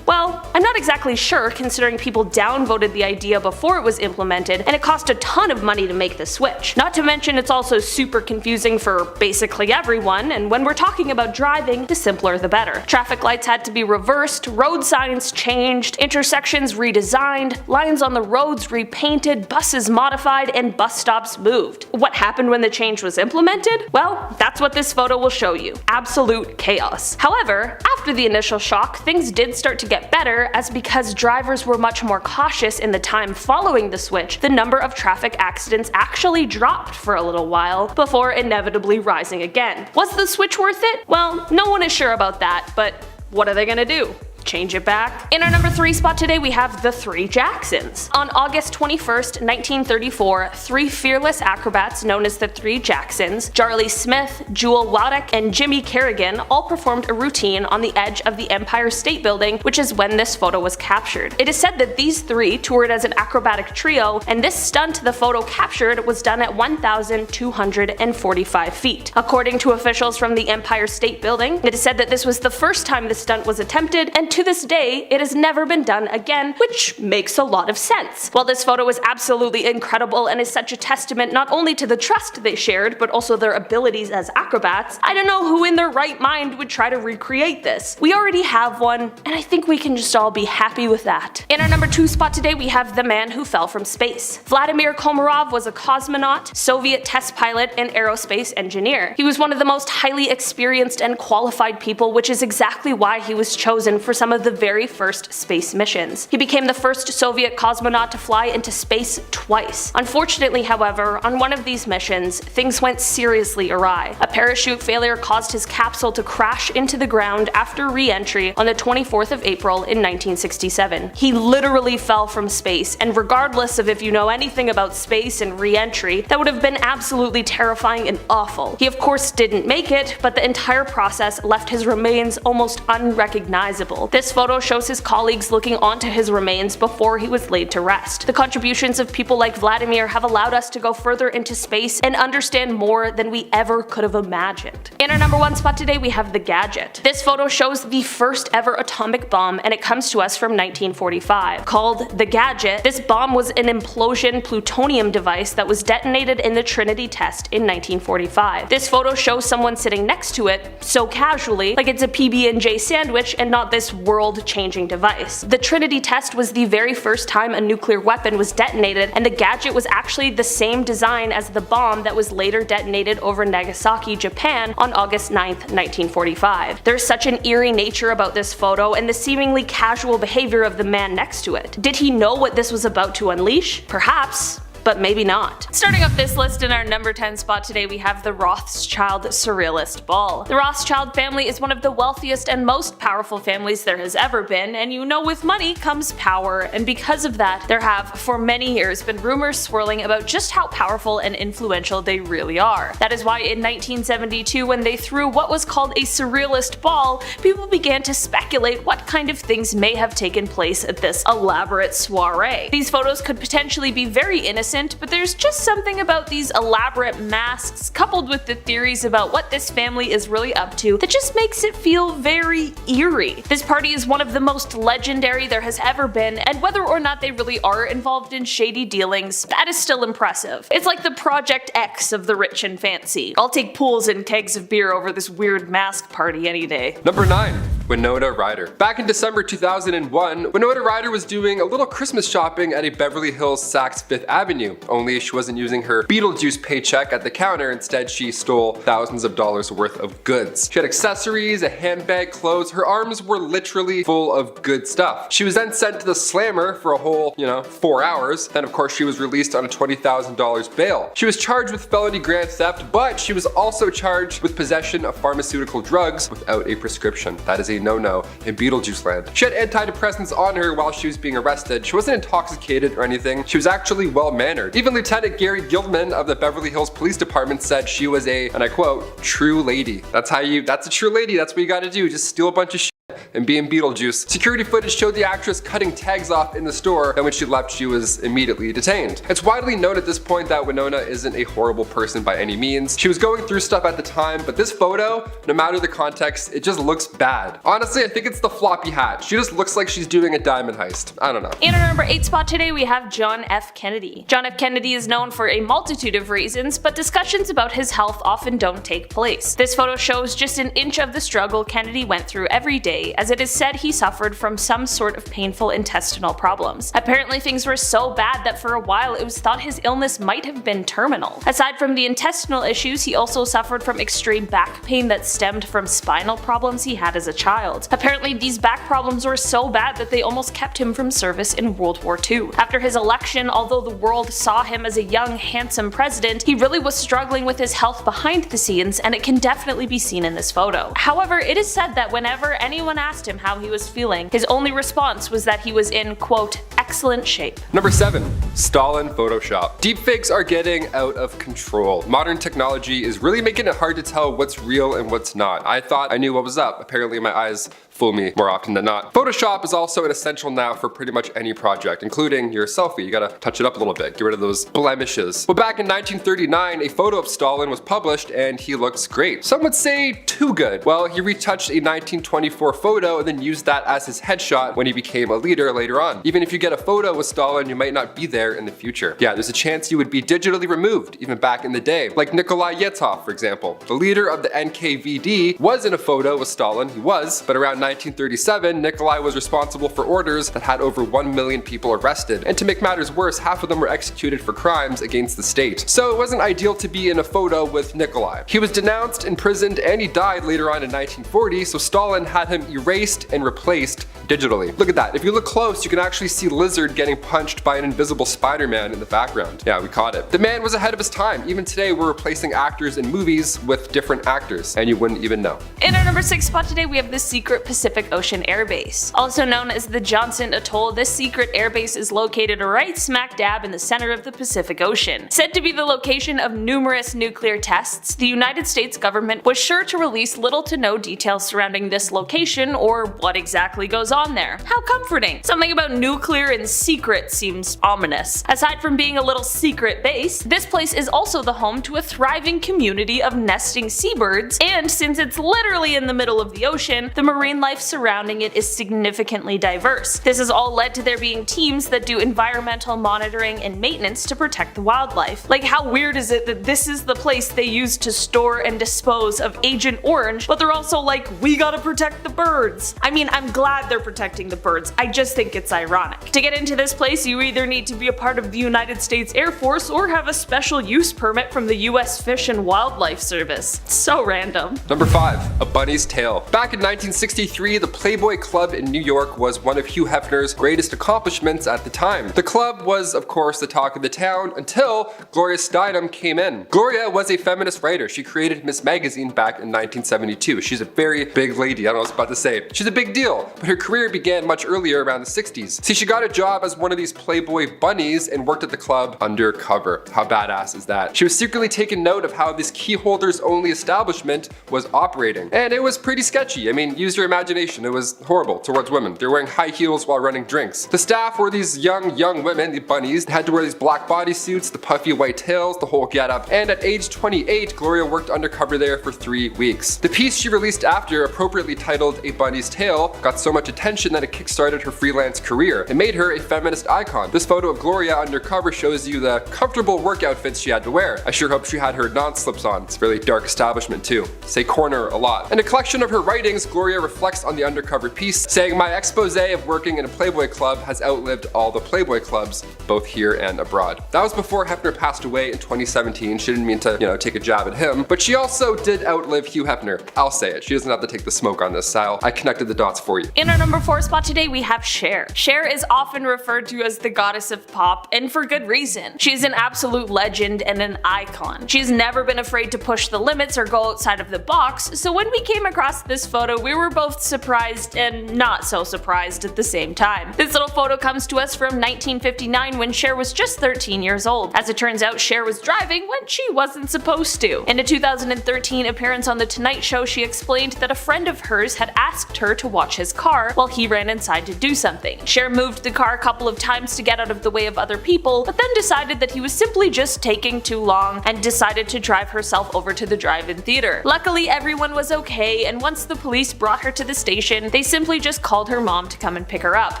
Well, I'm not exactly sure considering people downvoted the idea before it was implemented and it cost a ton of money to make the switch. Not to mention it's also super confusing for basically everyone, and when we're talking about driving, the simpler the better. Traffic lights had to be reversed, road signs changed, intersections redesigned, lines on the roads repainted, buses modified, and bus stops moved. What happened when the change was implemented? Well, that's what this photo will show you. Absolute chaos. However, after the initial shock, things did start to get better, as because drivers were much more cautious in the time following the switch, the number of traffic accidents actually dropped for a little while, before inevitably rising again. Was the switch worth it? Well, no one is sure about that, but what are they gonna do? Change it back? In our number 3 spot today, we have the 3 Jacksons. On August 21st, 1934, 3 fearless acrobats known as the 3 Jacksons, Jarlee Smith, Jewel Waddick, and Jimmy Kerrigan all performed a routine on the edge of the Empire State Building, which is when this photo was captured. It is said that these 3 toured as an acrobatic trio, and this stunt the photo captured was done at 1,245 feet. According to officials from the Empire State Building, it is said that this was the first time the stunt was attempted, and to this day, it has never been done again, which makes a lot of sense. While this photo is absolutely incredible and is such a testament not only to the trust they shared, but also their abilities as acrobats, I don't know who in their right mind would try to recreate this. We already have one, and I think we can just all be happy with that. In our number 2 spot today, we have the man who fell from space. Vladimir Komarov was a cosmonaut, Soviet test pilot, and aerospace engineer. He was one of the most highly experienced and qualified people, which is exactly why he was chosen for some of the very first space missions. He became the first Soviet cosmonaut to fly into space twice. Unfortunately, however, on one of these missions, things went seriously awry. A parachute failure caused his capsule to crash into the ground after re-entry on the 24th of April in 1967. He literally fell from space, and regardless of if you know anything about space and re-entry, that would have been absolutely terrifying and awful. He of course didn't make it, but the entire process left his remains almost unrecognizable. This photo shows his colleagues looking onto his remains before he was laid to rest. The contributions of people like Vladimir have allowed us to go further into space and understand more than we ever could have imagined. In our number 1 spot today, we have the Gadget. This photo shows the first ever atomic bomb, and it comes to us from 1945. Called the Gadget, this bomb was an implosion plutonium device that was detonated in the Trinity test in 1945. This photo shows someone sitting next to it so casually, like it's a PB&J sandwich and not this world-changing device. The Trinity test was the very first time a nuclear weapon was detonated, and the Gadget was actually the same design as the bomb that was later detonated over Nagasaki, Japan on August 9th, 1945. There's such an eerie nature about this photo and the seemingly casual behavior of the man next to it. Did he know what this was about to unleash? Perhaps, but maybe not. Starting off this list in our number 10 spot today, we have the Rothschild Surrealist Ball. The Rothschild family is one of the wealthiest and most powerful families there has ever been, and you know with money comes power, and because of that, there have for many years been rumors swirling about just how powerful and influential they really are. That is why in 1972, when they threw what was called a Surrealist Ball, people began to speculate what kind of things may have taken place at this elaborate soiree. These photos could potentially be very innocent, but there's just something about these elaborate masks coupled with the theories about what this family is really up to that just makes it feel very eerie. This party is one of the most legendary there has ever been, and whether or not they really are involved in shady dealings, that is still impressive. It's like the Project X of the rich and fancy. I'll take pools and kegs of beer over this weird mask party any day. Number 9. Winona Ryder. Back in December 2001, Winona Ryder was doing a little Christmas shopping at a Beverly Hills Saks Fifth Avenue, only she wasn't using her Beetlejuice paycheck at the counter. Instead, she stole thousands of dollars worth of goods. She had accessories, a handbag, clothes. Her arms were literally full of good stuff. She was then sent to the slammer for a whole, 4 hours. Then of course she was released on a $20,000 bail. She was charged with felony grand theft, but she was also charged with possession of pharmaceutical drugs without a prescription. That is a no-no in Beetlejuice land. She had antidepressants on her while she was being arrested. She wasn't intoxicated or anything. She was actually well-mannered. Even Lieutenant Gary Gilman of the Beverly Hills Police Department said she was a, and I quote, true lady. That's a true lady. That's what you gotta do. Just steal a bunch of shit and be in Beetlejuice. Security footage showed the actress cutting tags off in the store, and when she left, she was immediately detained. It's widely known at this point that Winona isn't a horrible person by any means. She was going through stuff at the time, but this photo, no matter the context, it just looks bad. Honestly, I think it's the floppy hat. She just looks like she's doing a diamond heist. I don't know. In our number 8 spot today, we have John F. Kennedy. John F. Kennedy is known for a multitude of reasons, but discussions about his health often don't take place. This photo shows just an inch of the struggle Kennedy went through every day, as it is said he suffered from some sort of painful intestinal problems. Apparently things were so bad that for a while it was thought his illness might have been terminal. Aside from the intestinal issues, he also suffered from extreme back pain that stemmed from spinal problems he had as a child. Apparently these back problems were so bad that they almost kept him from service in World War II. After his election, although the world saw him as a young, handsome president, he really was struggling with his health behind the scenes, and it can definitely be seen in this photo. However, it is said that whenever anyone asked him how he was feeling, his only response was that he was in, quote, excellent shape. Number 7. Stalin Photoshop. Deepfakes are getting out of control. Modern technology is really making it hard to tell what's real and what's not. I thought I knew what was up. Apparently my eyes fool me more often than not. Photoshop is also an essential now for pretty much any project, including your selfie. You gotta touch it up a little bit, get rid of those blemishes. Well, back in 1939, a photo of Stalin was published and he looks great. Some would say too good. Well, he retouched a 1924 photo and then used that as his headshot when he became a leader later on. Even if you get a photo with Stalin, you might not be there in the future. Yeah, there's a chance you would be digitally removed, even back in the day. Like Nikolai Yetov, for example. The leader of the NKVD was in a photo with Stalin, he was, but around 1937, Nikolai was responsible for orders that had over 1 million people arrested. And to make matters worse, half of them were executed for crimes against the state. So it wasn't ideal to be in a photo with Nikolai. He was denounced, imprisoned, and he died later on in 1940, so Stalin had him erased and replaced digitally. Look at that. If you look close, you can actually see Lizard getting punched by an invisible Spider-Man in the background. Yeah, we caught it. The man was ahead of his time. Even today, we're replacing actors in movies with different actors, and you wouldn't even know. In our number 6 spot today, we have the secret Pacific Ocean Air Base. Also known as the Johnson Atoll, this secret airbase is located right smack dab in the center of the Pacific Ocean. Said to be the location of numerous nuclear tests, the United States government was sure to release little to no details surrounding this location or what exactly goes on there. How comforting. Something about nuclear and secret seems ominous. Aside from being a little secret base, this place is also the home to a thriving community of nesting seabirds, and since it's literally in the middle of the ocean, the marine life surrounding it is significantly diverse. This has all led to there being teams that do environmental monitoring and maintenance to protect the wildlife. Like, how weird is it that this is the place they use to store and dispose of Agent Orange, but they're also like, we gotta protect the birds. I mean, I'm glad they're protecting the birds, I just think it's ironic. To get into this place, you either need to be a part of the United States Air Force or have a special use permit from the US Fish and Wildlife Service. So random. Number 5. A Bunny's Tail. Back in 1963, the Playboy Club in New York was one of Hugh Hefner's greatest accomplishments at the time. The club was, of course, the talk of the town until Gloria Steinem came in. Gloria was a feminist writer. She created Miss Magazine back in 1972. She's a very big lady. I don't know what I was about to say. She's a big deal, but her career began much earlier, around the 60s. See, she got a job as one of these Playboy bunnies and worked at the club undercover. How badass is that? She was secretly taking note of how this key holders only establishment was operating. And it was pretty sketchy. I mean, use your imagination. It was horrible towards women. They're wearing high heels while running drinks. The staff were these young women, the bunnies. They had to wear these black bodysuits, the puffy white tails, the whole getup. And at age 28, Gloria worked undercover there for 3 weeks. The piece she released after, appropriately titled A Bunny's Tale, got so much attention that it kickstarted her freelance career. It made her a feminist icon. This photo of Gloria undercover shows you the comfortable work outfits she had to wear. I sure hope she had her non-slips on. It's a really dark establishment too. Say corner a lot. In a collection of her writings, Gloria reflects on the undercover piece, saying, "My expose of working in a Playboy club has outlived all the Playboy clubs, both here and abroad." That was before Hefner passed away in 2017. She didn't mean to, take a jab at him, but she also did outlive Hugh Hefner. I'll say it. She doesn't have to take the smoke on this, Sal. I connected the dots for you. In our number 4 spot today, we have Cher. Cher is often referred to as the goddess of pop, and for good reason. She is an absolute legend and an icon. She's never been afraid to push the limits or go outside of the box, so when we came across this photo, we were both surprised and not so surprised at the same time. This little photo comes to us from 1959 when Cher was just 13 years old. As it turns out, Cher was driving when she wasn't supposed to. In a 2013 appearance on The Tonight Show, she explained that a friend of hers had asked her to watch his car while he ran inside to do something. Cher moved the car a couple of times to get out of the way of other people, but then decided that he was simply just taking too long and decided to drive herself over to the drive-in theater. Luckily, everyone was okay, and once the police brought her to the station, they simply just called her mom to come and pick her up.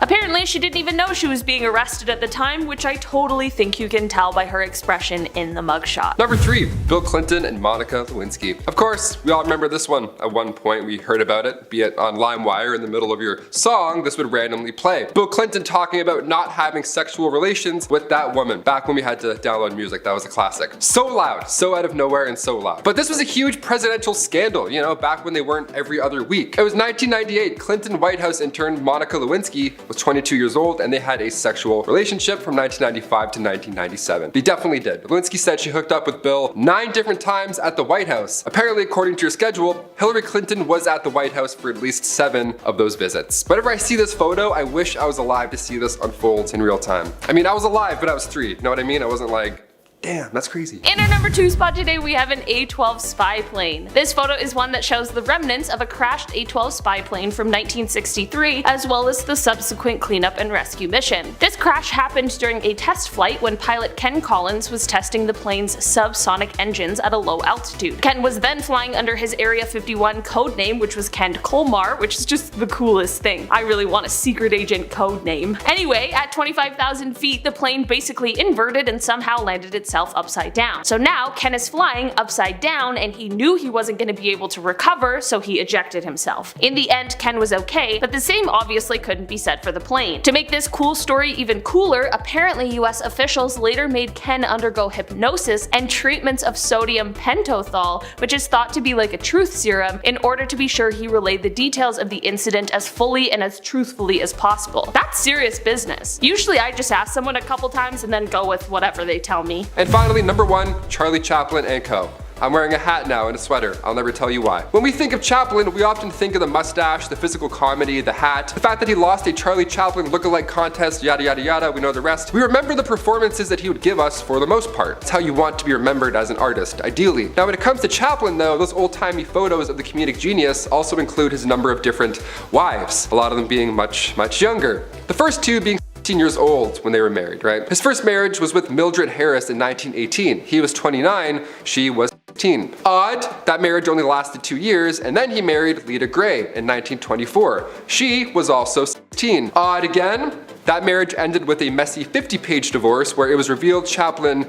Apparently, she didn't even know she was being arrested at the time, which I totally think you can tell by her expression in the mugshot. Number 3. Bill Clinton and Monica Lewinsky. Of course, we all remember this one. At one point, we heard about it, be it on LimeWire in the middle of your song, this would randomly play. Bill Clinton talking about not having sexual relations with that woman. Back when we had to download music, that was a classic. So loud, so out of nowhere and so loud. But this was a huge presidential scandal, back when they weren't every other week. It was 1998, Clinton White House intern Monica Lewinsky was 22 years old and they had a sexual relationship from 1995 to 1997. They definitely did. Lewinsky said she hooked up with Bill 9 different times at the White House. Apparently, according to your schedule, Hillary Clinton was at the White House for at least 7 of those visits. Whenever I see this photo, I wish I was alive to see this unfold in real time. I mean, I was alive, but I was 3. You know what I mean? I wasn't like Damn, that's crazy. In our number 2 spot today, we have an A-12 spy plane. This photo is one that shows the remnants of a crashed A-12 spy plane from 1963, as well as the subsequent cleanup and rescue mission. This crash happened during a test flight when pilot Ken Collins was testing the plane's subsonic engines at a low altitude. Ken was then flying under his Area 51 code name, which was Ken Colmar, which is just the coolest thing. I really want a secret agent code name. Anyway, at 25,000 feet, the plane basically inverted and somehow landed itself upside down. So now Ken is flying upside down, and he knew he wasn't going to be able to recover, so he ejected himself. In the end, Ken was okay, but the same obviously couldn't be said for the plane. To make this cool story even cooler, apparently US officials later made Ken undergo hypnosis and treatments of sodium pentothal, which is thought to be like a truth serum, in order to be sure he relayed the details of the incident as fully and as truthfully as possible. That's serious business. Usually I just ask someone a couple times and then go with whatever they tell me. And finally, number 1, Charlie Chaplin and Co. I'm wearing a hat now and a sweater. I'll never tell you why. When we think of Chaplin, we often think of the mustache, the physical comedy, the hat, the fact that he lost a Charlie Chaplin look-alike contest, yada yada yada, we know the rest. We remember the performances that he would give us for the most part. It's how you want to be remembered as an artist, ideally. Now when it comes to Chaplin though, those old-timey photos of the comedic genius also include his number of different wives, a lot of them being much younger. The first 2 being 16 years old when they were married, right? His first marriage was with Mildred Harris in 1918. He was 29, she was 15. Odd, that marriage only lasted 2 years, and then he married Lita Gray in 1924. She was also 16. Odd again, that marriage ended with a messy 50-page divorce where it was revealed Chaplin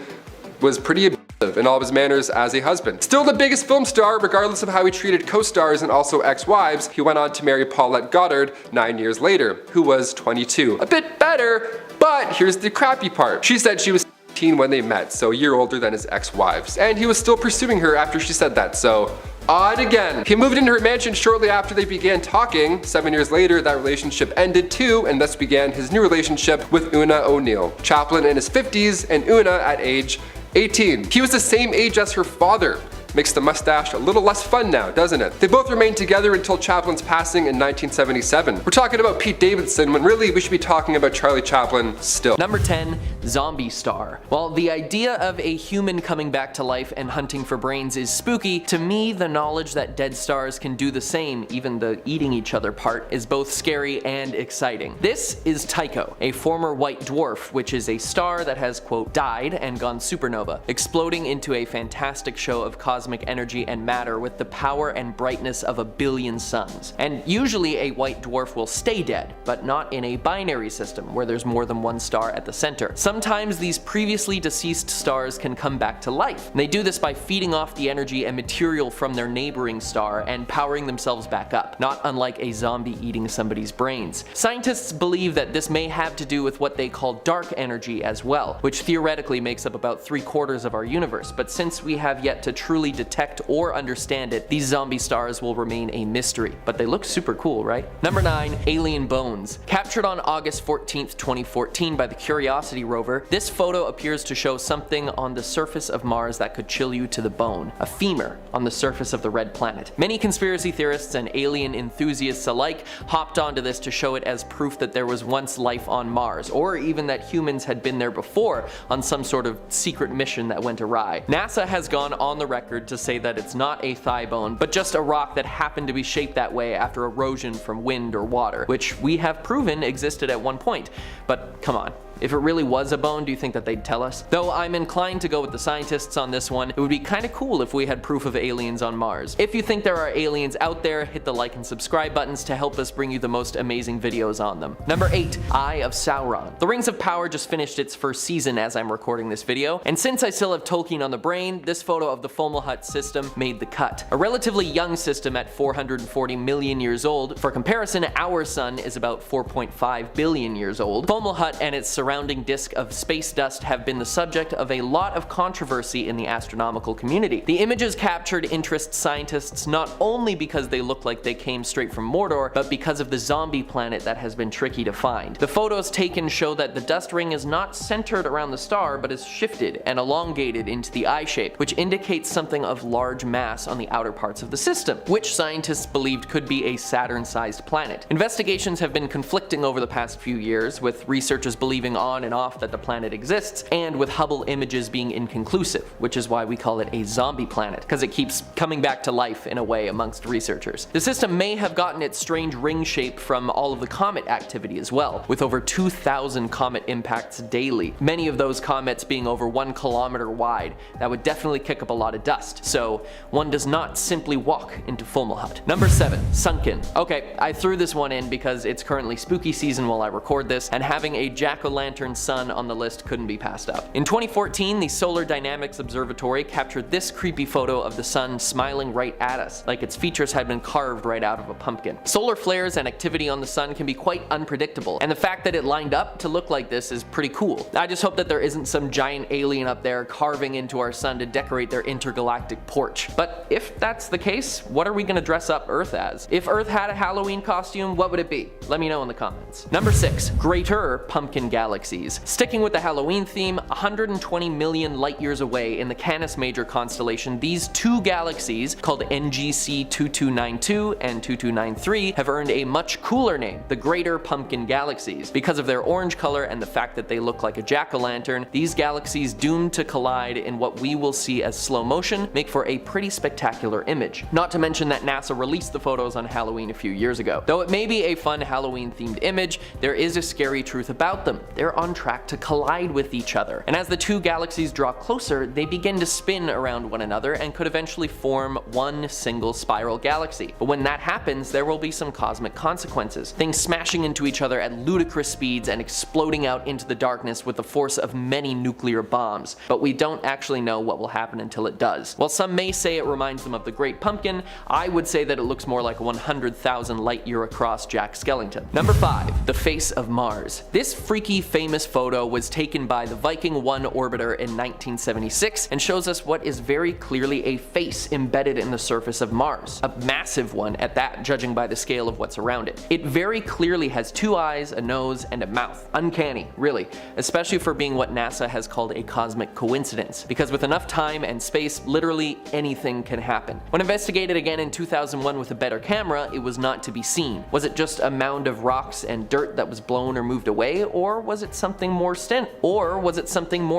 was pretty abusive in all of his manners as a husband. Still the biggest film star, regardless of how he treated co-stars and also ex-wives, he went on to marry Paulette Goddard 9 years later, who was 22. A bit better, but here's the crappy part. She said she was 17 when they met, so a year older than his ex-wives. And he was still pursuing her after she said that, so odd again. He moved into her mansion shortly after they began talking. 7 years later, that relationship ended too, and thus began his new relationship with Una O'Neill. Chaplin in his 50s and Una at age 18. He was the same age as her father. Makes the mustache a little less fun now, doesn't it? They both remained together until Chaplin's passing in 1977. We're talking about Pete Davidson when really we should be talking about Charlie Chaplin still. Number 10, zombie star. While the idea of a human coming back to life and hunting for brains is spooky, to me the knowledge that dead stars can do the same, even the eating each other part, is both scary and exciting. This is Tycho, a former white dwarf, which is a star that has, quote, died and gone supernova, exploding into a fantastic show of cosmic energy and matter with the power and brightness of a billion suns. And usually a white dwarf will stay dead, but not in a binary system where there's more than one star at the center. Sometimes these previously deceased stars can come back to life. And they do this by feeding off the energy and material from their neighboring star and powering themselves back up, not unlike a zombie eating somebody's brains. Scientists believe that this may have to do with what they call dark energy as well, which theoretically makes up about 3/4 of our universe, but since we have yet to truly detect or understand it, these zombie stars will remain a mystery. But they look super cool, right? Number 9, alien bones. Captured on August 14th, 2014 by the Curiosity rover, this photo appears to show something on the surface of Mars that could chill you to the bone. A femur on the surface of the red planet. Many conspiracy theorists and alien enthusiasts alike hopped onto this to show it as proof that there was once life on Mars, or even that humans had been there before on some sort of secret mission that went awry. NASA has gone on the record to say that it's not a thigh bone, but just a rock that happened to be shaped that way after erosion from wind or water, which we have proven existed at one point. But come on. If it really was a bone, do you think that they'd tell us? Though I'm inclined to go with the scientists on this one, it would be kinda cool if we had proof of aliens on Mars. If you think there are aliens out there, hit the like and subscribe buttons to help us bring you the most amazing videos on them. Number 8, Eye of Sauron. The Rings of Power just finished its first season as I'm recording this video, and since I still have Tolkien on the brain, this photo of the Fomalhaut system made the cut. A relatively young system at 440 million years old. For comparison, our sun is about 4.5 billion years old. Fomalhaut and its surrounding disk of space dust have been the subject of a lot of controversy in the astronomical community. The images captured interest scientists not only because they look like they came straight from Mordor, but because of the zombie planet that has been tricky to find. The photos taken show that the dust ring is not centered around the star, but is shifted and elongated into the eye shape, which indicates something of large mass on the outer parts of the system, which scientists believed could be a Saturn-sized planet. Investigations have been conflicting over the past few years, with researchers believing proving on and off that the planet exists, and with Hubble images being inconclusive, which is why we call it a zombie planet, because it keeps coming back to life in a way amongst researchers. The system may have gotten its strange ring shape from all of the comet activity as well, with over 2,000 comet impacts daily, many of those comets being over 1 kilometer wide. That would definitely kick up a lot of dust, so one does not simply walk into Fomalhaut. Number 7. Sunken. Okay, I threw this one in because it's currently spooky season while I record this, and having a jack-o'-lantern sun on the list couldn't be passed up. In 2014, the Solar Dynamics Observatory captured this creepy photo of the sun smiling right at us, like its features had been carved right out of a pumpkin. Solar flares and activity on the sun can be quite unpredictable, and the fact that it lined up to look like this is pretty cool. I just hope that there isn't some giant alien up there carving into our sun to decorate their intergalactic porch. But if that's the case, what are we gonna dress up Earth as? If Earth had a Halloween costume, what would it be? Let me know in the comments. Number 6. Greater pumpkin galaxies. Sticking with the Halloween theme, 120 million light years away in the Canis Major constellation, these two galaxies, called NGC 2292 and 2293, have earned a much cooler name, the Greater Pumpkin Galaxies. Because of their orange color and the fact that they look like a jack-o'-lantern, these galaxies doomed to collide in what we will see as slow motion make for a pretty spectacular image. Not to mention that NASA released the photos on Halloween a few years ago. Though it may be a fun Halloween-themed image, there is a scary truth about them. They're on track to collide with each other. And as the two galaxies draw closer, they begin to spin around one another and could eventually form one single spiral galaxy. But when that happens, there will be some cosmic consequences. Things smashing into each other at ludicrous speeds and exploding out into the darkness with the force of many nuclear bombs. But we don't actually know what will happen until it does. While some may say it reminds them of the Great Pumpkin, I would say that it looks more like a 100,000 light year across Jack Skellington. Number 5. The face of Mars. This freaky famous photo was taken by the Viking 1 orbiter in 1976 and shows us what is very clearly a face embedded in the surface of Mars. A massive one at that, judging by the scale of what's around it. It very clearly has 2 eyes, a nose, and a mouth. Uncanny, really, especially for being what NASA has called a cosmic coincidence, because with enough time and space, literally anything can happen. When investigated again in 2001 with a better camera, it was not to be seen. Was it just a mound of rocks and dirt that was blown or moved away, or was it something more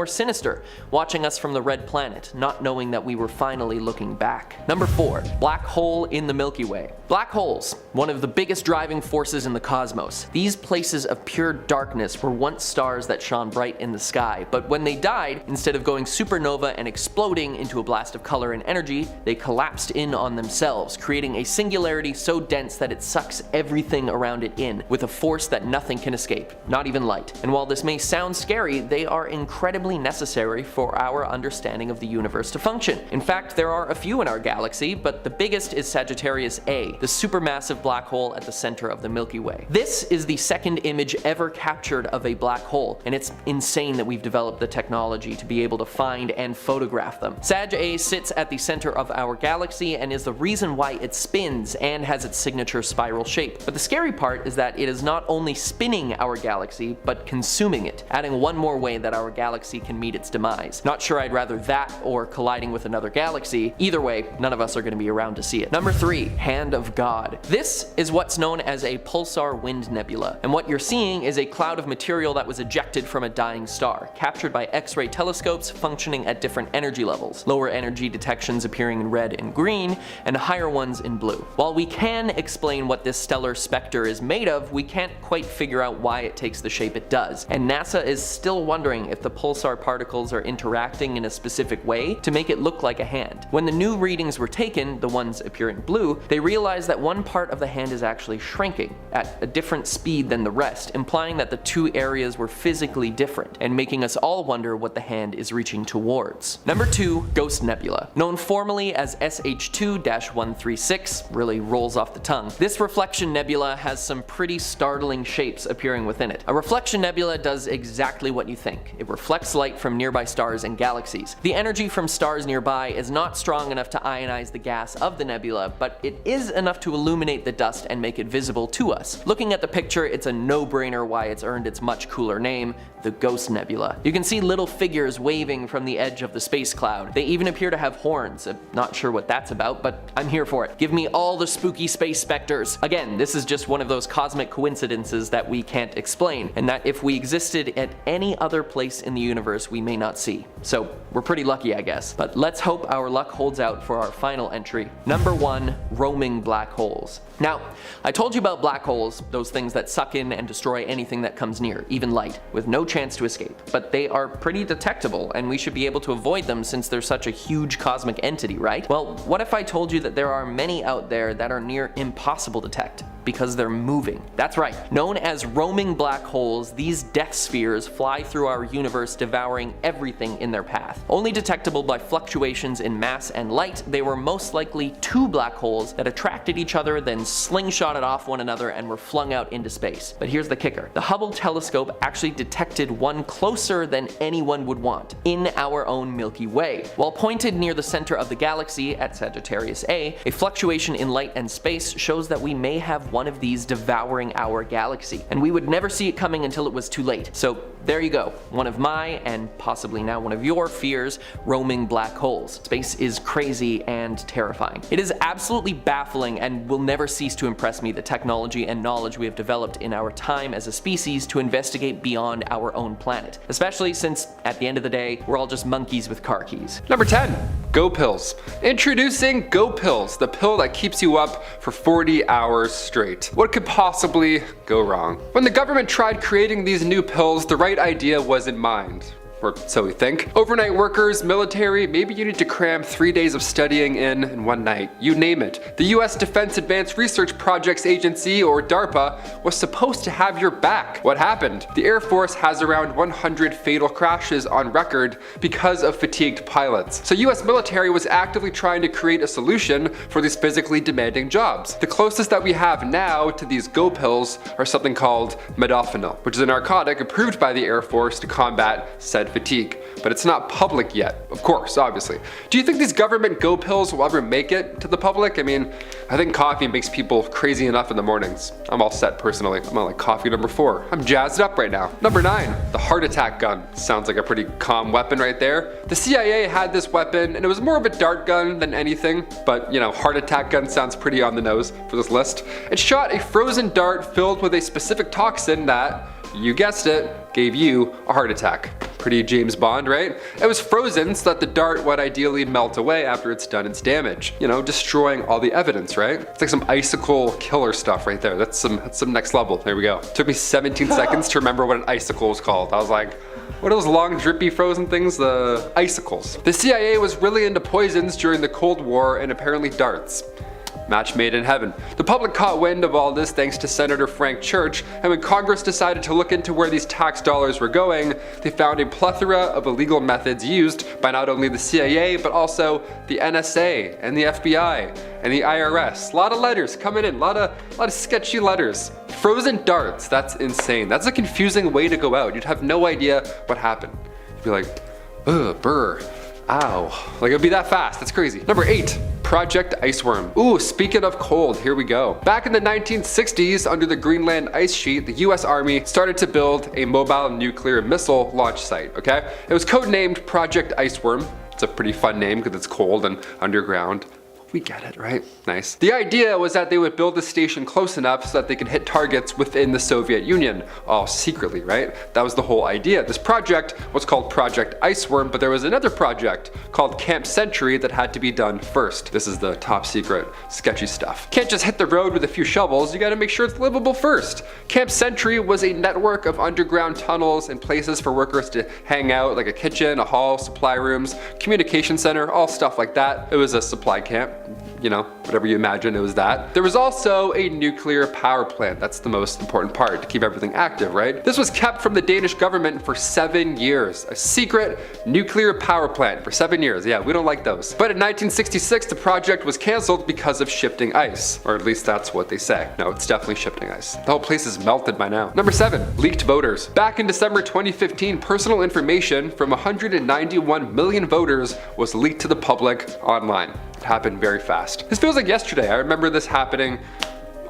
sinister, watching us from the red planet, not knowing that we were finally looking back? Number 4. Black hole in the Milky Way. Black holes, one of the biggest driving forces in the cosmos. These places of pure darkness were once stars that shone bright in the sky, but when they died, instead of going supernova and exploding into a blast of color and energy, they collapsed in on themselves, creating a singularity so dense that it sucks everything around it in, with a force that nothing can escape, not even light. And while this may sound scary, they are incredibly necessary for our understanding of the universe to function. In fact, there are a few in our galaxy, but the biggest is Sagittarius A, the supermassive black hole at the center of the Milky Way. This is the second image ever captured of a black hole, and it's insane that we've developed the technology to be able to find and photograph them. Sag A sits at the center of our galaxy and is the reason why it spins and has its signature spiral shape. But the scary part is that it is not only spinning our galaxy, but consuming it, adding one more way that our galaxy can meet its demise. Not sure I'd rather that or colliding with another galaxy. Either way, none of us are going to be around to see it. Number 3. Hand of God. This is what's known as a pulsar wind nebula, and what you're seeing is a cloud of material that was ejected from a dying star, captured by X-ray telescopes functioning at different energy levels, lower energy detections appearing in red and green, and higher ones in blue. While we can explain what this stellar specter is made of, we can't quite figure out why it takes the shape it does, and NASA is still wondering if the pulsar particles are interacting in a specific way to make it look like a hand. When the new readings were taken, the ones appearing blue, they realized that one part of the hand is actually shrinking at a different speed than the rest, implying that the two areas were physically different, and making us all wonder what the hand is reaching towards. Number 2. Ghost Nebula. Known formally as SH2-136, really rolls off the tongue. This reflection nebula has some pretty startling shapes appearing within it. A reflection nebula does exactly what you think. It reflects light from nearby stars and galaxies. The energy from stars nearby is not strong enough to ionize the gas of the nebula, but it is enough to illuminate the dust and make it visible to us. Looking at the picture, it's a no-brainer why it's earned its much cooler name, the Ghost Nebula. You can see little figures waving from the edge of the space cloud. They even appear to have horns. I'm not sure what that's about, but I'm here for it. Give me all the spooky space specters. Again, this is just one of those cosmic coincidences that we can't explain, and that if we we existed at any other place in the universe we may not see. So we're pretty lucky, I guess. But let's hope our luck holds out for our final entry. Number 1, roaming black holes. Now, I told you about black holes, those things that suck in and destroy anything that comes near, even light, with no chance to escape. But they are pretty detectable, and we should be able to avoid them since they're such a huge cosmic entity, right? Well, what if I told you that there are many out there that are near impossible to detect? Because they're moving. That's right. Known as roaming black holes, these death spheres fly through our universe, devouring everything in their path. Only detectable by fluctuations in mass and light, they were most likely 2 black holes that attracted each other, then slingshotted off one another and were flung out into space. But here's the kicker. The Hubble telescope actually detected one closer than anyone would want, in our own Milky Way. While pointed near the center of the galaxy at Sagittarius A, a fluctuation in light and space shows that we may have one of these devouring our galaxy, and we would never see it coming until it was too late. So there you go, one of my, and possibly now one of your fears, roaming black holes. Space is crazy and terrifying. It is absolutely baffling and will never cease to impress me the technology and knowledge we have developed in our time as a species to investigate beyond our own planet, especially since at the end of the day, we're all just monkeys with car keys. Number 10, Go Pills. Introducing Go Pills, the pill that keeps you up for 40 hours straight. What could possibly go wrong? When the government tried creating these new pills, the right idea was in mind. Or so we think. Overnight workers, military, maybe you need to cram 3 days of studying in one night. You name it. The US Defense Advanced Research Projects Agency, or DARPA, was supposed to have your back. What happened? The Air Force has around 100 fatal crashes on record because of fatigued pilots. So US military was actively trying to create a solution for these physically demanding jobs. The closest that we have now to these Go Pills are something called modafinil, which is a narcotic approved by the Air Force to combat said fatigue, but it's not public yet, of course, obviously. Do you think these government Go Pills will ever make it to the public? I mean, I think coffee makes people crazy enough in the mornings. I'm all set personally. I'm on like coffee number 4. I'm jazzed up right now. Number 9, the heart attack gun. Sounds like a pretty calm weapon right there. The CIA had this weapon, and it was more of a dart gun than anything, but you know, heart attack gun sounds pretty on the nose for this list. It shot a frozen dart filled with a specific toxin that, you guessed it, gave you a heart attack. Pretty James Bond, right? It was frozen so that the dart would ideally melt away after it's done its damage. You know, destroying all the evidence, right? It's like some icicle killer stuff right there. That's some next level. There we go. It took me 17 seconds to remember what an icicle was called. I was like, what are those long, drippy, frozen things? The icicles. The CIA was really into poisons during the Cold War and apparently darts. Match made in heaven. The public caught wind of all this thanks to Senator Frank Church, and when Congress decided to look into where these tax dollars were going, they found a plethora of illegal methods used by not only the CIA, but also the NSA and the FBI and the IRS. A lot of letters coming in, a lot of sketchy letters. Frozen darts, that's insane. That's a confusing way to go out. You'd have no idea what happened. You'd be like, ugh, brr. Ow. Like, it'd be that fast. That's crazy. Number 8, Project Iceworm. Ooh, speaking of cold, here we go. Back in the 1960s, under the Greenland ice sheet, the US Army started to build a mobile nuclear missile launch site, okay? It was codenamed Project Iceworm. It's a pretty fun name because it's cold and underground. We get it, right? Nice. The idea was that they would build the station close enough so that they could hit targets within the Soviet Union, all secretly, right? That was the whole idea. This project was called Project Iceworm, but there was another project called Camp Century that had to be done first. This is the top secret, sketchy stuff. Can't just hit the road with a few shovels, you gotta make sure it's livable first. Camp Century was a network of underground tunnels and places for workers to hang out, like a kitchen, a hall, supply rooms, communication center, all stuff like that. It was a supply camp. You know, whatever you imagine, it was that. There was also a nuclear power plant. That's the most important part, to keep everything active, right? This was kept from the Danish government for 7 years. A secret nuclear power plant for 7 years. Yeah, we don't like those. But in 1966, the project was canceled because of shifting ice. Or at least that's what they say. No, it's definitely shifting ice. The whole place is melted by now. Number 7, leaked voters. Back in December 2015, personal information from 191 million voters was leaked to the public online. It happened very fast. This feels like yesterday. I remember this happening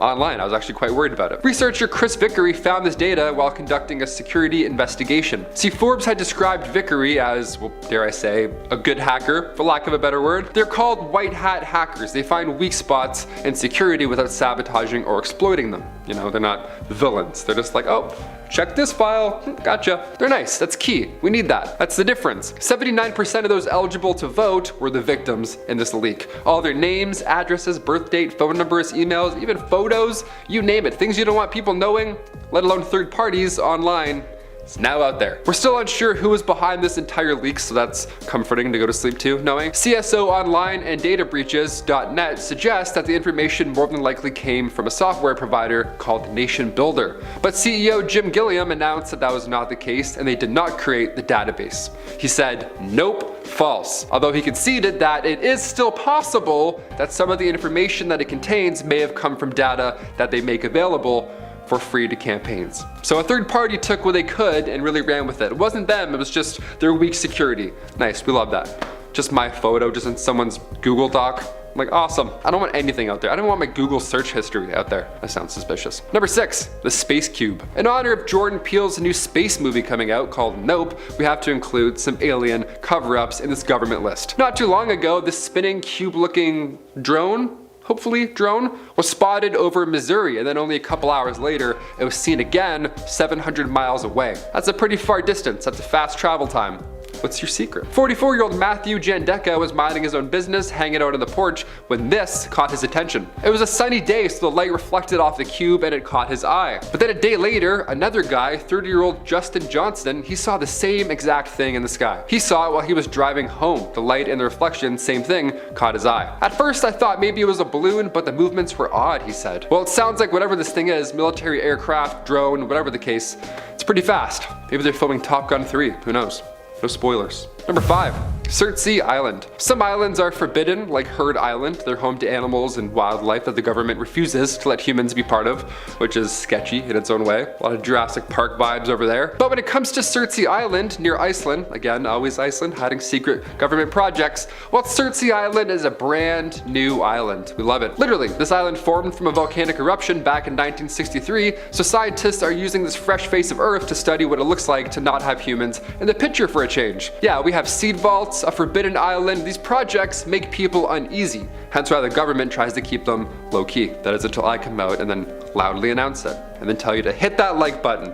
online. I was actually quite worried about it. Researcher Chris Vickery found this data while conducting a security investigation. See, Forbes had described Vickery as, well, dare I say, a good hacker, for lack of a better word. They're called white hat hackers. They find weak spots in security without sabotaging or exploiting them. You know, they're not villains. They're just like, oh, check this file, gotcha. They're nice, that's key. We need that. That's the difference. 79% of those eligible to vote were the victims in this leak. All their names, addresses, birth date, phone numbers, emails, even photos, you name it. Things you don't want people knowing, let alone third parties online. It's now out there. We're still unsure who was behind this entire leak, so that's comforting to go to sleep to, knowing. CSO Online and databreaches.net suggest that the information more than likely came from a software provider called Nation Builder. But CEO Jim Gilliam announced that that was not the case and they did not create the database. He said, nope, false. Although he conceded that it is still possible that some of the information that it contains may have come from data that they make available for free to campaigns. So a third party took what they could and really ran with it. It wasn't them, it was just their weak security. Nice, we love that. Just my photo, just in someone's Google Doc. I'm like, awesome. I don't want anything out there. I don't want my Google search history out there. That sounds suspicious. Number 6, the Space Cube. In honor of Jordan Peele's new space movie coming out called Nope, we have to include some alien cover-ups in this government list. Not too long ago, this spinning cube-looking drone, hopefully drone, was spotted over Missouri, and then only a couple hours later, it was seen again 700 miles away. That's a pretty far distance. That's a fast travel time. What's your secret? 44-year-old Matthew Jandeka was minding his own business, hanging out on the porch, when this caught his attention. It was a sunny day, so the light reflected off the cube and it caught his eye. But then a day later, another guy, 30-year-old Justin Johnston, he saw the same exact thing in the sky. He saw it while he was driving home. The light and the reflection, same thing, caught his eye. At first, I thought maybe it was a balloon, but the movements were odd, he said. Well, it sounds like whatever this thing is, military aircraft, drone, whatever the case, it's pretty fast. Maybe they're filming Top Gun 3, who knows? No spoilers. Number 5, Surtsey Island. Some islands are forbidden, like Heard Island. They're home to animals and wildlife that the government refuses to let humans be part of, which is sketchy in its own way. A lot of Jurassic Park vibes over there. But when it comes to Surtsey Island, near Iceland, again, always Iceland, hiding secret government projects, well, Surtsey Island is a brand new island. We love it. Literally, this island formed from a volcanic eruption back in 1963, so scientists are using this fresh face of Earth to study what it looks like to not have humans in the picture for a change. Yeah, we have seed vaults, a forbidden island. These projects make people uneasy, hence why the government tries to keep them low-key. That is until I come out and then loudly announce it, and then tell you to hit that like button.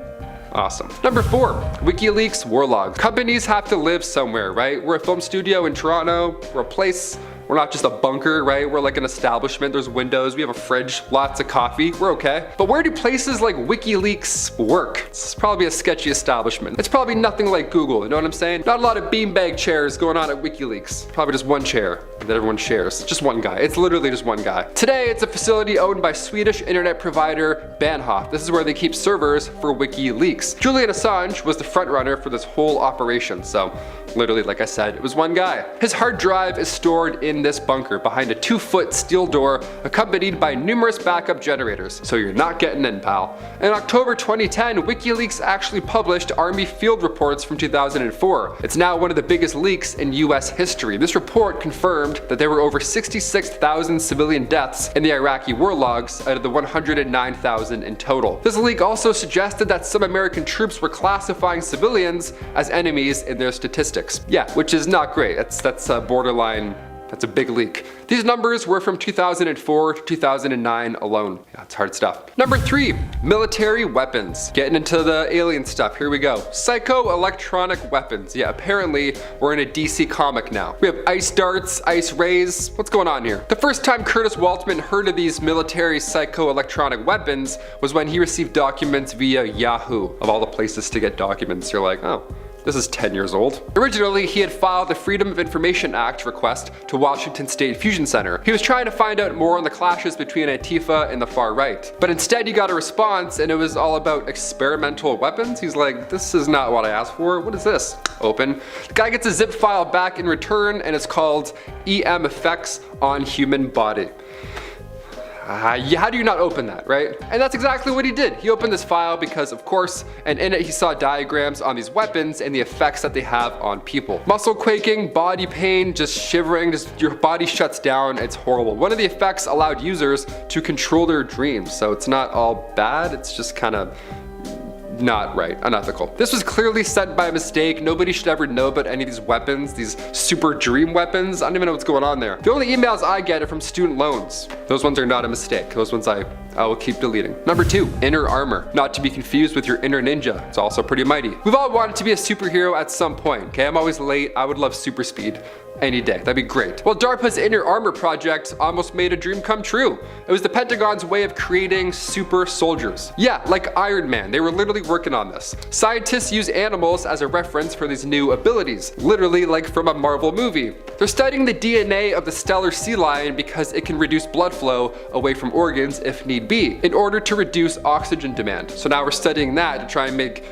Awesome. Number 4, WikiLeaks war log. Companies have to live somewhere, right? We're a film studio in Toronto, we're a place. We're not just a bunker, right? We're like an establishment. There's windows, we have a fridge, lots of coffee. We're okay. But where do places like WikiLeaks work? It's probably a sketchy establishment. It's probably nothing like Google, you know what I'm saying? Not a lot of beanbag chairs going on at WikiLeaks. Probably just one chair that everyone shares. Just one guy. It's literally just one guy. Today, it's a facility owned by Swedish internet provider Bahnhof. This is where they keep servers for WikiLeaks. Julian Assange was the front runner for this whole operation. So literally, like I said, it was one guy. His hard drive is stored in this bunker behind a 2-foot steel door accompanied by numerous backup generators. So you're not getting in, pal. In October 2010, WikiLeaks actually published Army field reports from 2004. It's now one of the biggest leaks in US history. This report confirmed that there were over 66,000 civilian deaths in the Iraqi war logs out of the 109,000 in total. This leak also suggested that some American troops were classifying civilians as enemies in their statistics. Yeah, which is not great. That's borderline. That's a big leak. These numbers were from 2004 to 2009 alone. Yeah, it's hard stuff. Number 3, military weapons. Getting into the alien stuff, here we go. Psycho-electronic weapons. Yeah, apparently we're in a DC comic now. We have ice darts, ice rays. What's going on here? The first time Curtis Waltman heard of these military psycho-electronic weapons was when he received documents via Yahoo. Of all the places to get documents, you're like, oh. This is 10 years old. Originally, he had filed a Freedom of Information Act request to Washington State Fusion Center. He was trying to find out more on the clashes between Antifa and the far right. But instead he got a response and it was all about experimental weapons. He's like, this is not what I asked for. What is this? Open. The guy gets a zip file back in return and it's called EM Effects on Human Body. How do you not open that, right? And that's exactly what he did. He opened this file because, of course, and in it he saw diagrams on these weapons and the effects that they have on people. Muscle quaking, body pain, just shivering, just your body shuts down. It's horrible. One of the effects allowed users to control their dreams. So it's not all bad, it's just kind of not right, unethical. This was clearly sent by mistake. Nobody should ever know about any of these weapons, these super dream weapons. I don't even know what's going on there. The only emails I get are from student loans. Those ones are not a mistake. Those ones I I will keep deleting. Number 2, inner armor. Not to be confused with your inner ninja. It's also pretty mighty. We've all wanted to be a superhero at some point. Okay, I'm always late. I would love super speed. Any day, that'd be great. Well, DARPA's Inner Armor project almost made a dream come true. It was the Pentagon's way of creating super soldiers. Yeah, like Iron Man, they were literally working on this. Scientists use animals as a reference for these new abilities, literally like from a Marvel movie. They're studying the DNA of the stellar sea lion because it can reduce blood flow away from organs if need be, in order to reduce oxygen demand. So now we're studying that to try and make,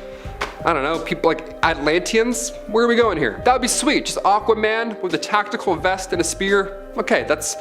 I don't know, people like Atlanteans? Where are we going here? That would be sweet, just Aquaman with a tactical vest and a spear. Okay, that's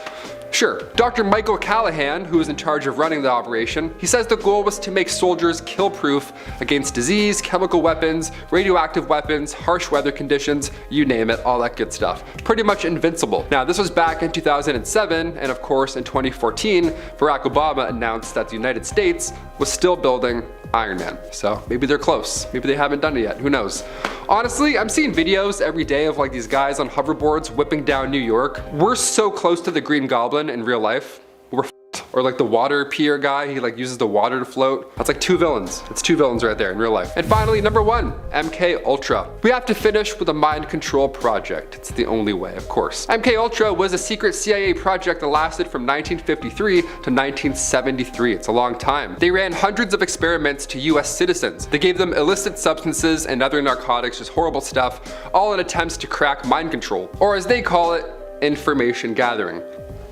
sure. Dr. Michael Callahan, who is in charge of running the operation, he says the goal was to make soldiers kill-proof against disease, chemical weapons, radioactive weapons, harsh weather conditions, you name it, all that good stuff. Pretty much invincible. Now, this was back in 2007, and of course in 2014, Barack Obama announced that the United States was still building Iron Man. So maybe they're close. Maybe they haven't done it yet. Who knows? Honestly, I'm seeing videos every day of like these guys on hoverboards whipping down New York. We're so close to the Green Goblin in real life. We're f***ed. Or like the water pier guy, he like uses the water to float. That's like 2 villains. It's 2 villains right there in real life. And finally, number 1, MK Ultra. We have to finish with a mind control project. It's the only way, of course. MK Ultra was a secret CIA project that lasted from 1953 to 1973. It's a long time. They ran hundreds of experiments to US citizens. They gave them illicit substances and other narcotics, just horrible stuff, all in attempts to crack mind control. Or as they call it, information gathering.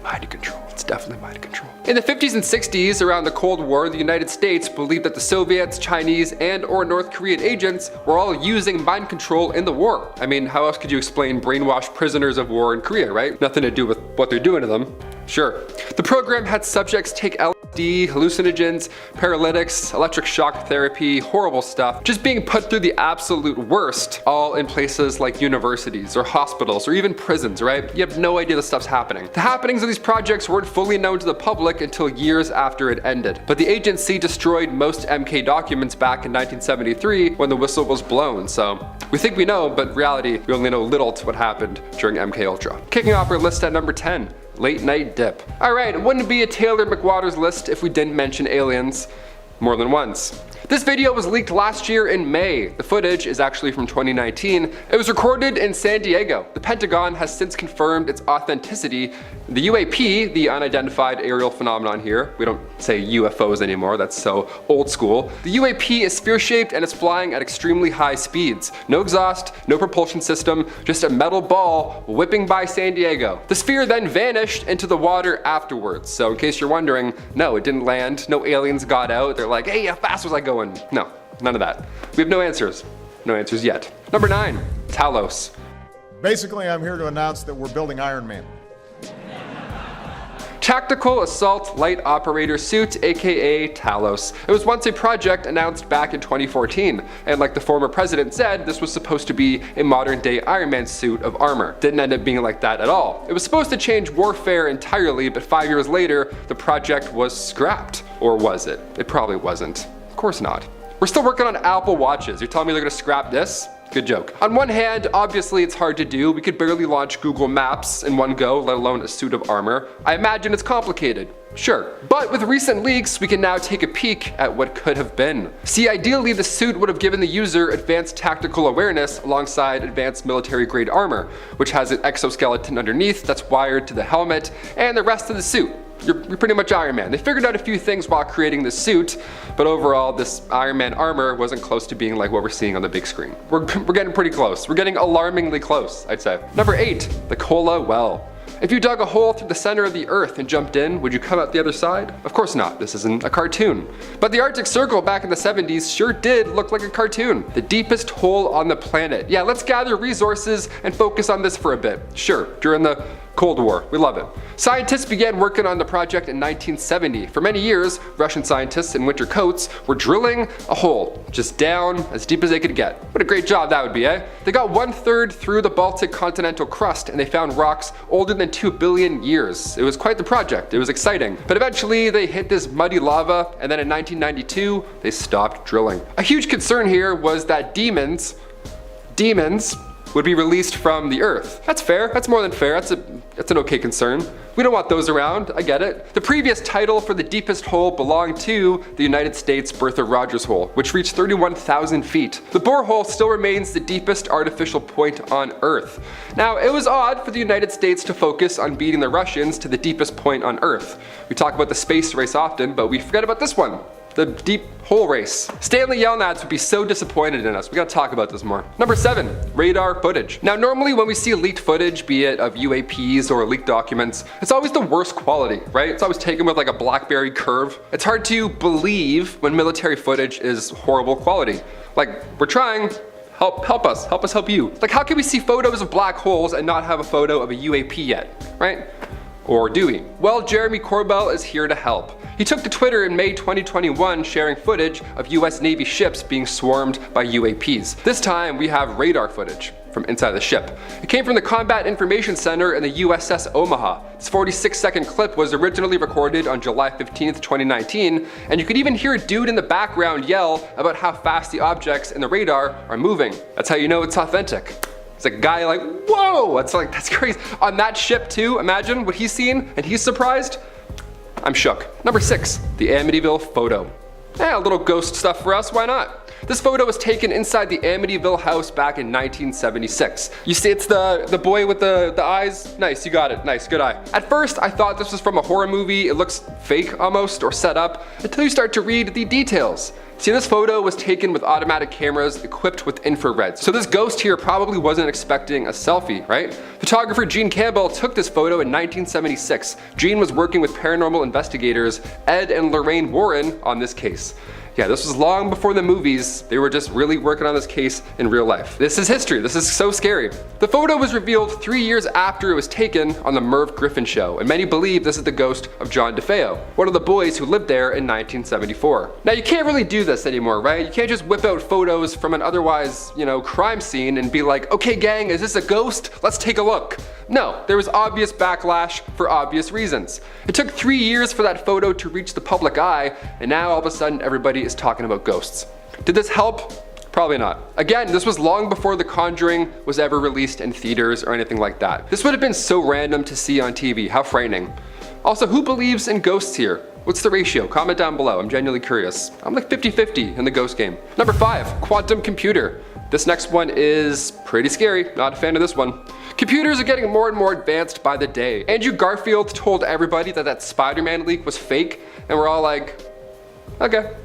Mind control. It's definitely mind control. In the 50s and 60s, around the Cold War, the United States believed that the Soviets, Chinese, and or North Korean agents were all using mind control in the war. I mean, how else could you explain brainwashed prisoners of war in Korea, right? Nothing to do with what they're doing to them. Sure. The program had subjects take LSD, hallucinogens, paralytics, electric shock therapy, horrible stuff, just being put through the absolute worst, all in places like universities or hospitals or even prisons, right? You have no idea this stuff's happening. The happenings of these projects weren't fully known to the public until years after it ended. But the agency destroyed most MK documents back in 1973 when the whistle was blown, so we think we know, but in reality, we only know little to what happened during MK Ultra. Kicking off our list at number 10. Late night dip. Alright, it wouldn't be a Taylor McWaters list if we didn't mention aliens more than once. This video was leaked last year in May. The footage is actually from 2019. It was recorded in San Diego. The Pentagon has since confirmed its authenticity. The UAP, the unidentified aerial phenomenon here, we don't say UFOs anymore, that's so old school. The UAP is sphere-shaped and it's flying at extremely high speeds. No exhaust, no propulsion system, just a metal ball whipping by San Diego. The sphere then vanished into the water afterwards. So in case you're wondering, no, it didn't land, no aliens got out, they're like, hey, how fast was I going? No, none of that. We have no answers. No answers yet. Number 9, Talos. Basically, I'm here to announce that we're building Iron Man. Tactical Assault Light Operator Suit, aka Talos. It was once a project announced back in 2014, and like the former president said, this was supposed to be a modern day Iron Man suit of armor. Didn't end up being like that at all. It was supposed to change warfare entirely, but 5 years later, the project was scrapped. Or was it? It probably wasn't. Of course not. We're still working on Apple Watches. You're telling me they're gonna scrap this? Good joke. On one hand, obviously it's hard to do. We could barely launch Google Maps in one go, let alone a suit of armor. I imagine it's complicated. Sure. But with recent leaks, we can now take a peek at what could have been. See, ideally the suit would have given the user advanced tactical awareness alongside advanced military grade armor, which has an exoskeleton underneath that's wired to the helmet and the rest of the suit. You're pretty much Iron Man. They figured out a few things while creating the suit, but overall this Iron Man armor wasn't close to being like what we're seeing on the big screen. We're getting pretty close. We're getting alarmingly close, I'd say. Number 8, the Kola Well. If you dug a hole through the center of the earth and jumped in, would you come out the other side? Of course not, this isn't a cartoon. But the Arctic Circle back in the 70s sure did look like a cartoon. The deepest hole on the planet. Yeah, let's gather resources and focus on this for a bit. Sure, during the Cold War, we love it. Scientists began working on the project in 1970. For many years, Russian scientists in winter coats were drilling a hole, just down as deep as they could get. What a great job that would be, eh? They got 1/3 through the Baltic continental crust and they found rocks older than 2 billion years. It was quite the project, it was exciting. But eventually they hit this muddy lava and then in 1992, they stopped drilling. A huge concern here was that demons would be released from the Earth. That's fair, that's more than fair, that's an okay concern. We don't want those around, I get it. The previous title for the deepest hole belonged to the United States Bertha Rogers hole, which reached 31,000 feet. The borehole still remains the deepest artificial point on Earth. Now, it was odd for the United States to focus on beating the Russians to the deepest point on Earth. We talk about the space race often, but we forget about this one. The deep hole race. Stanley Yelnats would be so disappointed in us. We gotta talk about this more. Number 7, radar footage. Now normally when we see leaked footage, be it of UAPs or leaked documents, it's always the worst quality, right? It's always taken with like a BlackBerry curve. It's hard to believe when military footage is horrible quality. Like, we're trying, help us help you. Like, how can we see photos of black holes and not have a photo of a UAP yet, right? Or do we? Well, Jeremy Corbell is here to help. He took to Twitter in May 2021 sharing footage of US Navy ships being swarmed by UAPs. This time we have radar footage from inside the ship. It came from the Combat Information Center in the USS Omaha. This 46-second clip was originally recorded on July 15th, 2019, and you could even hear a dude in the background yell about how fast the objects in the radar are moving. That's how you know it's authentic. It's a guy like, whoa, that's crazy. On that ship too, imagine what he's seen and he's surprised. I'm shook. Number 6, the Amityville photo. A little ghost stuff for us, why not? This photo was taken inside the Amityville house back in 1976. You see it's the boy with the eyes? Nice, you got it, nice, good eye. At first, I thought this was from a horror movie. It looks fake almost, or set up, until you start to read the details. See, this photo was taken with automatic cameras equipped with infrared. So this ghost here probably wasn't expecting a selfie, right? Photographer Gene Campbell took this photo in 1976. Gene was working with paranormal investigators Ed and Lorraine Warren on this case. Yeah, this was long before the movies. They were just really working on this case in real life. This is history. This is so scary. The photo was revealed 3 years after it was taken on the Merv Griffin show, and many believe this is the ghost of John DeFeo, one of the boys who lived there in 1974. Now, you can't really do this anymore, right? You can't just whip out photos from an otherwise, crime scene and be like, okay gang, is this a ghost? Let's take a look. No, there was obvious backlash for obvious reasons. It took 3 years for that photo to reach the public eye, and now all of a sudden everybody is talking about ghosts. Did this help? Probably not. Again, this was long before The Conjuring was ever released in theaters or anything like that. This would have been so random to see on TV, how frightening. Also, who believes in ghosts here? What's the ratio? Comment down below, I'm genuinely curious. I'm like 50-50 in the ghost game. Number 5, quantum computer. This next one is pretty scary, not a fan of this one. Computers are getting more and more advanced by the day. Andrew Garfield told everybody that Spider-Man leak was fake, and we're all like, okay,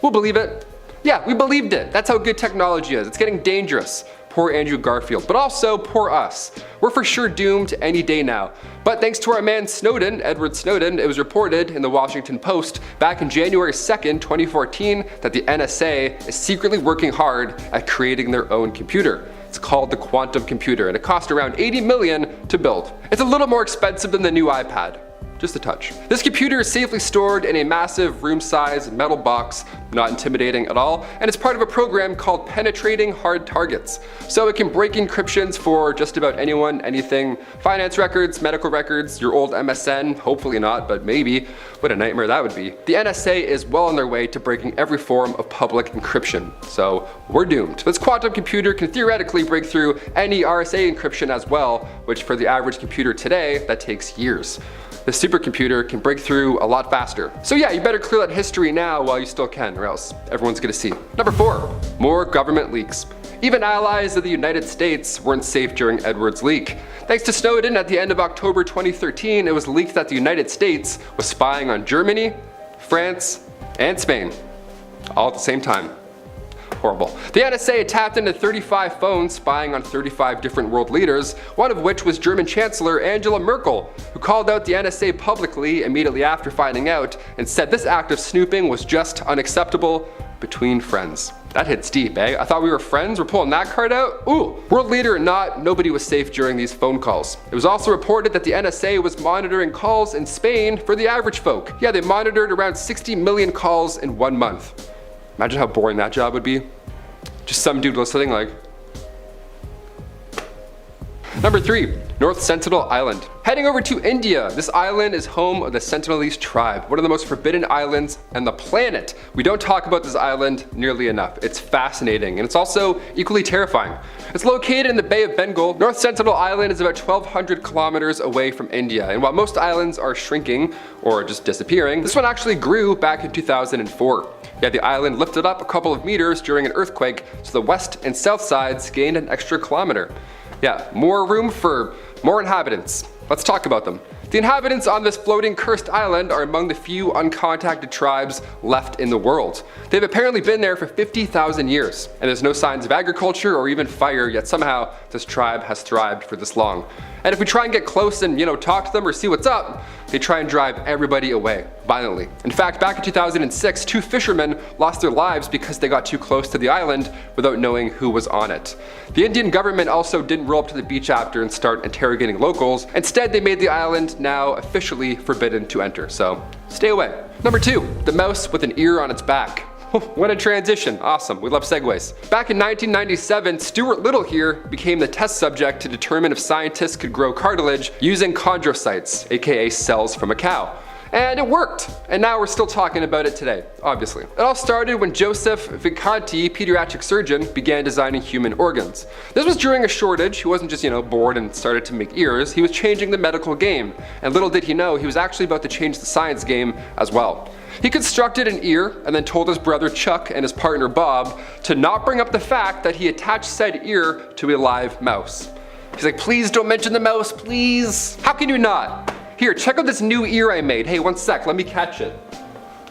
we'll believe it. Yeah, we believed it. That's how good technology is. It's getting dangerous. Poor Andrew Garfield, but also poor us. We're for sure doomed any day now. But thanks to our man Snowden, Edward Snowden, it was reported in the Washington Post back in January 2nd, 2014, that the NSA is secretly working hard at creating their own computer. It's called the quantum computer, and it cost around $80 million to build. It's a little more expensive than the new iPad. Just a touch. This computer is safely stored in a massive room-sized metal box, not intimidating at all, and it's part of a program called Penetrating Hard Targets. So it can break encryptions for just about anyone, anything, finance records, medical records, your old MSN, hopefully not, but maybe. What a nightmare that would be. The NSA is well on their way to breaking every form of public encryption, so we're doomed. This quantum computer can theoretically break through any RSA encryption as well, which for the average computer today, that takes years. The supercomputer can break through a lot faster. So yeah, you better clear that history now while you still can, or else everyone's gonna see. Number 4, more government leaks. Even allies of the United States weren't safe during Edward's leak. Thanks to Snowden, at the end of October 2013, it was leaked that the United States was spying on Germany, France, and Spain, all at the same time. Horrible. The NSA tapped into 35 phones spying on 35 different world leaders, one of which was German Chancellor Angela Merkel, who called out the NSA publicly immediately after finding out and said this act of snooping was just unacceptable between friends. That hits deep, eh? I thought we were friends, we're pulling that card out? Ooh, world leader or not, nobody was safe during these phone calls. It was also reported that the NSA was monitoring calls in Spain for the average folk. Yeah, they monitored around 60 million calls in 1 month. Imagine how boring that job would be. Just some dude listening like. Number 3, North Sentinel Island. Heading over to India, this island is home of the Sentinelese tribe, one of the most forbidden islands on the planet. We don't talk about this island nearly enough. It's fascinating, and it's also equally terrifying. It's located in the Bay of Bengal. North Sentinel Island is about 1,200 kilometers away from India, and while most islands are shrinking or just disappearing, this one actually grew back in 2004. Yeah, the island lifted up a couple of meters during an earthquake, so the west and south sides gained an extra kilometer. Yeah, more room for more inhabitants. Let's talk about them. The inhabitants on this floating cursed island are among the few uncontacted tribes left in the world. They've apparently been there for 50,000 years, and there's no signs of agriculture or even fire, yet somehow this tribe has thrived for this long. And if we try and get close and, talk to them or see what's up, they try and drive everybody away, violently. In fact, back in 2006, 2 fishermen lost their lives because they got too close to the island without knowing who was on it. The Indian government also didn't roll up to the beach after and start interrogating locals. Instead, they made the island now officially forbidden to enter, so stay away. Number 2, the mouse with an ear on its back. What a transition, awesome, we love segues. Back in 1997, Stuart Little here became the test subject to determine if scientists could grow cartilage using chondrocytes, aka cells from a cow. And it worked, and now we're still talking about it today, obviously. It all started when Joseph Vicanti, pediatric surgeon, began designing human organs. This was during a shortage. He wasn't just, bored and started to make ears. He was changing the medical game, and little did he know he was actually about to change the science game as well. He constructed an ear and then told his brother Chuck and his partner Bob to not bring up the fact that he attached said ear to a live mouse. He's like, please don't mention the mouse, please. How can you not? Here, check out this new ear I made. Hey, one sec, let me catch it.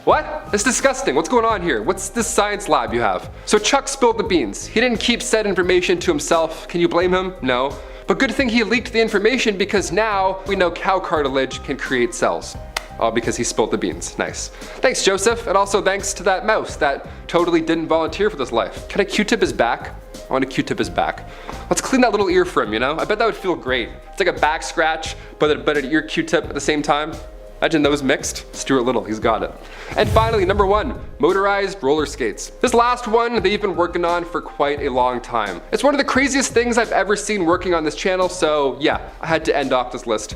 What? That's disgusting. What's going on here? What's this science lab you have? So Chuck spilled the beans. He didn't keep said information to himself. Can you blame him? No. But good thing he leaked the information, because now we know cow cartilage can create cells. All because he spilled the beans. Nice. Thanks, Joseph, and also thanks to that mouse that totally didn't volunteer for this life. Can I Q-tip his back? I want to Q-tip his back. Let's clean that little ear for him, I bet that would feel great. It's like a back scratch, but an ear Q-tip at the same time. Imagine those mixed. Stuart Little, he's got it. And finally, number 1, motorized roller skates. This last one they've been working on for quite a long time. It's one of the craziest things I've ever seen working on this channel, so yeah, I had to end off this list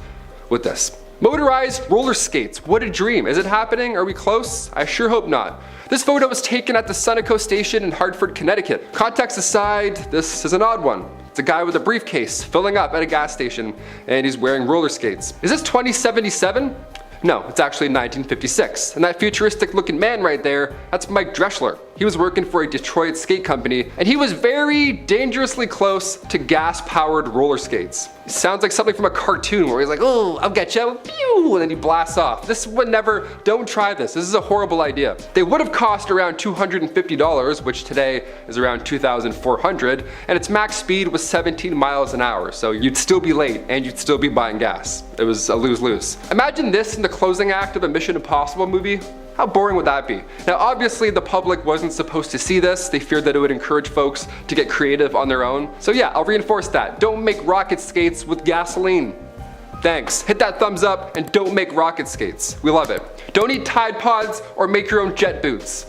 with this. Motorized roller skates, what a dream. Is it happening? Are we close? I sure hope not. This photo was taken at the Sunoco station in Hartford, Connecticut. Context aside, this is an odd one. It's a guy with a briefcase filling up at a gas station, and he's wearing roller skates. Is this 2077? No, it's actually 1956. And that futuristic looking man right there, that's Mike Dreschler. He was working for a Detroit skate company, and he was very dangerously close to gas-powered roller skates. It sounds like something from a cartoon where he's like, oh, I'll get you, pew, and then he blasts off. This would never, don't try this. This is a horrible idea. They would have cost around $250, which today is around $2,400, and its max speed was 17 miles an hour, so you'd still be late and you'd still be buying gas. It was a lose-lose. Imagine this in the closing act of a Mission Impossible movie. How boring would that be? Now obviously the public wasn't supposed to see this. They feared that it would encourage folks to get creative on their own. So yeah, I'll reinforce that. Don't make rocket skates with gasoline. Thanks. Hit that thumbs up and don't make rocket skates. We love it. Don't eat Tide Pods or make your own jet boots.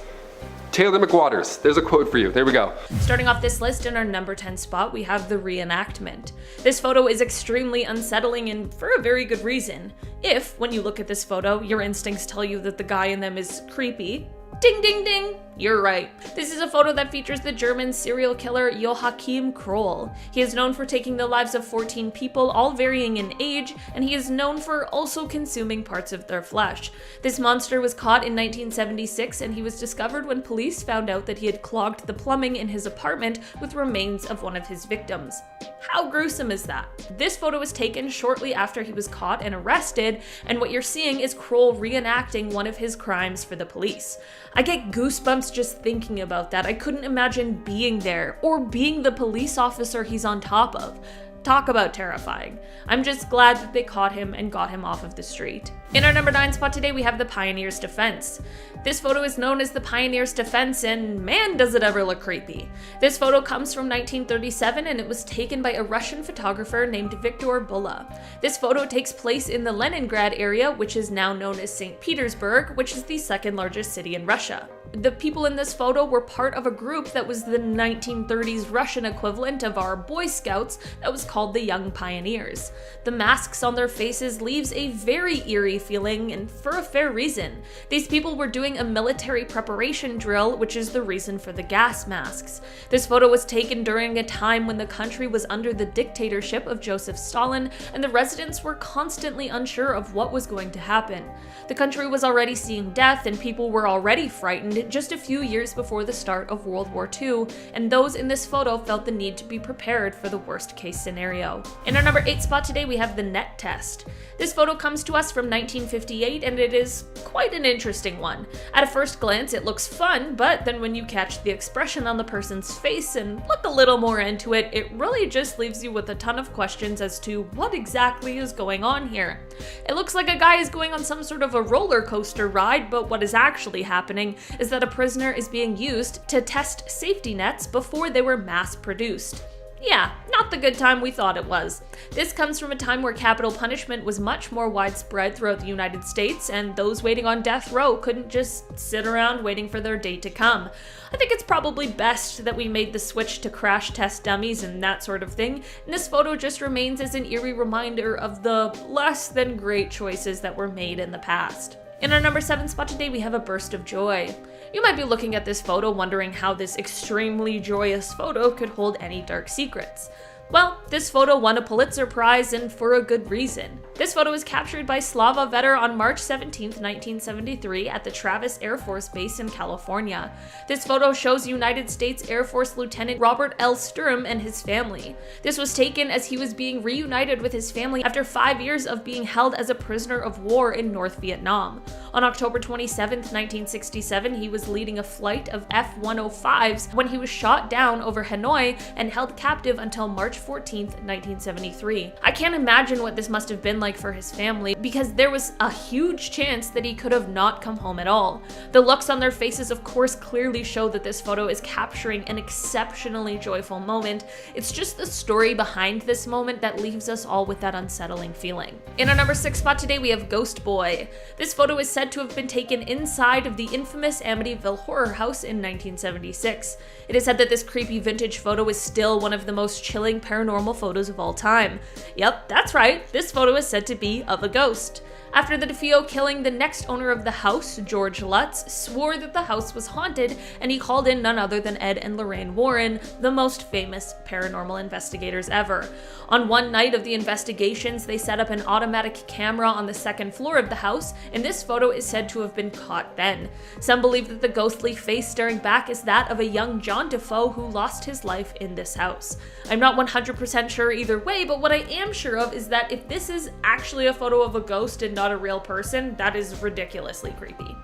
Taylor McWaters, there's a quote for you. There we go. Starting off this list in our number 10 spot, we have the reenactment. This photo is extremely unsettling and for a very good reason. If, when you look at this photo, your instincts tell you that the guy in them is creepy, ding ding ding, you're right. This is a photo that features the German serial killer Joachim Kroll. He is known for taking the lives of 14 people, all varying in age, and he is known for also consuming parts of their flesh. This monster was caught in 1976, and he was discovered when police found out that he had clogged the plumbing in his apartment with remains of one of his victims. How gruesome is that? This photo was taken shortly after he was caught and arrested, and what you're seeing is Kroll reenacting one of his crimes for the police. I get goosebumps just thinking about that. I couldn't imagine being there or being the police officer he's on top of. Talk about terrifying. I'm just glad that they caught him and got him off of the street. In our number 9 spot today, we have the Pioneer's Defense. This photo is known as the Pioneer's Defense, and man does it ever look creepy. This photo comes from 1937 and it was taken by a Russian photographer named Viktor Bulla. This photo takes place in the Leningrad area, which is now known as St. Petersburg, which is the second largest city in Russia. The people in this photo were part of a group that was the 1930s Russian equivalent of our Boy Scouts that was called the Young Pioneers. The masks on their faces leaves a very eerie feeling, and for a fair reason. These people were doing a military preparation drill, which is the reason for the gas masks. This photo was taken during a time when the country was under the dictatorship of Joseph Stalin, and the residents were constantly unsure of what was going to happen. The country was already seeing death, and people were already frightened just a few years before the start of World War II, and those in this photo felt the need to be prepared for the worst case scenario. In our number 8 spot today, we have the net test. This photo comes to us from 1958, and it is quite an interesting one. At a first glance, it looks fun, but then when you catch the expression on the person's face and look a little more into it, it really just leaves you with a ton of questions as to what exactly is going on here. It looks like a guy is going on some sort of a roller coaster ride, but what is actually happening is that a prisoner is being used to test safety nets before they were mass produced. Yeah, not the good time we thought it was. This comes from a time where capital punishment was much more widespread throughout the United States, and those waiting on death row couldn't just sit around waiting for their day to come. I think it's probably best that we made the switch to crash test dummies and that sort of thing, and this photo just remains as an eerie reminder of the less than great choices that were made in the past. In our number 7 spot today, we have a burst of joy. You might be looking at this photo wondering how this extremely joyous photo could hold any dark secrets. Well, this photo won a Pulitzer Prize, and for a good reason. This photo was captured by Slava Vetter on March 17, 1973 at the Travis Air Force Base in California. This photo shows United States Air Force Lieutenant Robert L. Sturm and his family. This was taken as he was being reunited with his family after 5 years of being held as a prisoner of war in North Vietnam. On October 27, 1967, he was leading a flight of F-105s when he was shot down over Hanoi and held captive until March 14, 1973. I can't imagine what this must have been like for his family, because there was a huge chance that he could have not come home at all. The looks on their faces, of course, clearly show that this photo is capturing an exceptionally joyful moment. It's just the story behind this moment that leaves us all with that unsettling feeling. In our number 6 spot today, we have Ghost Boy. This photo is said to have been taken inside of the infamous Amityville Horror House in 1976. It is said that this creepy vintage photo is still one of the most chilling paranormal photos of all time. Yep, that's right, this photo is said to be of a ghost. After the DeFeo killing, the next owner of the house, George Lutz, swore that the house was haunted, and he called in none other than Ed and Lorraine Warren, the most famous paranormal investigators ever. On one night of the investigations, they set up an automatic camera on the second floor of the house, and this photo is said to have been caught then. Some believe that the ghostly face staring back is that of a young John Defoe who lost his life in this house. I'm not 100% sure either way, but what I am sure of is that if this is actually a photo of a ghost and not a real person, that is ridiculously creepy.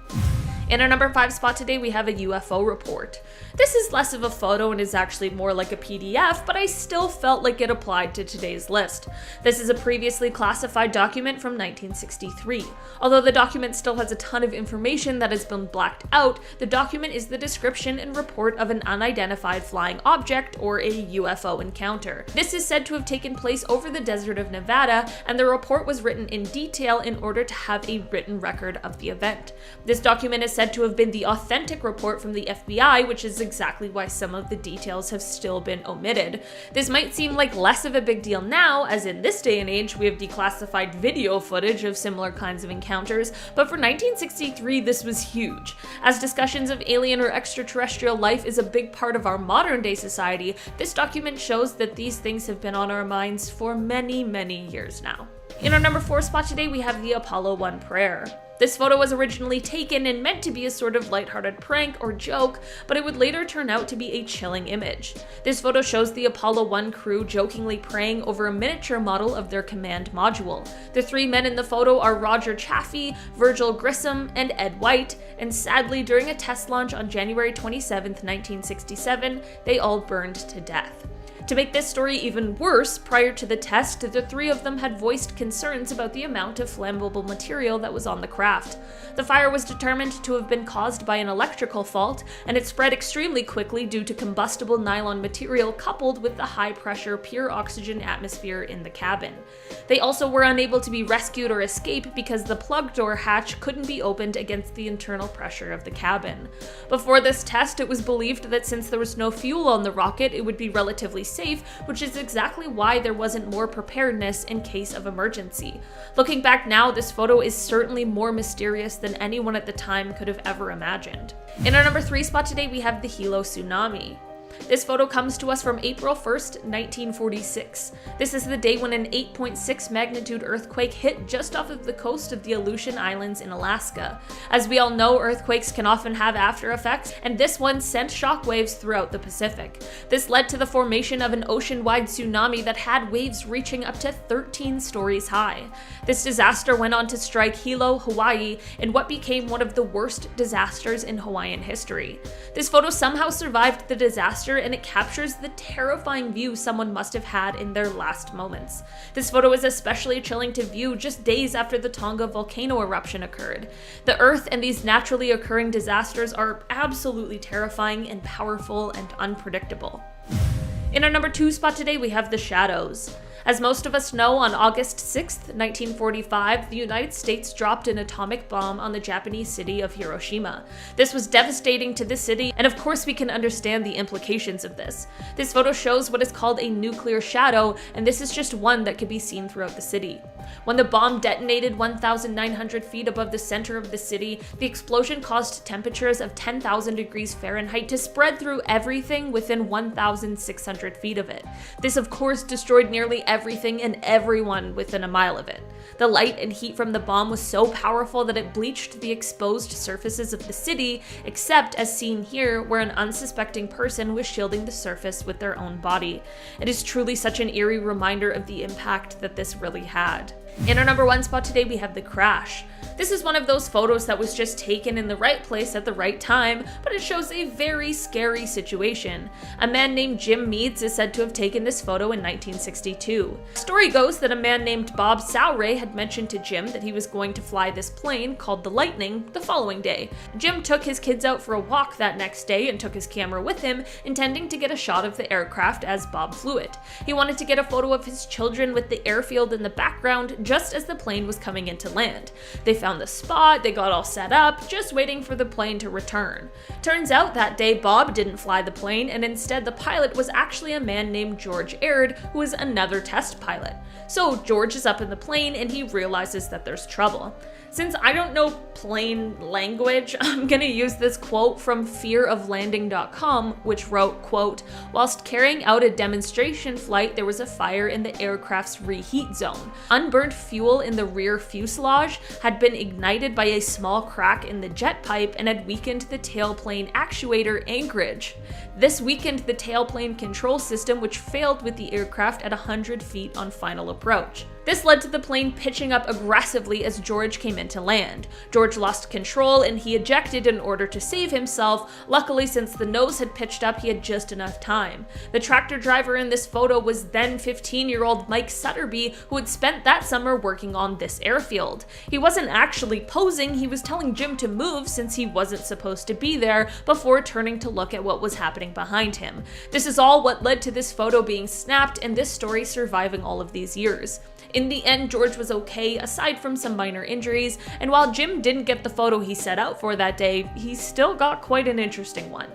In our number 5 spot today, we have a UFO report. This is less of a photo and is actually more like a PDF, but I still felt like it applied to today's list. This is a previously classified document from 1963. Although the document still has a ton of information that has been blacked out, the document is the description and report of an unidentified flying object, or a UFO encounter. This is said to have taken place over the desert of Nevada, and the report was written in detail in order to have a written record of the event. This document is said to have been the authentic report from the FBI, which is exactly why some of the details have still been omitted. This might seem like less of a big deal now, as in this day and age we have declassified video footage of similar kinds of encounters, but for 1963 this was huge. As discussions of alien or extraterrestrial life is a big part of our modern day society, this document shows that these things have been on our minds for many, many years now. In our number 4 spot today, we have the Apollo 1 prayer. This photo was originally taken and meant to be a sort of lighthearted prank or joke, but it would later turn out to be a chilling image. This photo shows the Apollo 1 crew jokingly praying over a miniature model of their command module. The 3 men in the photo are Roger Chaffee, Virgil Grissom, and Ed White, and sadly during a test launch on January 27, 1967, they all burned to death. To make this story even worse, prior to the test, the three of them had voiced concerns about the amount of flammable material that was on the craft. The fire was determined to have been caused by an electrical fault, and it spread extremely quickly due to combustible nylon material coupled with the high-pressure, pure oxygen atmosphere in the cabin. They also were unable to be rescued or escape because the plug door hatch couldn't be opened against the internal pressure of the cabin. Before this test, it was believed that since there was no fuel on the rocket, it would be relatively safe, which is exactly why there wasn't more preparedness in case of emergency. Looking back now, this photo is certainly more mysterious than anyone at the time could have ever imagined. In our number 3 spot today, we have the Hilo tsunami. This photo comes to us from April 1st, 1946. This is the day when an 8.6 magnitude earthquake hit just off of the coast of the Aleutian Islands in Alaska. As we all know, earthquakes can often have after effects, and this one sent shockwaves throughout the Pacific. This led to the formation of an ocean-wide tsunami that had waves reaching up to 13 stories high. This disaster went on to strike Hilo, Hawaii, in what became one of the worst disasters in Hawaiian history. This photo somehow survived the disaster, and it captures the terrifying view someone must have had in their last moments. This photo is especially chilling to view just days after the Tonga volcano eruption occurred. The Earth and these naturally occurring disasters are absolutely terrifying and powerful and unpredictable. In our number 2 spot today, we have the shadows. As most of us know, on August 6th, 1945, the United States dropped an atomic bomb on the Japanese city of Hiroshima. This was devastating to the city, and of course we can understand the implications of this. This photo shows what is called a nuclear shadow, and this is just one that could be seen throughout the city. When the bomb detonated 1,900 feet above the center of the city, the explosion caused temperatures of 10,000 degrees Fahrenheit to spread through everything within 1,600 feet of it. This of course destroyed nearly everything and everyone within a mile of it. The light and heat from the bomb was so powerful that it bleached the exposed surfaces of the city, except as seen here, where an unsuspecting person was shielding the surface with their own body. It is truly such an eerie reminder of the impact that this really had. In our number 1 spot today, we have the crash. This is one of those photos that was just taken in the right place at the right time, but it shows a very scary situation. A man named Jim Meads is said to have taken this photo in 1962. The story goes that a man named Bob Sauray had mentioned to Jim that he was going to fly this plane called the Lightning the following day. Jim took his kids out for a walk that next day and took his camera with him, intending to get a shot of the aircraft as Bob flew it. He wanted to get a photo of his children with the airfield in the background just as the plane was coming in to land. They found the spot, they got all set up, just waiting for the plane to return. Turns out that day Bob didn't fly the plane, and instead the pilot was actually a man named George Aird, who was another test pilot. So George is up in the plane and he realizes that there's trouble. Since I don't know plane language, I'm gonna use this quote from fearoflanding.com, which wrote, quote, "Whilst carrying out a demonstration flight, there was a fire in the aircraft's reheat zone. Unburnt fuel in the rear fuselage had been ignited by a small crack in the jet pipe and had weakened the tailplane actuator anchorage. This weakened the tailplane control system, which failed with the aircraft at 100 feet on final approach. This led to the plane pitching up aggressively as George came in to land. George lost control and he ejected in order to save himself. Luckily, since the nose had pitched up, he had just enough time. The tractor driver in this photo was then 15-year-old Mike Sutterby, who had spent that summer working on this airfield. He wasn't actually posing, he was telling Jim to move since he wasn't supposed to be there, before turning to look at what was happening behind him. This is all what led to this photo being snapped and this story surviving all of these years. In the end, George was okay, aside from some minor injuries, and while Jim didn't get the photo he set out for that day, he still got quite an interesting one.